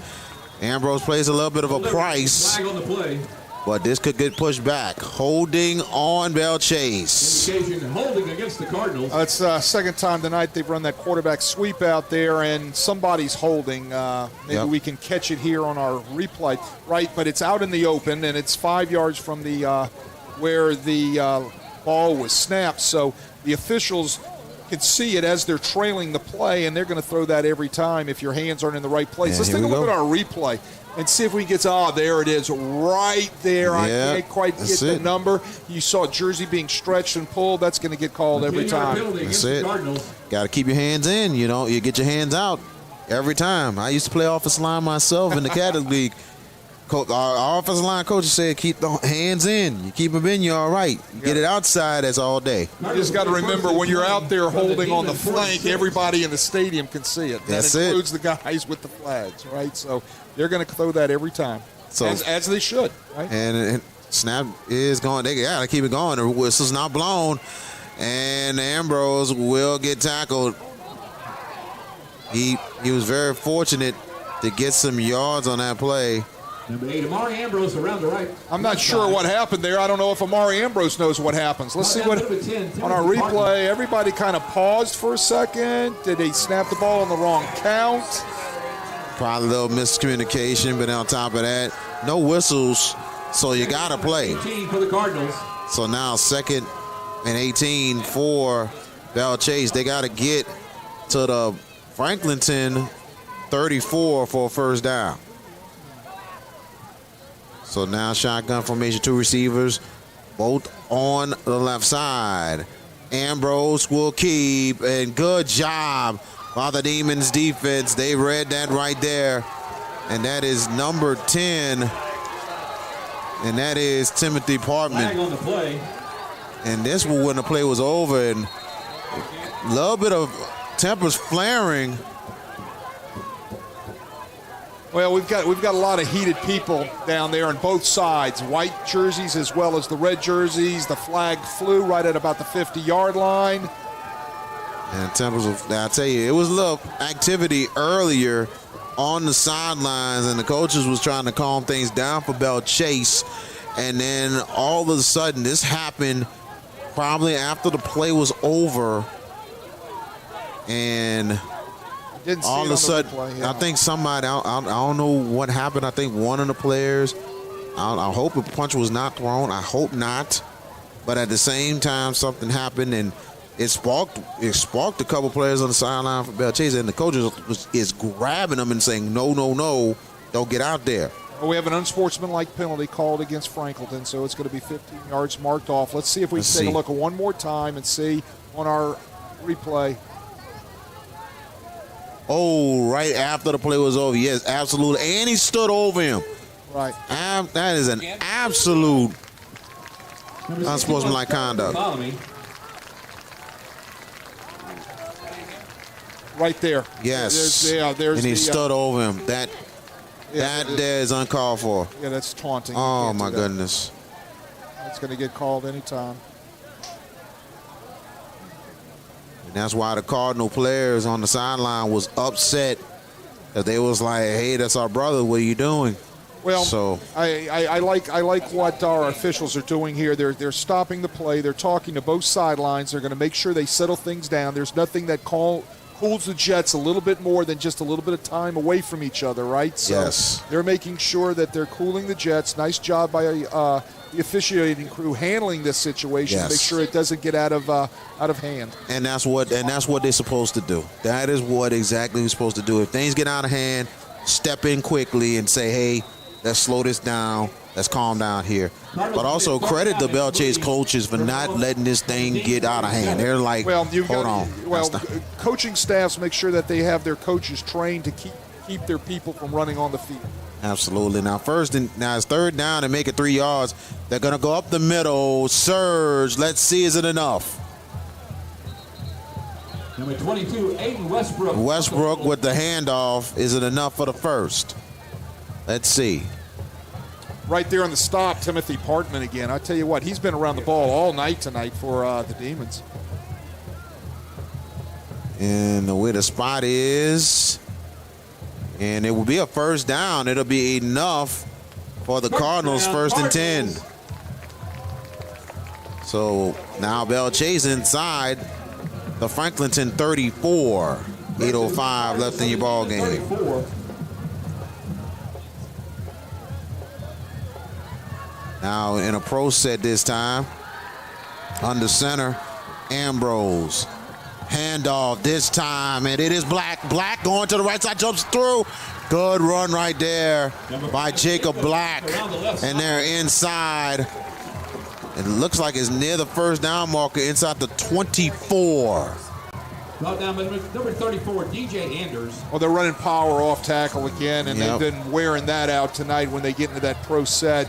Ambrose plays a little bit of a price, Flag on the play. but this could get pushed back. Holding on Belle Chasse. Indication holding against the Cardinals. It's the second time tonight they've run that quarterback sweep out there, and somebody's holding. Maybe we can catch it here on our replay, right? But it's out in the open, and it's 5 yards from the where the ball was snapped. So the officials can see it as they're trailing the play, and they're going to throw that every time if your hands aren't in the right place. And Let's take a look at our replay and see if we can get there it is right there. I can't quite get the number. You saw jersey being stretched and pulled. That's going to get called every time. That's it. Got to keep your hands in, you get your hands out every time. I used to play offensive line myself in the Catholic League. Our offensive line coaches said keep the hands in. You keep them in, you're all right. You get it outside, that's all day. You just got to remember, when you're out there holding on the flank, everybody in the stadium can see it. That includes the guys with the flags, right? So they're going to throw that every time, as they should, right? And snap is going. They got to keep it going. The whistle's not blown, and Ambrose will get tackled. He was very fortunate to get some yards on that play. Number 8, Amari Ambrose around the right. I'm not sure what happened there. I don't know if Amari Ambrose knows what happens. Let's see what on our replay. Everybody kind of paused for a second. Did they snap the ball on the wrong count? Probably a little miscommunication, but on top of that, no whistles, so you got to play. 18 for the Cardinals. So now 2nd and 18 for Belle Chasse. They got to get to the Franklinton 34 for a first down. So now shotgun formation, 2 receivers, both on the left side. Ambrose will keep, and good job by the Demons defense. They read that right there, and that is number 10, and that is Timothy Partman. Flag on the play. And this was when the play was over, and a little bit of tempers flaring Well, we've got a lot of heated people down there on both sides, white jerseys as well as the red jerseys. The flag flew right at about the 50-yard line. And I tell you, it was a little activity earlier on the sidelines, and the coaches was trying to calm things down for Belle Chasse. And then all of a sudden, this happened probably after the play was over. And all of a sudden, I think somebody, I don't know what happened. I think one of the players, I hope a punch was not thrown. I hope not. But at the same time, something happened, and it sparked a couple players on the sideline for Belle Chasse, and the coaches is grabbing them and saying, no, don't get out there. Well, we have an unsportsmanlike penalty called against Franklinton, so it's going to be 15 yards marked off. Let's see if we can take a look at one more time and see on our replay. Oh, right after the play was over. Yes, absolutely. And he stood over him. Right. That is an absolute unsportsmanlike conduct. Follow me. Right there. Yes. There's and he stood over him. That there is uncalled for. Yeah, that's taunting. Oh, my goodness. It's going to get called anytime. And that's why the Cardinal players on the sideline was upset, because they was like, hey, that's our brother. What are you doing? Well, so I like what our officials are doing here. They're stopping the play. They're talking to both sidelines. They're going to make sure they settle things down. There's nothing that cools the Jets a little bit more than just a little bit of time away from each other, right? So yes. They're making sure that they're cooling the Jets. Nice job by the officiating crew handling this situation to make sure it doesn't get out of hand. And that's what they're supposed to do. That is what exactly we're supposed to do. If things get out of hand, step in quickly and say, hey, let's slow this down. Let's calm down here. But also credit the Belle Chasse coaches for not letting this thing get out of hand. They're like, hold on. Well, coaching staffs make sure that they have their coaches trained to keep their people from running on the field. Absolutely. Now it's third down and make it 3 yards. They're going to go up the middle. Surge. Let's see, is it enough? Number 22, Aiden Westbrook. Westbrook with the handoff. Is it enough for the first? Let's see. Right there on the stop, Timothy Partman again. I tell you what, he's been around the ball all night tonight for the Demons. And the way the spot is, and it will be a first down. It'll be enough for the Cardinals, first and 10. So now Belle Chasse inside the Franklinton 34. 8:05 left in your ball game. Now in a pro set this time. Under center, Ambrose. Handoff this time, and it is Black. Black going to the right side, jumps through. Good run right there by Jacob Black. And they're inside. It looks like it's near the first down marker, inside the 24. Brought down by number 34, DJ Anders. Well, they're running power off tackle again, and they've been wearing that out tonight when they get into that pro set.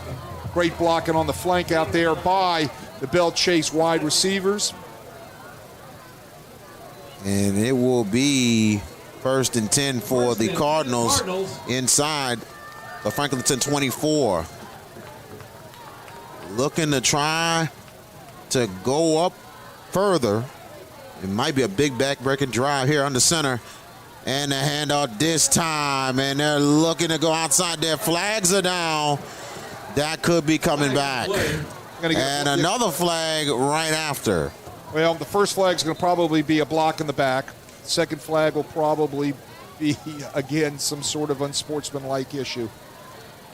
Great blocking on the flank out there by the Belle Chasse wide receivers. And it will be first and 10 for the Cardinals inside the Franklinton 24. Looking to try to go up further. It might be a big back-breaking drive here under center. And the handoff this time. And they're looking to go outside. Their flags are down. That could be coming back. And another flag right after. Well, the first flag is going to probably be a block in the back. The second flag will probably be, again, some sort of unsportsmanlike issue.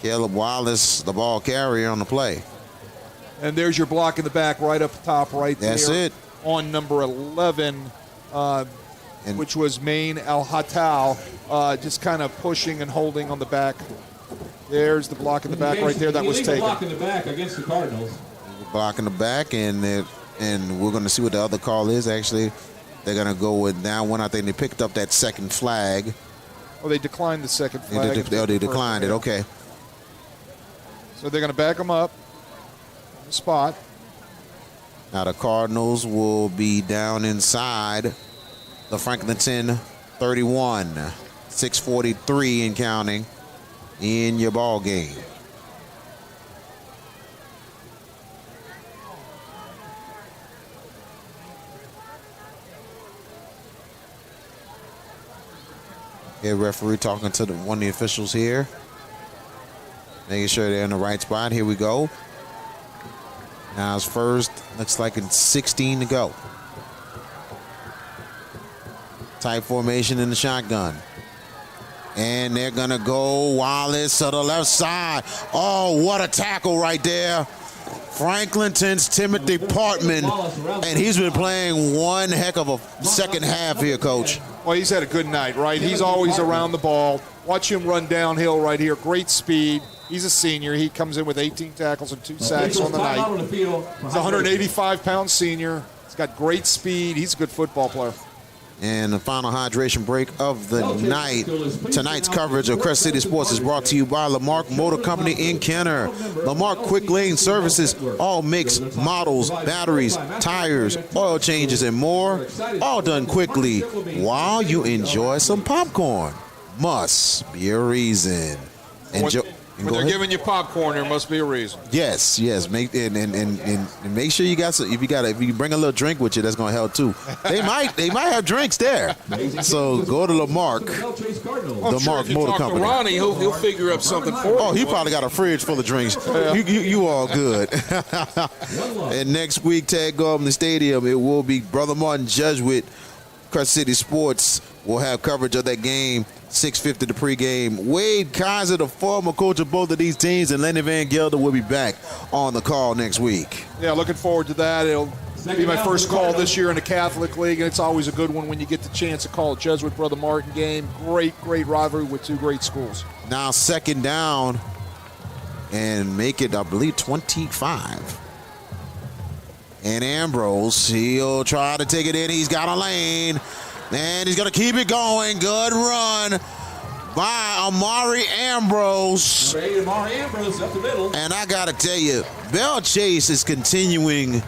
Caleb Wallace, the ball carrier on the play. And there's your block in the back right up top right there. That's it. On number 11, which was Main Al-Hatal, just kind of pushing and holding on the back. There's the block in the back right there that was taken. Block in the back against the Cardinals. Block in the back, and we're going to see what the other call is. Actually, they're going to go with that one. I think they picked up that second flag. Oh, they declined the second flag. They declined it. Okay. So they're going to back them up on the spot. Now the Cardinals will be down inside the Franklinton 31. 6:43 and counting. in your ball game. Head referee talking to one of the officials here, making sure they're in the right spot. Here we go. Now it's first. Looks like it's 16 to go. Tight formation in the shotgun. And they're going to go Wallace to the left side. Oh, what a tackle right there. Franklinton's Timothy Partman, and he's been playing one heck of a second half here, Coach. Well, he's had a good night, right? He's always around the ball. Watch him run downhill right here. Great speed. He's a senior. He comes in with 18 tackles and 2 sacks on the night. He's a 185-pound senior. He's got great speed. He's a good football player. And the final hydration break of the night. Tonight's coverage of Crescent City Sports is brought to you by Lamarck Motor Company in Kenner. Lamarck Quick Lane Services, all makes, models, batteries, tires, oil changes, and more. All done quickly while you enjoy some popcorn. Must be a reason. Enjoy. When they're giving you popcorn, there must be a reason. Yes. Make and make sure you got some. If you bring a little drink with you, that's gonna help too. They might have drinks there. So go to Lamarck. Lamarck Motor Company. Ronnie, he'll figure up something for you. Oh, he probably got a fridge full of drinks. Yeah. You all good. And next week, Ted Gordon Stadium, it will be Brother Martin Jesuit. Crescent City Sports will have coverage of that game. 6:50 the pregame. Wade Kaiser, the former coach of both of these teams, and Lenny Van Gelder will be back on the call next week. Yeah, looking forward to that. It'll be my first call this year in the Catholic League, and it's always a good one when you get the chance to call a Jesuit Brother Martin game. Great rivalry with two great schools. Now second down and make it, I believe, 25. And Ambrose, he'll try to take it in. He's got a lane. And he's going to keep it going. Good run by Amari Ambrose. Amari Ambrose up the middle. And I got to tell you, Belle Chasse is continuing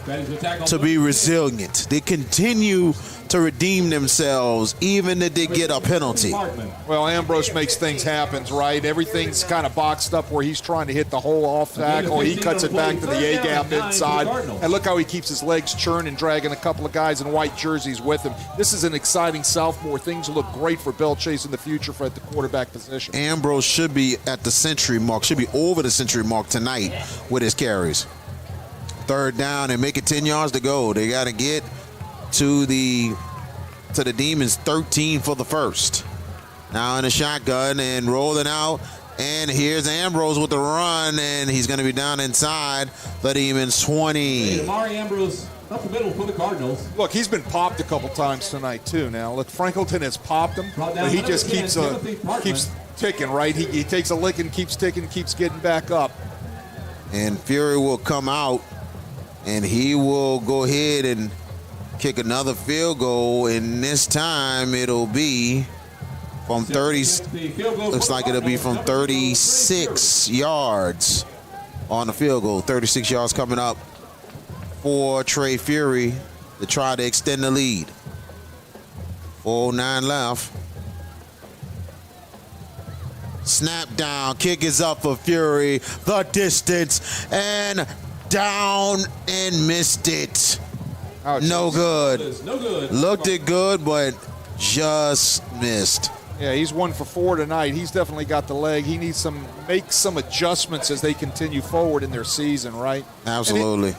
to be resilient. They continue to redeem themselves, even if they get a penalty. Well, Ambrose makes things happen, right? Everything's kind of boxed up where he's trying to hit the hole off tackle. He cuts it back to the A-gap inside. And look how he keeps his legs churning, dragging a couple of guys in white jerseys with him. This is an exciting sophomore. Things look great for Belle Chasse in the future at the quarterback position. Ambrose should be at the century mark, should be over the century mark tonight with his carries. Third down and make it 10 yards to go. They got to get to the Demons, 13 for the first. Now in the shotgun and rolling out, and here's Ambrose with the run, and he's going to be down inside the Demons 20. Amari Ambrose up the middle for the Cardinals. Look, he's been popped a couple times tonight too. Now look, Franklinton has popped him, but he just keeps ticking, right? He takes a lick and keeps ticking, keeps getting back up. And Fury will come out, and he will go ahead and kick another field goal, and this time it'll be from 30. Looks like it'll be from 36 yards on the field goal. 36 yards coming up for Trey Fury to try to extend the lead. 4:09 left. Snap down, kick is up for Fury. The distance and down and missed it. No good. Looked it good, but just missed. Yeah, he's 1 for 4 tonight. He's definitely got the leg. He needs to make some adjustments as they continue forward in their season, right? Absolutely.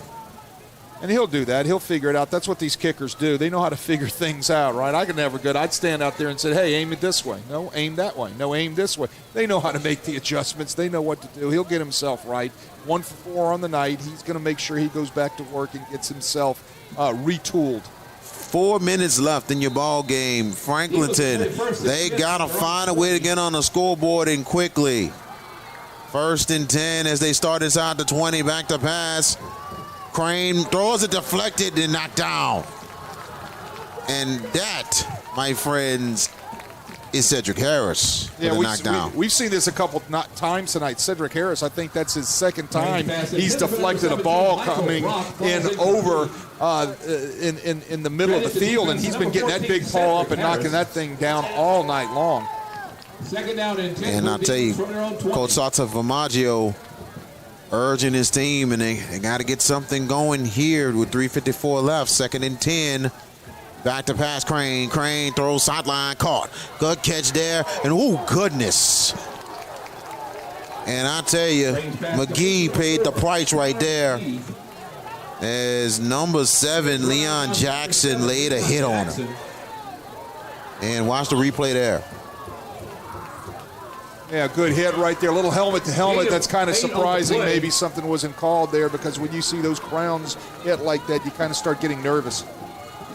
And he'll do that. He'll figure it out. That's what these kickers do. They know how to figure things out, right? I could never good. I'd stand out there and say, hey, aim it this way. No, aim that way. No, aim this way. They know how to make the adjustments. They know what to do. He'll get himself right. 1 for 4 on the night. He's going to make sure he goes back to work and gets himself retooled. 4 minutes left in your ball game. Franklinton, they got to find a way to get on the scoreboard and quickly. 1st and 10 as they start inside the 20. Back to pass. Crane throws it deflected and knocked down. And that, my friends, is Cedric Harris. Yeah, we've seen this a couple times tonight. Cedric Harris, I think that's his second time he's deflected a ball coming in over in the middle of the field, and he's been getting that big paw up and knocking that thing down all night long. Second down and 10. And I'll tell you, Coach Sata Vamaggio urging his team, and they got to get something going here with 3:54 left. Second and 10. Back to pass, Crane. Crane throws sideline, caught. Good catch there, and oh goodness. And I tell you, McGee paid the price right there as number 7, Leon Jackson, laid a hit on him. And watch the replay there. Yeah, good hit right there. A little helmet to helmet. That's kind of surprising. Maybe something wasn't called there, because when you see those crowns hit like that, you kind of start getting nervous.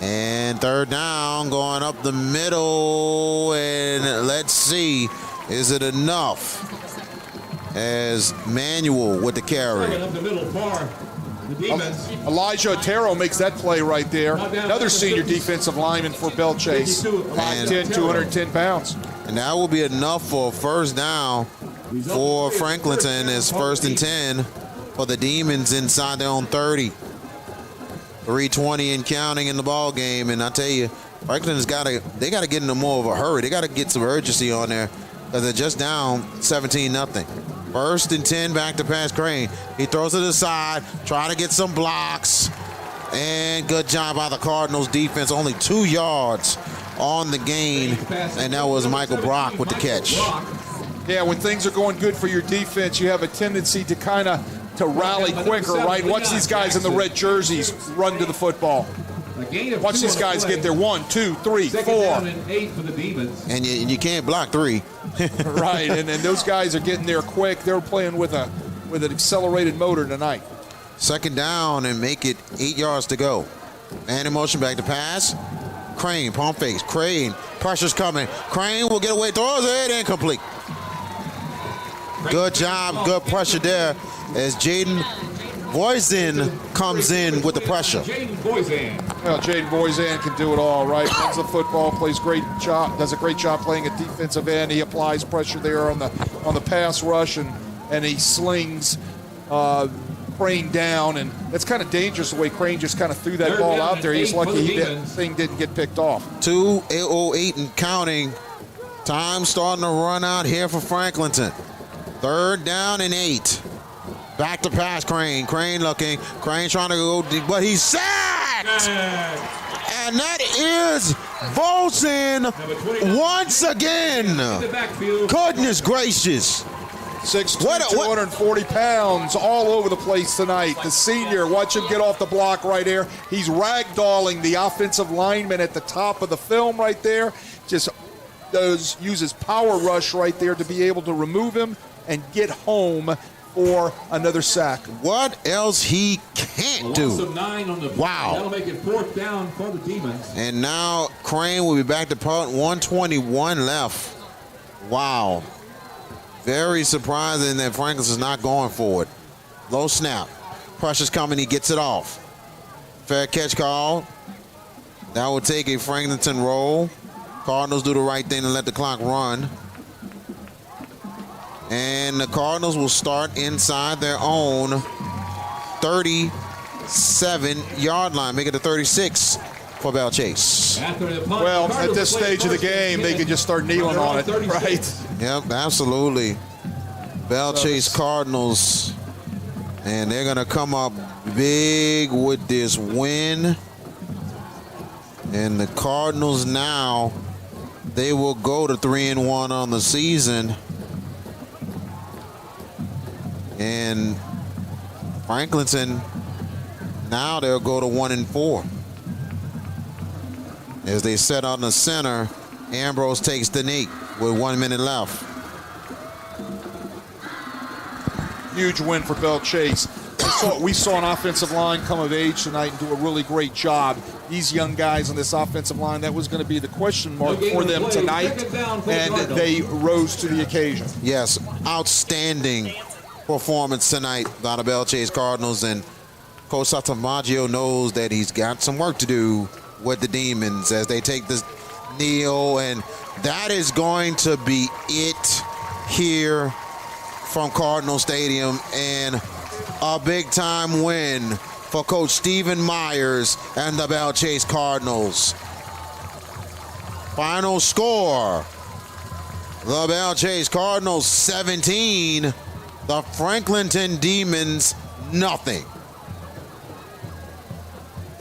And third down, going up the middle, and let's see, is it enough? As Manuel with the carry. Up the middle far. The defense. Elijah Otero makes that play right there. Another senior defensive lineman for Belle Chasse. 5'10", 210 pounds. And that will be enough for a first down for Franklinton. As 1st and 10 for the Demons inside their own 30. 3:20 and counting in the ball game. And I tell you, Franklinton's got to get into more of a hurry. They got to get some urgency on there, because they're just down 17-0. 1st and 10, back to pass, Crane. He throws it aside, try to get some blocks. And good job by the Cardinals defense. Only 2 yards on the gain. And that was Michael Brock with the catch. Yeah, when things are going good for your defense, you have a tendency to kind of rally quicker, right? Watch these guys in the red jerseys run to the football. Watch these guys get there. 1, 2, 3, 4. And you can't block 3. Right, and those guys are getting there quick. They're playing with an accelerated motor tonight. Second down, and make it 8 yards to go. Man in motion, back to pass. Crane, pump fakes. Crane, pressure's coming. Crane will get away, throws it, incomplete. Good job, good pressure there as Jaden Voisin comes in with the pressure. Well, Jaden Voisin can do it all, right? Runs the football, does a great job playing at defensive end. He applies pressure there on the pass rush, and he slings Crane down, and that's kind of dangerous the way Crane just kind of threw that ball out there. He's lucky that thing didn't get picked off. 2:08 and counting. Time starting to run out here for Franklinton. 3rd down and 8. Back to pass, Crane. Crane looking. Crane trying to go deep, but he's sacked! And that is Volson once again. Goodness gracious. 6'2", 240 pounds, all over the place tonight. The senior, watch him get off the block right there. He's ragdolling the offensive lineman at the top of the film right there. Just uses power rush right there to be able to remove him and get home for another sack. What else he can't do? Wow. That'll make it 4th down for the Demons. And now Crane will be back to punt. 1:21 left. Wow. Very surprising that Franklin's not going for it. Low snap. Pressure's coming. He gets it off. Fair catch call. That will take a Franklinton roll. Cardinals do the right thing and let the clock run. And the Cardinals will start inside their own 37-yard line. Make it a 36 for Belle Chasse. Well, at this stage of the game, they can just start kneeling on it, right? Yep, absolutely. Belle Chasse Cardinals. And they're going to come up big with this win. And the Cardinals now, they will go to 3-1 on the season. And Franklinton, now they'll go to 1-4. As they set on the center, Ambrose takes the knee with 1 minute left. Huge win for Belle Chasse. We saw an offensive line come of age tonight and do a really great job. These young guys on this offensive line, that was going to be the question mark for them tonight, and they rose to the occasion. Yes, outstanding performance tonight by the Belle Chasse Cardinals, and Coach Satamaggio knows that he's got some work to do with the Demons as they take this kneel, and that is going to be it here from Cardinal Stadium, and a big-time win for Coach Stephen Myers and the Belle Chasse Cardinals. Final score, The Belle Chasse Cardinals 17. The Franklinton Demons nothing.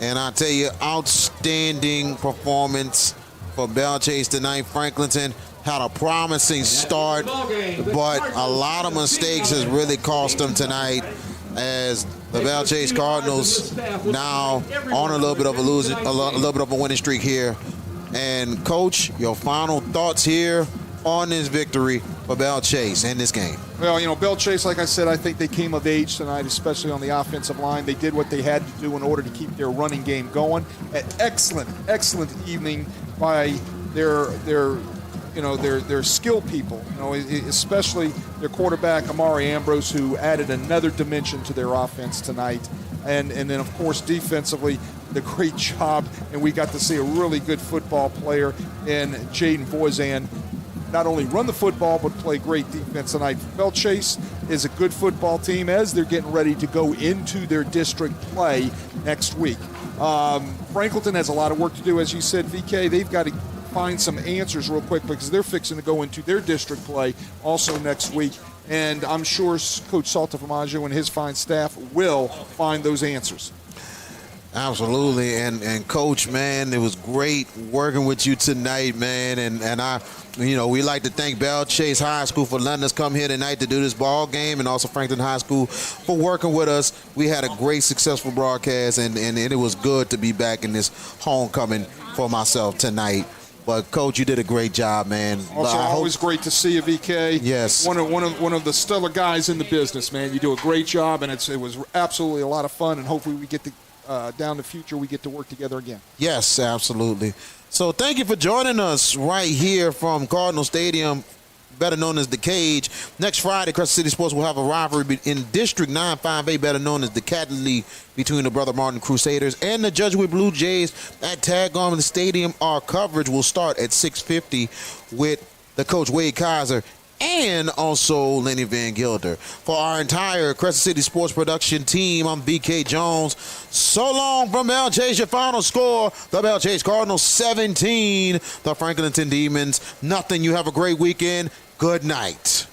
And I tell you, outstanding performance for Belle Chasse tonight. Franklinton had a promising start, but a lot of mistakes has really cost them tonight, as the Belle Chasse Cardinals now on a little bit of a winning streak here. And Coach, your final thoughts here on this victory for Belle Chasse in this game? Well, you know, Belle Chasse, like I said, I think they came of age tonight, especially on the offensive line. They did what they had to do in order to keep their running game going. An excellent evening by their skill people, you know, especially their quarterback, Amari Ambrose, who added another dimension to their offense tonight. And then, of course, defensively, the great job, and we got to see a really good football player in Jaden Voisin not only run the football but play great defense tonight. Belle Chasse is a good football team as they're getting ready to go into their district play next week. Franklinton has a lot of work to do, as you said, VK. They've got to find some answers real quick because they're fixing to go into their district play also next week. And I'm sure Coach Saltafamaggio and his fine staff will find those answers. Absolutely, and Coach, man, it was great working with you tonight, man. And I, you know, we like to thank Belle Chasse High School for letting us come here tonight to do this ball game, and also Franklinton High School for working with us. We had a great, successful broadcast, and it was good to be back in this homecoming for myself tonight. But Coach, you did a great job, man. Also, always great to see you, VK. Yes, one of the stellar guys in the business, man. You do a great job, and it was absolutely a lot of fun. And hopefully, we get to down the future, we get to work together again. Yes, absolutely. So thank you for joining us right here from Cardinal Stadium, better known as the Cage. Next Friday, Crescent City Sports will have a rivalry in District 9-5A, better known as the Cat League, between the Brother Martin Crusaders and the Jesuit Blue Jays at Tag Garment Stadium. Our coverage will start at 6:50 with the Coach Wade Kaiser and also Lenny Van Gilder. For our entire Crescent City Sports production team, I'm BK Jones. So long from Belle Chasse. Your final score, the Belle Chasse Cardinals 17, the Franklinton Demons nothing. You have a great weekend. Good night.